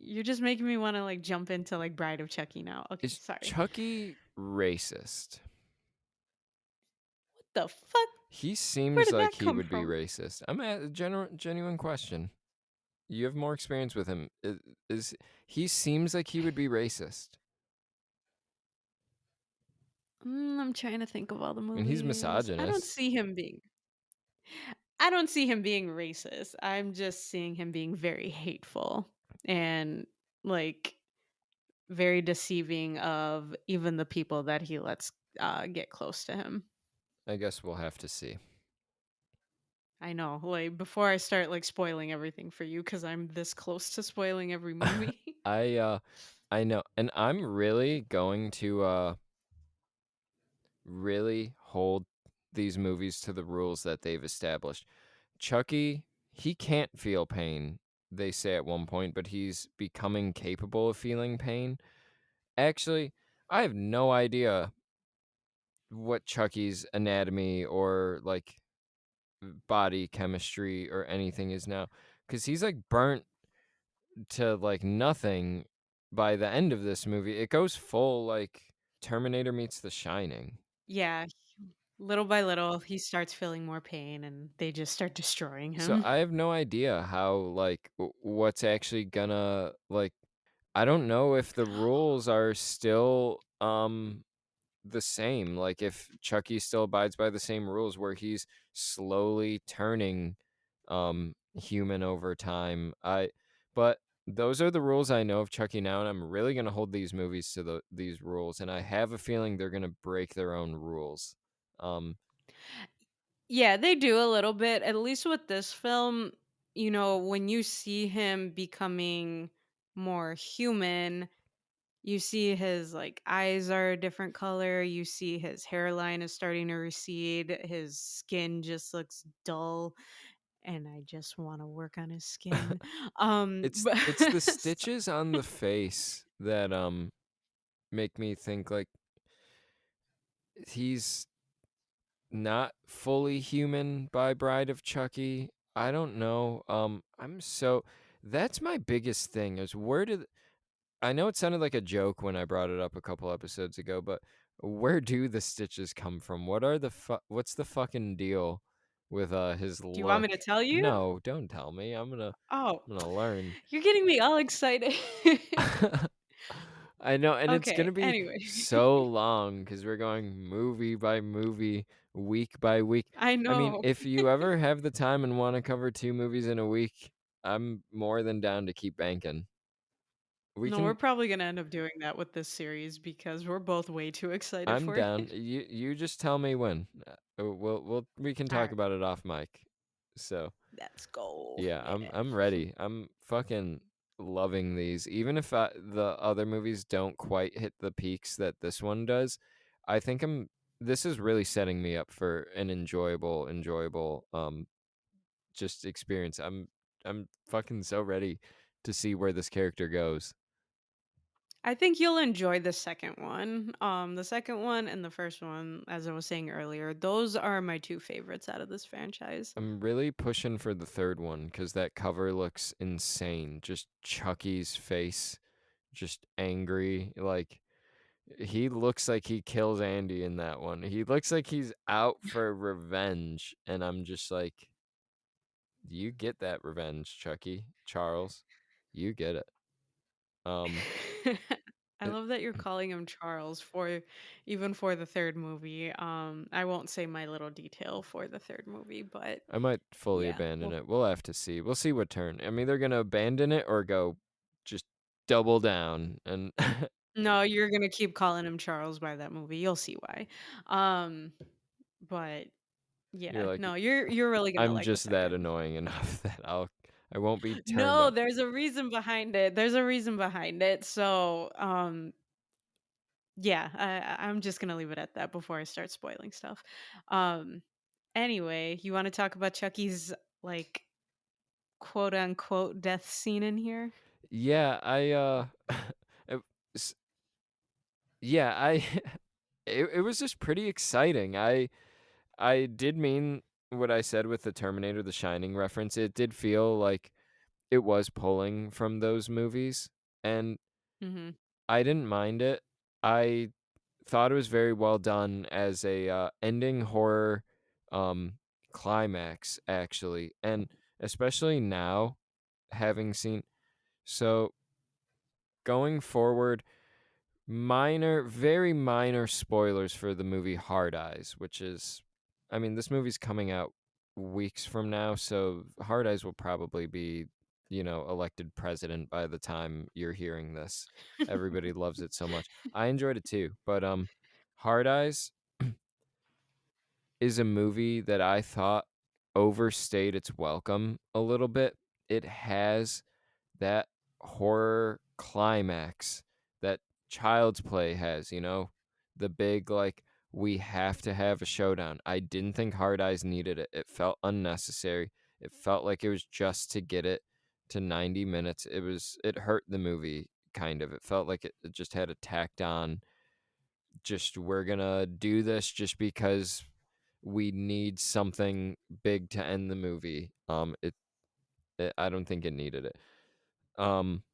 Speaker 2: you're just making me want to like jump into like Bride of Chucky now. Okay,
Speaker 1: Is
Speaker 2: sorry.
Speaker 1: Chucky racist?
Speaker 2: What the fuck?
Speaker 1: He
Speaker 2: Where
Speaker 1: seems
Speaker 2: did
Speaker 1: like
Speaker 2: that
Speaker 1: he
Speaker 2: come
Speaker 1: would be
Speaker 2: from?
Speaker 1: racist. I'm at a genuine question. You have more experience with him. Is he seems like he would be racist?
Speaker 2: I'm trying to think of all the
Speaker 1: I mean, he's
Speaker 2: movies. I don't
Speaker 1: misogynist.
Speaker 2: see him being. I don't see him being racist. I'm just seeing him being very hateful and like very deceiving of even the people that he lets get close to him.
Speaker 1: I guess we'll have to see.
Speaker 2: I know, like before I start like spoiling everything for you because I'm this close to spoiling every movie.
Speaker 1: I uh I know, and I'm really going to really hold these movies to the rules that they've established. Chucky, he can't feel pain, they say at one point, but he's becoming capable of feeling pain. Actually, I have no idea what Chucky's anatomy or like body chemistry or anything is now, because he's like burnt to like nothing by the end of this movie. It goes full like Terminator meets The Shining.
Speaker 2: Yeah, little by little, he starts feeling more pain and they just start destroying
Speaker 1: So
Speaker 2: him.
Speaker 1: I have no idea how like what's actually gonna like, I don't know if the rules are still the same. Like if Chucky still abides by the same rules where he's slowly turning human over time. But those are the rules I know of Chucky now, and I'm really gonna hold these movies to these rules, and I have a feeling they're gonna break their own rules. Um
Speaker 2: Yeah, they do a little bit. At least with this film, when you see him becoming more human, you see his like eyes are a different color, you see his hairline is starting to recede, his skin just looks dull, and I just want to work on his skin. But
Speaker 1: it's the stitches on the face that make me think like he's not fully human by Bride of Chucky. I don't know. That's my biggest thing is where did I know it sounded like a joke when I brought it up a couple episodes ago, but where do the stitches come from? What's the fucking deal with his
Speaker 2: do you want
Speaker 1: look?
Speaker 2: me to tell you?
Speaker 1: No, don't tell me.
Speaker 2: Oh,
Speaker 1: I'm gonna learn.
Speaker 2: you're getting me all excited.
Speaker 1: I know, and it's
Speaker 2: Okay,
Speaker 1: gonna be
Speaker 2: anyway.
Speaker 1: so long because we're going movie by movie, week by week.
Speaker 2: I
Speaker 1: I mean,
Speaker 2: know.
Speaker 1: if you ever have the time and want to cover 2 movies in a week, I'm more than down to keep banking. We
Speaker 2: No, we're
Speaker 1: can.
Speaker 2: probably gonna end up doing that with this series because we're both way too excited
Speaker 1: I'm
Speaker 2: for
Speaker 1: down.
Speaker 2: it.
Speaker 1: You just tell me when. We can
Speaker 2: All
Speaker 1: talk
Speaker 2: right,
Speaker 1: about it off mic. So
Speaker 2: let's go.
Speaker 1: yeah,
Speaker 2: Yeah.
Speaker 1: I'm ready. I'm fucking loving these. Even if the other movies don't quite hit the peaks that this one does, I think I'm. This is really setting me up for an enjoyable just experience. I'm fucking so ready to see where this character goes.
Speaker 2: I think you'll enjoy the second one. The second one and the first one, as I was saying earlier, those are my two favorites out of this franchise.
Speaker 1: I'm really pushing for the third one because that cover looks insane. Just Chucky's face, just angry. Like he looks like he kills Andy in that one. He looks like he's out for revenge, and I'm just like, you get that revenge, Chucky, Charles. You get it. Um,
Speaker 2: I
Speaker 1: uh,
Speaker 2: love that you're calling him Charles for even for the third movie. I won't say my little detail for the third movie, but
Speaker 1: I might fully
Speaker 2: yeah.
Speaker 1: abandon
Speaker 2: Well,
Speaker 1: it. We'll have to see. We'll see what turn. I'm either gonna abandon it or go just double down and
Speaker 2: no, you're gonna keep calling him Charles by that movie. You'll see why. Um, but
Speaker 1: you're
Speaker 2: yeah,
Speaker 1: like,
Speaker 2: no, you're really gonna
Speaker 1: I'm
Speaker 2: like the
Speaker 1: just that
Speaker 2: second.
Speaker 1: annoying enough that I won't be turned
Speaker 2: No,
Speaker 1: up.
Speaker 2: there's a reason behind it. There's a reason behind it. So, yeah, I'm just gonna leave it at that before I start spoiling stuff. Um, anyway, you want to talk about Chucky's like quote unquote death scene in here?
Speaker 1: Yeah, it s yeah, I it was just pretty exciting. I did mean what I said with the Terminator, The Shining reference. It did feel like it was pulling from those movies, and
Speaker 2: Hmm.
Speaker 1: I didn't mind it. I thought it was very well done as a, ending horror, um, climax, actually, and especially now, having seen so going forward, very minor spoilers for the movie Hard Eyes, which is, I mean, this movie's coming out. weeks from now, so Hard Eyes will probably be, elected president by the time you're hearing this. Everybody loves it so much. I enjoyed it too, but Hard Eyes is a movie that I thought overstayed its welcome a little bit. It has that horror climax that Child's Play has, the big, like, we have to have a showdown. I didn't think Hard Eyes needed it. It felt unnecessary. It felt like it was just to get it to 90 minutes. It hurt the movie kind of. It felt like it just had a tacked on, just we're gonna do this just because we need something big to end the movie. I don't think it needed it. Um,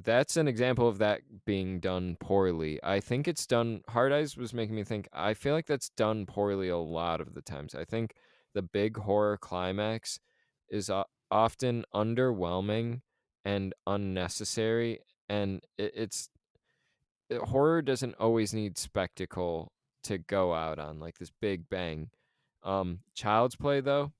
Speaker 1: that's an example of that being done poorly. I think it's done. Hard Eyes was making me think. I feel like that's done poorly a lot of the times. I think the big horror climax is often underwhelming and unnecessary, and horror doesn't always need spectacle to go out on like this big bang. Child's Play though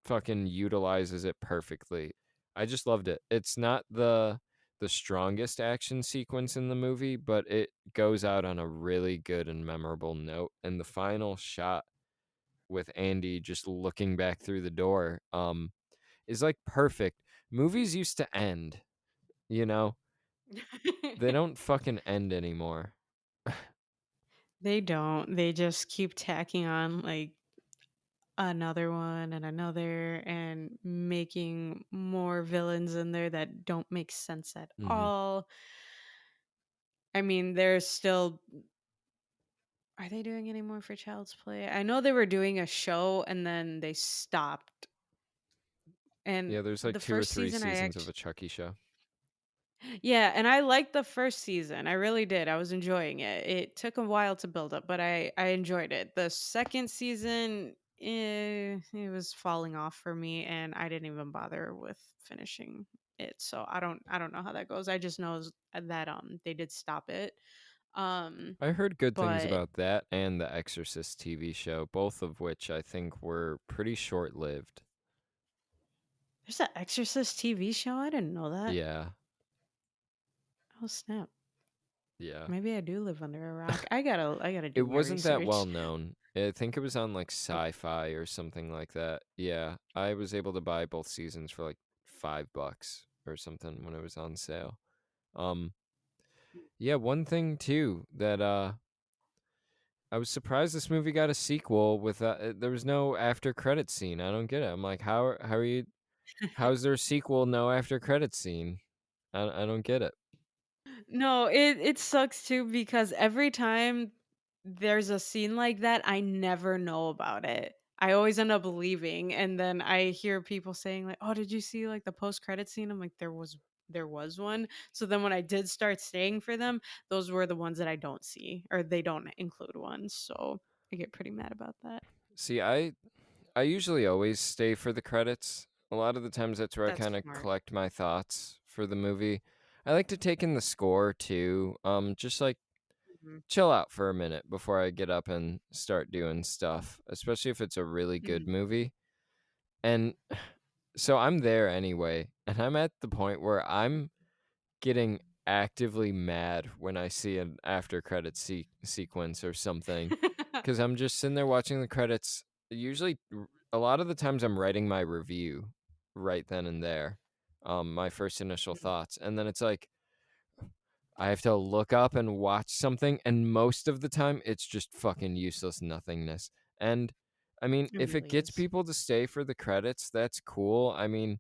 Speaker 1: fucking utilizes it perfectly. I just loved it. It's not the strongest action sequence in the movie, but it goes out on a really good and memorable note. And the final shot with Andy just looking back through the door is like perfect. Movies used to end, you know? They don't fucking end anymore.
Speaker 2: They don't. They just keep tacking on like another one and another and making more villains in there that don't make sense at
Speaker 1: Mhm.
Speaker 2: all. I mean, there's still, are they doing any more for Child's Play? I know they were doing a show and then they stopped. And
Speaker 1: Yeah, there's like
Speaker 2: the
Speaker 1: 2 or
Speaker 2: first
Speaker 1: 3
Speaker 2: season I
Speaker 1: seasons of
Speaker 2: actually,
Speaker 1: a Chucky show.
Speaker 2: yeah, and I liked the first season. I really did. I was enjoying it. It took a while to build up, but I enjoyed it. The second season, it was falling off for me, and I didn't even bother with finishing it. So I don't know how that goes. I just know that they did stop it. Um,
Speaker 1: I heard good things
Speaker 2: but
Speaker 1: about that and the Exorcist TV show, both of which I think were pretty short-lived.
Speaker 2: there's an Exorcist TV show. I didn't know that.
Speaker 1: Yeah,
Speaker 2: Oh snap!
Speaker 1: yeah.
Speaker 2: Maybe I do live under a rock. I gotta
Speaker 1: It
Speaker 2: do my
Speaker 1: wasn't that well
Speaker 2: research.
Speaker 1: known. I think it was on like
Speaker 2: Oh,
Speaker 1: Sci-Fi or something like that. Yeah, I was able to buy both seasons for like $5 or something when it was on sale. Um, yeah, one thing too that I was surprised this movie got a sequel with there was no after credit scene. I don't get it. I'm like, how are you? How's there a sequel? No after credit scene. I don't get it.
Speaker 2: no, it sucks too because every time there's a scene like that, I never know about it. I always end up leaving and then I hear people saying like, "Oh, did you see like the post-credit scene?" I'm like, there was one." So then when I did start staying for them, those were the ones that I don't see or they don't include ones. So I get pretty mad about that.
Speaker 1: See, I usually always stay for the credits. A lot of the times that's where I
Speaker 2: That's
Speaker 1: kind of
Speaker 2: smart.
Speaker 1: collect my thoughts for the movie. I like to take in the score too. Just like
Speaker 2: Mhm.
Speaker 1: chill out for a minute before I get up and start doing stuff, especially if it's a really good
Speaker 2: Mhm.
Speaker 1: movie. And so I'm there anyway, and I'm at the point where I'm getting actively mad when I see an after credit sequence or something, because I'm just sitting there watching the credits. Usually, a lot of the times, I'm writing my review right then and there, my first initial thoughts, and then it's like I have to look up and watch something, and most of the time, it's just fucking useless nothingness. And I mean,
Speaker 2: It
Speaker 1: if it
Speaker 2: really
Speaker 1: gets
Speaker 2: is.
Speaker 1: people to stay for the credits, that's cool. I mean,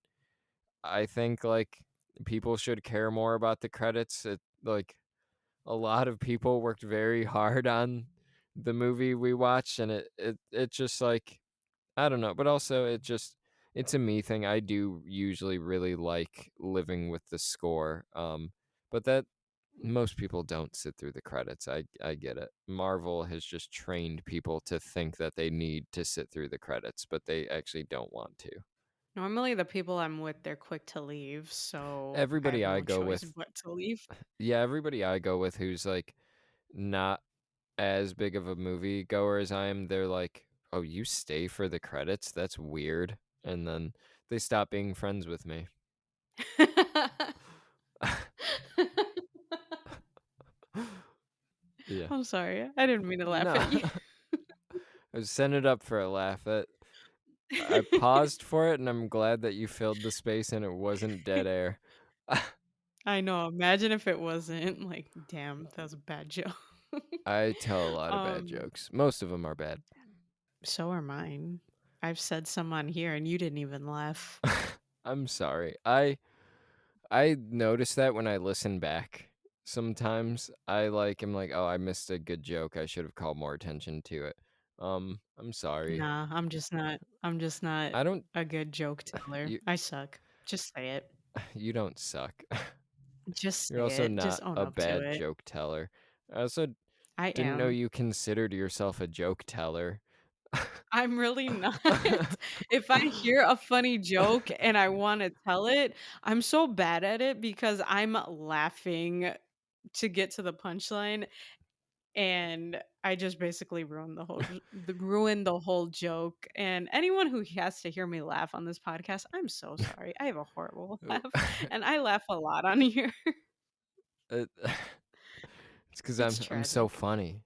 Speaker 1: I think like people should care more about the credits. Like a lot of people worked very hard on the movie we watched, and it just like I don't know, but also it's a me thing. I do usually really like living with the score. But that most people don't sit through the credits. I get it. Marvel has just trained people to think that they need to sit through the credits, but they actually don't want to.
Speaker 2: Normally, the people I'm with, they're quick to leave, so I have
Speaker 1: Everybody I
Speaker 2: no
Speaker 1: go
Speaker 2: choice
Speaker 1: with
Speaker 2: but to leave.
Speaker 1: Yeah, everybody I go with who's like not as big of a movie goer as I am, they're like, "Oh, you stay for the credits? That's weird." And then they stop being friends with me. Yeah.
Speaker 2: I'm sorry. I didn't mean to laugh
Speaker 1: No.
Speaker 2: at you.
Speaker 1: I was setting it up for a laugh. I paused for it, and I'm glad that you filled the space and it wasn't dead air.
Speaker 2: I know. Imagine if it wasn't like, damn, that was a bad joke.
Speaker 1: I tell a lot of bad
Speaker 2: um,
Speaker 1: jokes. Most of them are bad.
Speaker 2: so are mine. I've said some on here and you didn't even laugh.
Speaker 1: I'm sorry. I notice that when I listen back. Sometimes am like, "Oh, I missed a good joke. I should have called more attention to it." I'm sorry.
Speaker 2: Nah, I'm just not
Speaker 1: I don't
Speaker 2: a good joke teller.
Speaker 1: you
Speaker 2: I suck. Just say it.
Speaker 1: you don't suck.
Speaker 2: Just
Speaker 1: You're
Speaker 2: say
Speaker 1: also
Speaker 2: it.
Speaker 1: not
Speaker 2: Just own
Speaker 1: a
Speaker 2: up to
Speaker 1: bad
Speaker 2: it.
Speaker 1: joke teller. I also
Speaker 2: I
Speaker 1: didn't know
Speaker 2: am.
Speaker 1: you considered yourself a joke teller.
Speaker 2: I'm really not. If I hear a funny joke and I want to tell it, I'm so bad at it because I'm laughing to get to the punchline and I just basically ruin the whole joke. And anyone who has to hear me laugh on this podcast, I'm so sorry. I have a horrible laugh and I laugh a lot on here.
Speaker 1: It It's 'cause
Speaker 2: It's
Speaker 1: I'm so
Speaker 2: tragic.
Speaker 1: funny.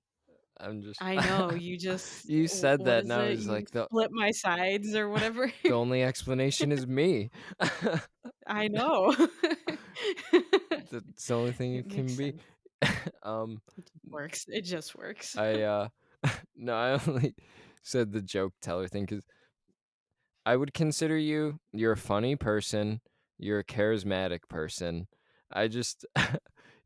Speaker 1: I'm just
Speaker 2: I know, you just
Speaker 1: You said
Speaker 2: what
Speaker 1: that, and
Speaker 2: is
Speaker 1: I
Speaker 2: it?
Speaker 1: was
Speaker 2: You
Speaker 1: like,
Speaker 2: flip my sides or whatever.
Speaker 1: the only explanation is me.
Speaker 2: I know.
Speaker 1: That's the only thing
Speaker 2: It
Speaker 1: it
Speaker 2: makes
Speaker 1: can be.
Speaker 2: sense.
Speaker 1: Um,
Speaker 2: It just works. It just works.
Speaker 1: I, no, I only said the joke teller thing because I would consider you're a funny person, you're a charismatic person. I just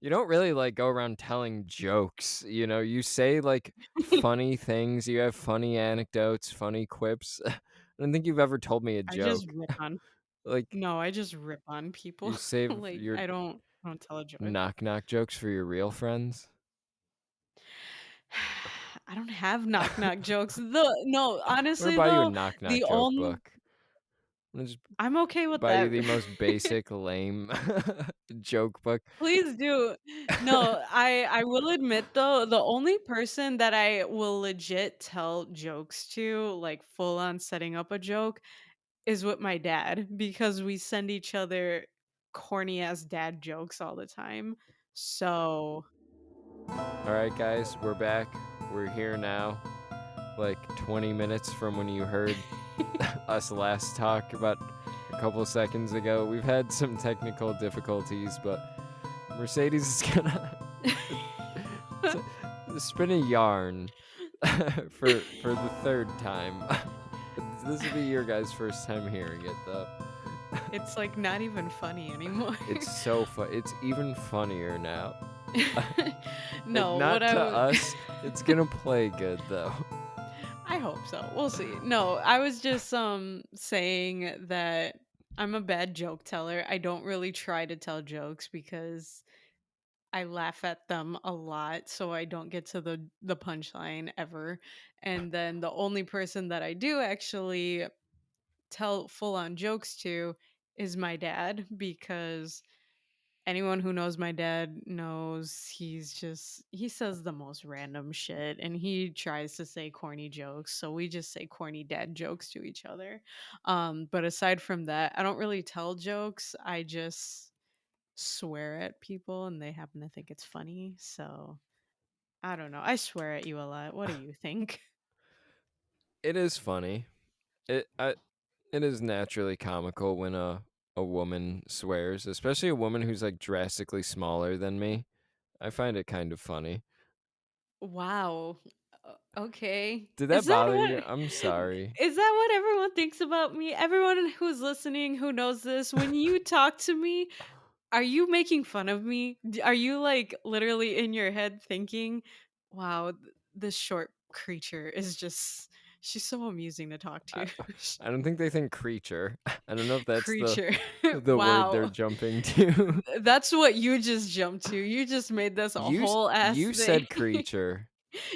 Speaker 1: you don't really, like, go around telling jokes, you say, like, funny things, you have funny anecdotes, funny quips. I don't think you've ever told me a
Speaker 2: I just
Speaker 1: joke.
Speaker 2: rip on
Speaker 1: Like,
Speaker 2: No, I just rip on people.
Speaker 1: you save
Speaker 2: Like,
Speaker 1: your
Speaker 2: I don't tell a joke.
Speaker 1: knock knock jokes for your real friends?
Speaker 2: I don't have knock knock jokes. No,
Speaker 1: I'm gonna
Speaker 2: honestly
Speaker 1: buy you a
Speaker 2: though,
Speaker 1: knock knock
Speaker 2: the
Speaker 1: joke
Speaker 2: only
Speaker 1: book. I'm gonna just
Speaker 2: I'm okay with
Speaker 1: buy you
Speaker 2: that.
Speaker 1: the most basic, lame joke book.
Speaker 2: Please do. No, I will admit though, the only person that I will legit tell jokes to, like full on setting up a joke, is with my dad because we send each other corny ass dad jokes all the time. So,
Speaker 1: Alright, guys, we're back. We're here now, like 20 minutes from when you heard us last talk about a couple seconds ago. We've had some technical difficulties, but Mercedes is gonna spin a yarn for the third time. This will be your guys' first time hearing it, though.
Speaker 2: it's like not even funny anymore.
Speaker 1: It's so fun. It's even funnier now.
Speaker 2: No, what
Speaker 1: Not
Speaker 2: I
Speaker 1: to
Speaker 2: was
Speaker 1: us. It's gonna play good though.
Speaker 2: I hope so. We'll see. No, I was just saying that I'm a bad joke teller. I don't really try to tell jokes because I laugh at them a lot, so I don't get to the punchline ever. And then the only person that I do actually tell full on jokes to is my dad because anyone who knows my dad knows he says the most random shit and he tries to say corny jokes, so we just say corny dad jokes to each other. But aside from that, I don't really tell jokes. I just swear at people and they happen to think it's funny. So I don't know. I swear at you a lot. What do you think?
Speaker 1: It is funny. It I, it is naturally comical when a woman swears, especially a woman who's like drastically smaller than me. I find it kind of funny.
Speaker 2: Wow. Okay.
Speaker 1: Did
Speaker 2: Is
Speaker 1: that
Speaker 2: that
Speaker 1: bother you?
Speaker 2: what
Speaker 1: I'm sorry.
Speaker 2: is that what everyone thinks about me? Everyone who's listening who knows this, when you talk to me, are you making fun of me? Are you like literally in your head thinking, "Wow, this short creature is just she's so amusing to talk
Speaker 1: I,
Speaker 2: to."
Speaker 1: I don't think they think creature. I don't know if that's
Speaker 2: Creature.
Speaker 1: the word they're
Speaker 2: Wow.
Speaker 1: jumping to.
Speaker 2: That's what you just jumped to. You just made this a whole ass
Speaker 1: You
Speaker 2: thing.
Speaker 1: said creature.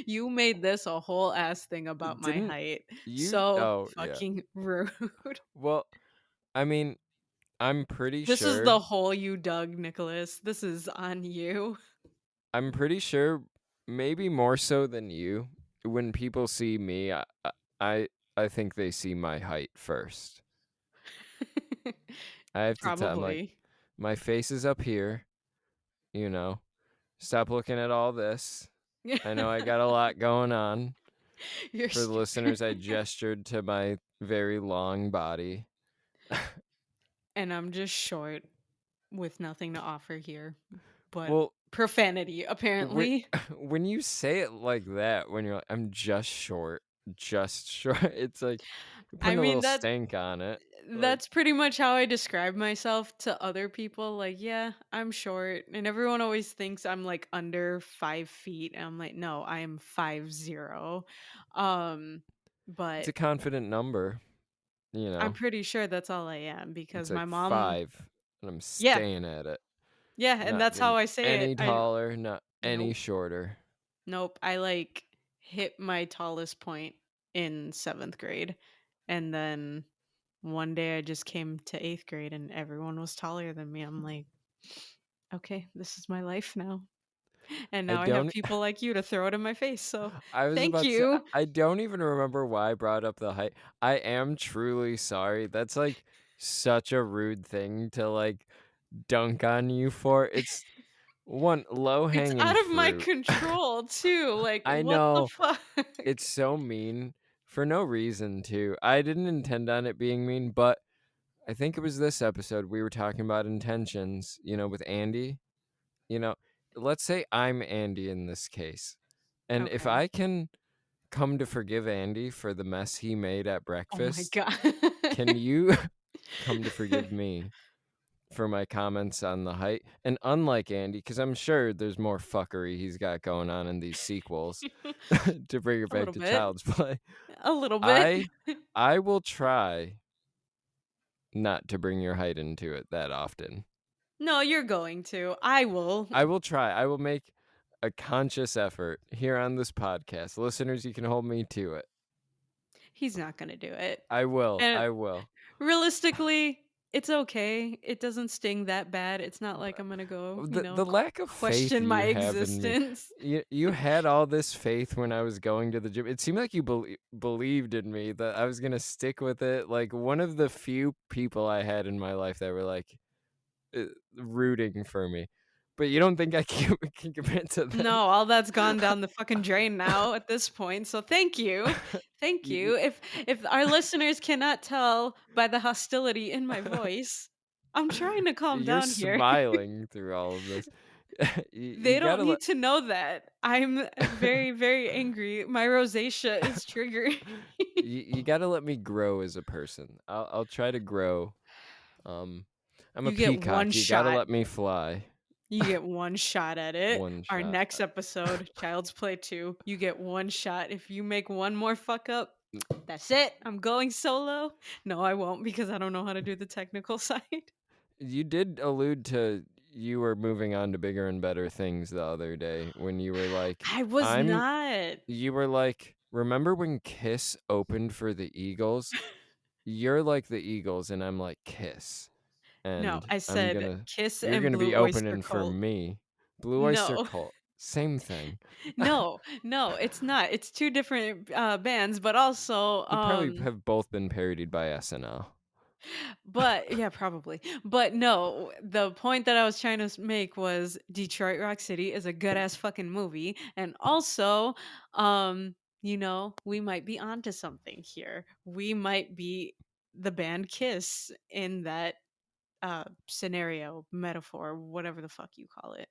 Speaker 2: You made this a whole ass thing about my
Speaker 1: Didn't
Speaker 2: height.
Speaker 1: you?
Speaker 2: So
Speaker 1: Oh, yeah.
Speaker 2: fucking rude.
Speaker 1: Well, I mean, I'm pretty
Speaker 2: This is
Speaker 1: sure
Speaker 2: the hole you dug, Nicholas. This is on you.
Speaker 1: I'm pretty sure maybe more so than you when people see me, I I think they see my height first. I have to tell 'em, like,
Speaker 2: Probably.
Speaker 1: "My face is up here, you know, stop looking at all this. I know I got a lot going on."
Speaker 2: You're
Speaker 1: For the
Speaker 2: stupid.
Speaker 1: listeners, I gestured to my very long body.
Speaker 2: And I'm just short with nothing to offer here, but
Speaker 1: Well,
Speaker 2: profanity,
Speaker 1: when
Speaker 2: apparently.
Speaker 1: when you say it like that, when you're like, "I'm just short," it's like you're
Speaker 2: I
Speaker 1: putting a
Speaker 2: mean,
Speaker 1: little stank on it, like,
Speaker 2: that's pretty much how I describe myself to other people. Like, yeah, I'm short. And everyone always thinks I'm like under 5 feet. And I'm like, no, I am 5'0". Um,
Speaker 1: it's
Speaker 2: but
Speaker 1: a confident number, you
Speaker 2: I'm
Speaker 1: know?
Speaker 2: pretty sure that's all I am
Speaker 1: It's
Speaker 2: because my
Speaker 1: like
Speaker 2: mom,
Speaker 1: 5, and I'm
Speaker 2: yeah,
Speaker 1: staying at it.
Speaker 2: yeah, and
Speaker 1: Not
Speaker 2: that's how
Speaker 1: getting
Speaker 2: I say it.
Speaker 1: any
Speaker 2: I
Speaker 1: taller, not any
Speaker 2: Nope.
Speaker 1: shorter.
Speaker 2: Nope. I like hit my tallest point in 7th grade. And then one day I just came to 8th grade and everyone was taller than me. I'm like, okay, this is my life now. And
Speaker 1: I
Speaker 2: now I have
Speaker 1: don't
Speaker 2: people like you to throw it in my face. So
Speaker 1: I was
Speaker 2: thank
Speaker 1: about to say,
Speaker 2: you.
Speaker 1: I don't even remember why I brought up the height. I am truly sorry. That's, like, such a rude thing to, like, dunk on you for. It's one
Speaker 2: It's
Speaker 1: low-hanging
Speaker 2: out of my
Speaker 1: fruit.
Speaker 2: control too. Like,
Speaker 1: I
Speaker 2: what the
Speaker 1: know,
Speaker 2: fuck?
Speaker 1: it's so mean for no reason too. I didn't intend on it being mean, but I think it was this episode we were talking about intentions, with Andy. You know, let's say I'm Andy in this case. And if
Speaker 2: Okay.
Speaker 1: I can come to forgive Andy for the mess he made at
Speaker 2: Oh my
Speaker 1: breakfast,
Speaker 2: god.
Speaker 1: can you come to forgive me for my comments on the height? And unlike Andy, because I'm sure there's more fuckery he's got going on in these sequels, to bring it
Speaker 2: A
Speaker 1: back
Speaker 2: little
Speaker 1: to
Speaker 2: bit.
Speaker 1: Child's Play,
Speaker 2: A little bit.
Speaker 1: I I will try not to bring your height into it that often.
Speaker 2: No, you're going to. I will.
Speaker 1: I will try. I will make a conscious effort here on this podcast. Listeners, you can hold me to it.
Speaker 2: He's not going to do it.
Speaker 1: I will.
Speaker 2: And
Speaker 1: I will.
Speaker 2: realistically, it's okay. It doesn't sting that bad. It's not like
Speaker 1: But
Speaker 2: I'm going to go,
Speaker 1: the lack of faith
Speaker 2: question
Speaker 1: you
Speaker 2: my
Speaker 1: have in me.
Speaker 2: existence.
Speaker 1: You had all this faith when I was going to the gym. It seemed like you believed in me that I was going to stick with it. Like one of the few people I had in my life that were like uh, rooting for me. But you don't think I can commit to
Speaker 2: No,
Speaker 1: that?
Speaker 2: all that's gone down the fucking drain now at this point. So thank you. Thank
Speaker 1: You,
Speaker 2: you. If our listeners cannot tell by the hostility in my voice, I'm trying to calm
Speaker 1: you're
Speaker 2: down here.
Speaker 1: smiling through all of this. You
Speaker 2: They don't
Speaker 1: gotta let
Speaker 2: need to know that. I'm very, very angry. My rosacea is triggered.
Speaker 1: you gotta let me grow as a person. I'll try to grow. Um, I'm a
Speaker 2: You get one
Speaker 1: peacock. You gotta
Speaker 2: shot.
Speaker 1: let me fly.
Speaker 2: You get one shot at it.
Speaker 1: One
Speaker 2: Our
Speaker 1: shot.
Speaker 2: next episode, Child's Play 2, you get one shot. If you make one more fuck up, that's it. I'm going solo. No, I won't because I don't know how to do the technical side.
Speaker 1: You did allude to you were moving on to bigger and better things the other day when you were like,
Speaker 2: I was
Speaker 1: I'm
Speaker 2: not.
Speaker 1: you were like, remember when Kiss opened for the Eagles? You're like the Eagles and I'm like Kiss.
Speaker 2: No,
Speaker 1: And
Speaker 2: I said Kiss
Speaker 1: you're
Speaker 2: and
Speaker 1: gonna be
Speaker 2: Blue Oyster
Speaker 1: opening for
Speaker 2: Cult.
Speaker 1: me. Blue Oyster
Speaker 2: No.
Speaker 1: Cult, same thing.
Speaker 2: No, no, it's not. It's two different bands, but also
Speaker 1: They probably have both been parodied by SNL.
Speaker 2: but yeah, probably. But no, the point that I was trying to make was Detroit Rock City is a good ass fucking movie. And also, we might be onto something here. We might be the band Kiss in that scenario, metaphor, whatever the fuck you call it.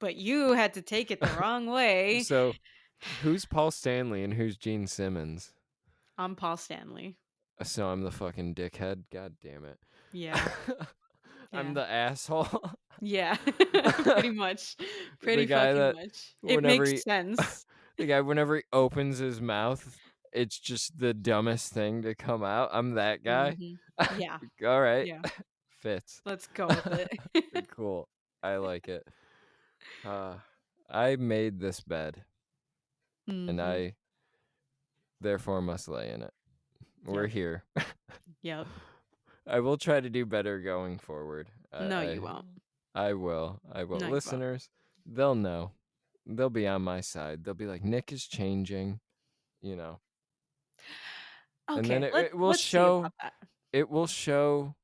Speaker 2: But you had to take it the wrong way.
Speaker 1: So, who's Paul Stanley and who's Gene Simmons?
Speaker 2: I'm Paul Stanley.
Speaker 1: So I'm the fucking dickhead. God damn it.
Speaker 2: Yeah.
Speaker 1: I'm
Speaker 2: Yeah.
Speaker 1: the asshole.
Speaker 2: Yeah. Pretty much.
Speaker 1: The
Speaker 2: Pretty
Speaker 1: guy
Speaker 2: fucking
Speaker 1: that
Speaker 2: much. It
Speaker 1: whenever
Speaker 2: makes
Speaker 1: he
Speaker 2: sense.
Speaker 1: the guy whenever he opens his mouth, it's just the dumbest thing to come out. I'm that guy.
Speaker 2: Mhm. Yeah.
Speaker 1: All right.
Speaker 2: Yeah.
Speaker 1: Fits.
Speaker 2: Let's go with it.
Speaker 1: Cool. I like it. Uh I made this bed and
Speaker 2: Mhm.
Speaker 1: I therefore must lay in it. We're
Speaker 2: Yep.
Speaker 1: here.
Speaker 2: Yep.
Speaker 1: I will try to do better going forward.
Speaker 2: No, you won't.
Speaker 1: I will. I will.
Speaker 2: No, you won't.
Speaker 1: Listeners, they'll know. They'll be on my side. They'll be like, Nick is changing, you know. and then
Speaker 2: Okay,
Speaker 1: it will
Speaker 2: let's see
Speaker 1: show
Speaker 2: about that.
Speaker 1: it will show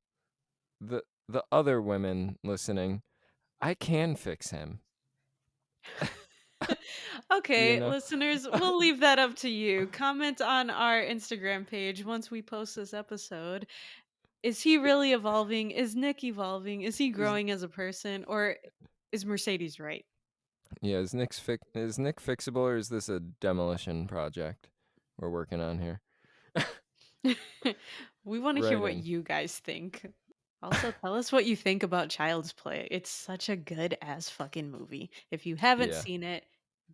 Speaker 1: the other women listening, I can fix him, you
Speaker 2: Okay,
Speaker 1: know?
Speaker 2: listeners, we'll leave that up to you. Comment on our Instagram page once we post this episode. Is he really evolving? Is Nick evolving? Is he
Speaker 1: Is
Speaker 2: growing as a person? Or is Mercedes right?
Speaker 1: yeah, is Nick fixable, or is this a demolition project we're working on here?
Speaker 2: We want to hear
Speaker 1: Right
Speaker 2: what
Speaker 1: in.
Speaker 2: you guys think. Also, tell us what you think about Child's Play. It's such a good ass fucking movie. If you haven't
Speaker 1: Yeah.
Speaker 2: seen it,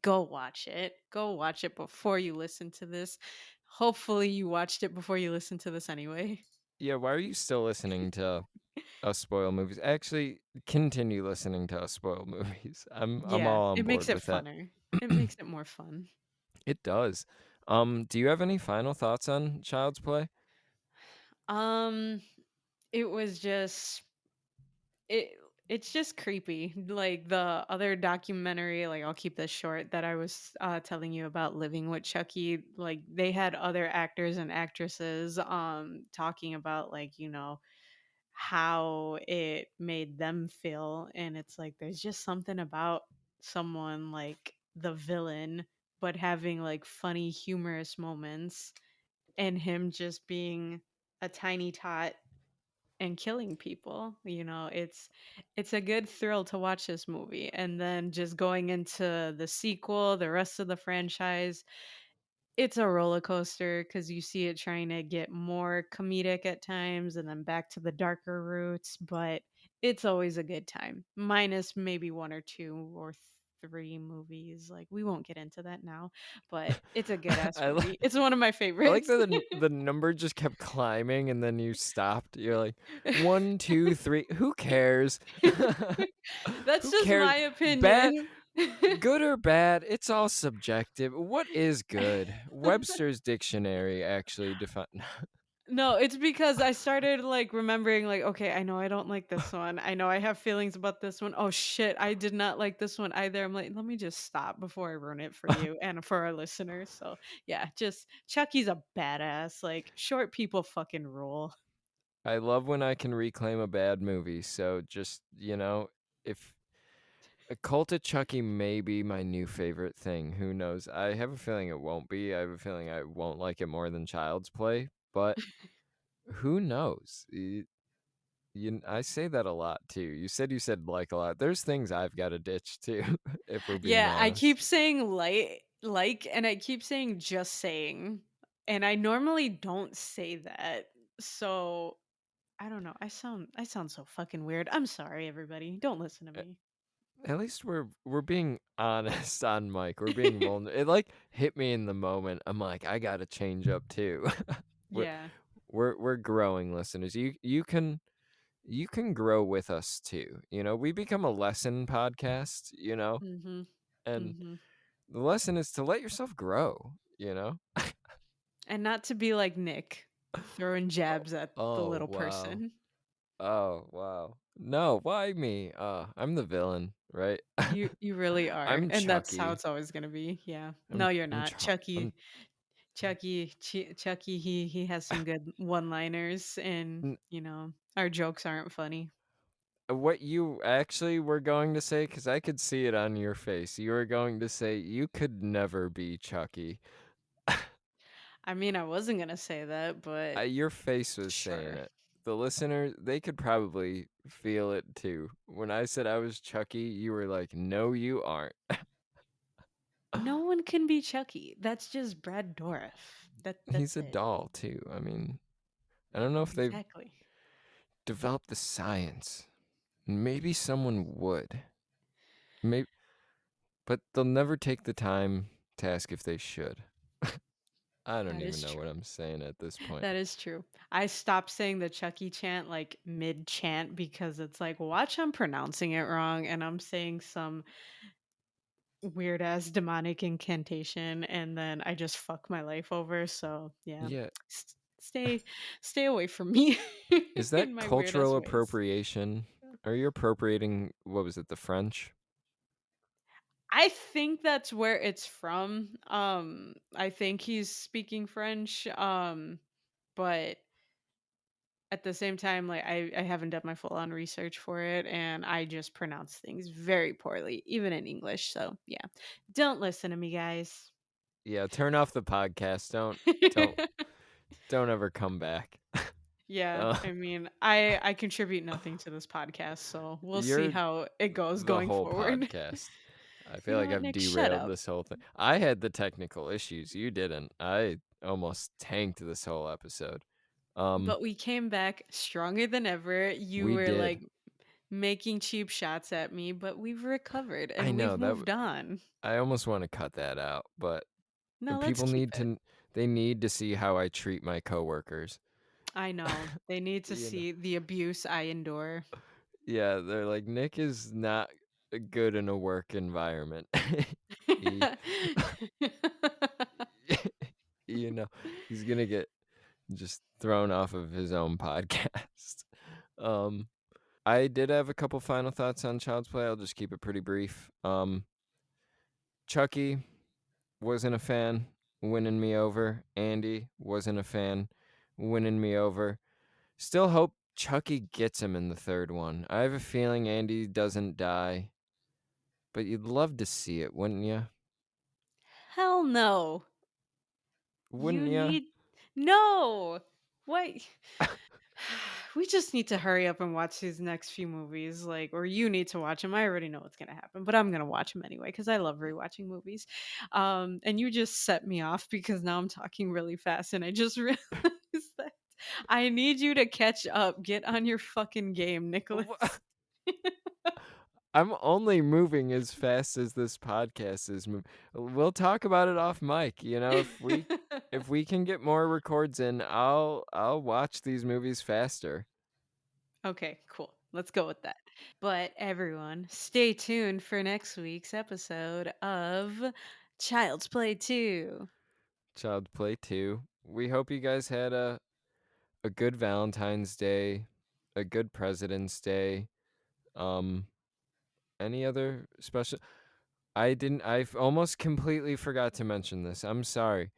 Speaker 2: go watch it. Go watch it before you listen to this. Hopefully, you watched it before you listen to this anyway.
Speaker 1: Yeah, why are you still listening to us spoil movies? Actually, continue listening to us spoil movies. I'm
Speaker 2: Yeah,
Speaker 1: all on
Speaker 2: it makes
Speaker 1: board
Speaker 2: it
Speaker 1: with that.
Speaker 2: funner. It makes it more fun.
Speaker 1: It does. Do you have any final thoughts on Child's Play?
Speaker 2: Um, it was just it it's just creepy. Like the other documentary, like I'll keep this short, that I was telling you about, Living with Chucky, like they had other actors and actresses talking about, like, how it made them feel, and it's like there's just something about someone like the villain but having like funny humorous moments, and him just being a tiny tot and killing people. It's a good thrill to watch this movie, and then just going into the sequel, the rest of the franchise, it's a roller coaster because you see it trying to get more comedic at times and then back to the darker roots, but it's always a good time. Minus maybe one or two or three movies. Like, we won't get into that now, but it's a good ass
Speaker 1: I
Speaker 2: movie.
Speaker 1: like
Speaker 2: It's one of my
Speaker 1: I like
Speaker 2: favorites.
Speaker 1: that the number just kept climbing and then you stopped. You're like, 1, 2, 3. Who cares?
Speaker 2: That's
Speaker 1: Who
Speaker 2: just
Speaker 1: cares?
Speaker 2: my
Speaker 1: Bad,
Speaker 2: opinion.
Speaker 1: good or bad, it's all subjective. What is good? Webster's dictionary actually define.
Speaker 2: No, it's because I started like remembering, like, okay, I know I don't like this one. I know I have feelings about this one. Oh shit, I did not like this one either. I'm like, let me just stop before I ruin it for you and for our listeners. So yeah, just Chucky's a badass. Like, short people fucking rule.
Speaker 1: I love when I can reclaim a bad movie. So just, if a Cult of Chucky may be my new favorite thing, who knows? I have a feeling it won't be. I have a feeling I won't like it more than Child's Play, but who knows? I say that a lot too. You said like a lot. There's things I've got to ditch too, if we're being
Speaker 2: Yeah, I
Speaker 1: honest.
Speaker 2: keep saying and I keep saying just saying. And I normally don't say that. So I don't know. I sound so fucking weird. I'm sorry, everybody. Don't listen to
Speaker 1: A-
Speaker 2: me.
Speaker 1: At least we're being honest on mic. We're being vulnerable. It like hit me in the moment. I'm like, I gotta change up too. we're
Speaker 2: Yeah.
Speaker 1: we're growing, listeners. You can grow with us too. We become a lesson podcast.
Speaker 2: Mhm.
Speaker 1: And
Speaker 2: Mhm.
Speaker 1: the lesson is to let yourself grow.
Speaker 2: And not to be like Nick, throwing
Speaker 1: Oh,
Speaker 2: jabs at the
Speaker 1: oh
Speaker 2: little
Speaker 1: wow.
Speaker 2: person.
Speaker 1: Oh, wow. No, why me? I'm the villain, right?
Speaker 2: You really are,
Speaker 1: I'm
Speaker 2: and that's how
Speaker 1: Chucky.
Speaker 2: it's always gonna be. Yeah. No, you're
Speaker 1: I'm
Speaker 2: not.
Speaker 1: I'm
Speaker 2: Chucky, he has some good one-liners, and,
Speaker 1: n-
Speaker 2: our jokes aren't funny.
Speaker 1: what you actually were going to say, because I could see it on your face. You were going to say you could never be Chucky.
Speaker 2: I mean, I wasn't gonna say that, but
Speaker 1: Your face was saying
Speaker 2: sure.
Speaker 1: it. The listener, they could probably feel it too. When I said I was Chucky, you were like, no, you aren't.
Speaker 2: No one can be Chucky. That's just Brad Dourif.
Speaker 1: He's
Speaker 2: That's
Speaker 1: a
Speaker 2: it.
Speaker 1: doll too. I mean, I don't know if they've
Speaker 2: Exactly.
Speaker 1: developed the science. Maybe someone would. Maybe, but they'll never take the time to ask if they should. I don't
Speaker 2: That
Speaker 1: even
Speaker 2: is
Speaker 1: know what
Speaker 2: true.
Speaker 1: I'm saying at this point.
Speaker 2: That is true. I stopped saying the Chucky chant like mid chant because it's like, watch, I'm pronouncing it wrong and I'm saying some weird ass demonic incantation and then I just fuck my life over. So yeah,
Speaker 1: Yeah,
Speaker 2: stay stay away from me
Speaker 1: is
Speaker 2: in
Speaker 1: that
Speaker 2: my weird ass
Speaker 1: cultural
Speaker 2: ways.
Speaker 1: appropriation? Are you appropriating, what was it, the French?
Speaker 2: I think that's where it's from. I think he's speaking French. but at the same time, like I haven't done my full on research for it, and I just pronounce things very poorly, even in English. So yeah, don't listen to me, guys.
Speaker 1: Yeah, turn off the podcast. Don't don't ever come back.
Speaker 2: Yeah,
Speaker 1: Uh,
Speaker 2: I mean, I contribute nothing to this podcast, so we'll see
Speaker 1: you're
Speaker 2: how it goes
Speaker 1: the
Speaker 2: going
Speaker 1: whole
Speaker 2: forward.
Speaker 1: podcast. I
Speaker 2: You
Speaker 1: feel
Speaker 2: know
Speaker 1: like
Speaker 2: what,
Speaker 1: I've
Speaker 2: Nick? Shut
Speaker 1: derailed
Speaker 2: up.
Speaker 1: this whole thing. I had the technical issues. You didn't. I almost tanked this whole episode. Um,
Speaker 2: But we came back stronger than ever. You
Speaker 1: we
Speaker 2: were
Speaker 1: did.
Speaker 2: like making cheap shots at me, but we've recovered
Speaker 1: I
Speaker 2: and
Speaker 1: know
Speaker 2: we've
Speaker 1: that
Speaker 2: moved on.
Speaker 1: I almost want to cut that out, but
Speaker 2: No, let's
Speaker 1: people
Speaker 2: keep
Speaker 1: need
Speaker 2: it.
Speaker 1: to they need to see how I treat my coworkers.
Speaker 2: I know. They need to
Speaker 1: You know.
Speaker 2: see the abuse I endure.
Speaker 1: Yeah, they're like Nick is not good in a work environment. he you know, he's going to get just thrown off of his own podcast. Um I did have a couple final thoughts on Child's Play. I'll just keep it pretty brief. Chucky wasn't a fan, winning me over. Andy wasn't a fan, winning me over. Still hope Chucky gets him in the third one. I have a feeling Andy doesn't die, but you'd love to see it, wouldn't you?
Speaker 2: Hell no. You
Speaker 1: Wouldn't you?
Speaker 2: need no. What? We just need to hurry up and watch these next few movies, like, or you need to watch them. I already know what's gonna happen, but I'm gonna watch them anyway because I love rewatching movies. And you just set me off because now I'm talking really fast, and I just realized that I need you to catch up. Get on your fucking game, Nicholas.
Speaker 1: I'm only moving as fast as this podcast is moving. We'll talk about it off mic. If we can get more records in, I'll watch these movies faster.
Speaker 2: Okay, cool. Let's go with that. But everyone, stay tuned for next week's episode of Child's Play 2.
Speaker 1: Child Play 2. We hope you guys had a good Valentine's Day, a good President's Day. Um any other special I've almost completely forgot to mention this. I'm sorry.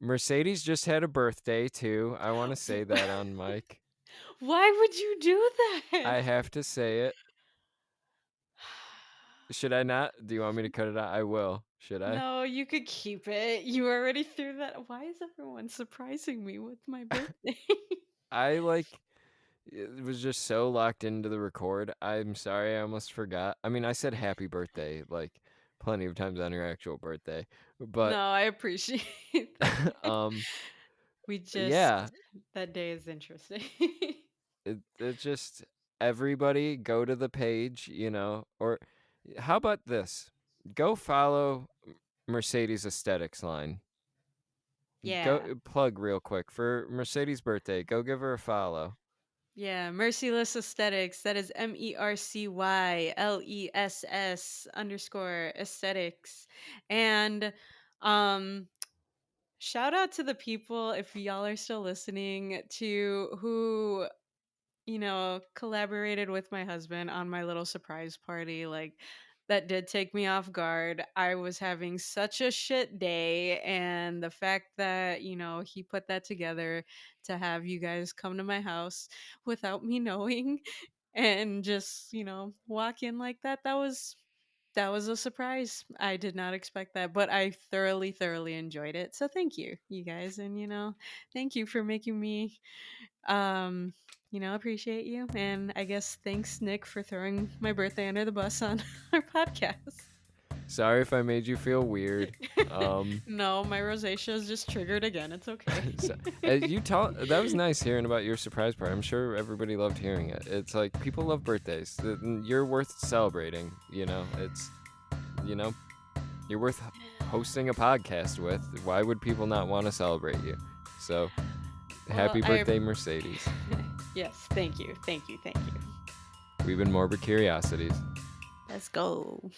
Speaker 1: Mercedes just had a birthday too. I want to say that on mic.
Speaker 2: Why would you do that?
Speaker 1: I have to say it. Should I not? Do you want me to cut it out? I will. Should I?
Speaker 2: No, you could keep it. You already threw that. Why is everyone surprising me with my birthday?
Speaker 1: I like it was just so locked into the record. I'm sorry, I almost forgot. I mean, I said happy birthday like plenty of times on your actual birthday.
Speaker 2: No,
Speaker 1: But
Speaker 2: I appreciate that.
Speaker 1: um
Speaker 2: We just,
Speaker 1: yeah,
Speaker 2: that day is interesting.
Speaker 1: it just everybody go to the page, or how about this? Go follow Mercedes Aesthetics line. Go
Speaker 2: Yeah.
Speaker 1: plug real quick for Mercedes' birthday. Go give her a follow.
Speaker 2: Yeah, Merciless Aesthetics. That is MERCYLESS_aesthetics. And shout out to the people, if y'all are still listening, to who collaborated with my husband on my little surprise party. Like, that did take me off guard. I was having such a shit day, and the fact that, he put that together to have you guys come to my house without me knowing and just, walk in like that, that was a surprise. I did not expect that, but I thoroughly, thoroughly enjoyed it. So thank you, you guys, and thank you for making me um, appreciate you. And I guess thanks, Nick, for throwing my birthday under the bus on our podcast.
Speaker 1: Sorry if I made you feel weird.
Speaker 2: No, my rosacea is just triggered again. It's okay.
Speaker 1: So, that was nice hearing about your surprise party. I'm sure everybody loved hearing it. It's like people love birthdays. You're worth celebrating. You know, you're worth hosting a podcast with. Why would people not want to celebrate you? So,
Speaker 2: Well,
Speaker 1: happy birthday, Mercedes.
Speaker 2: Yes, thank you. Thank you. Thank you.
Speaker 1: We've been Morbid Curiosities.
Speaker 2: Let's go.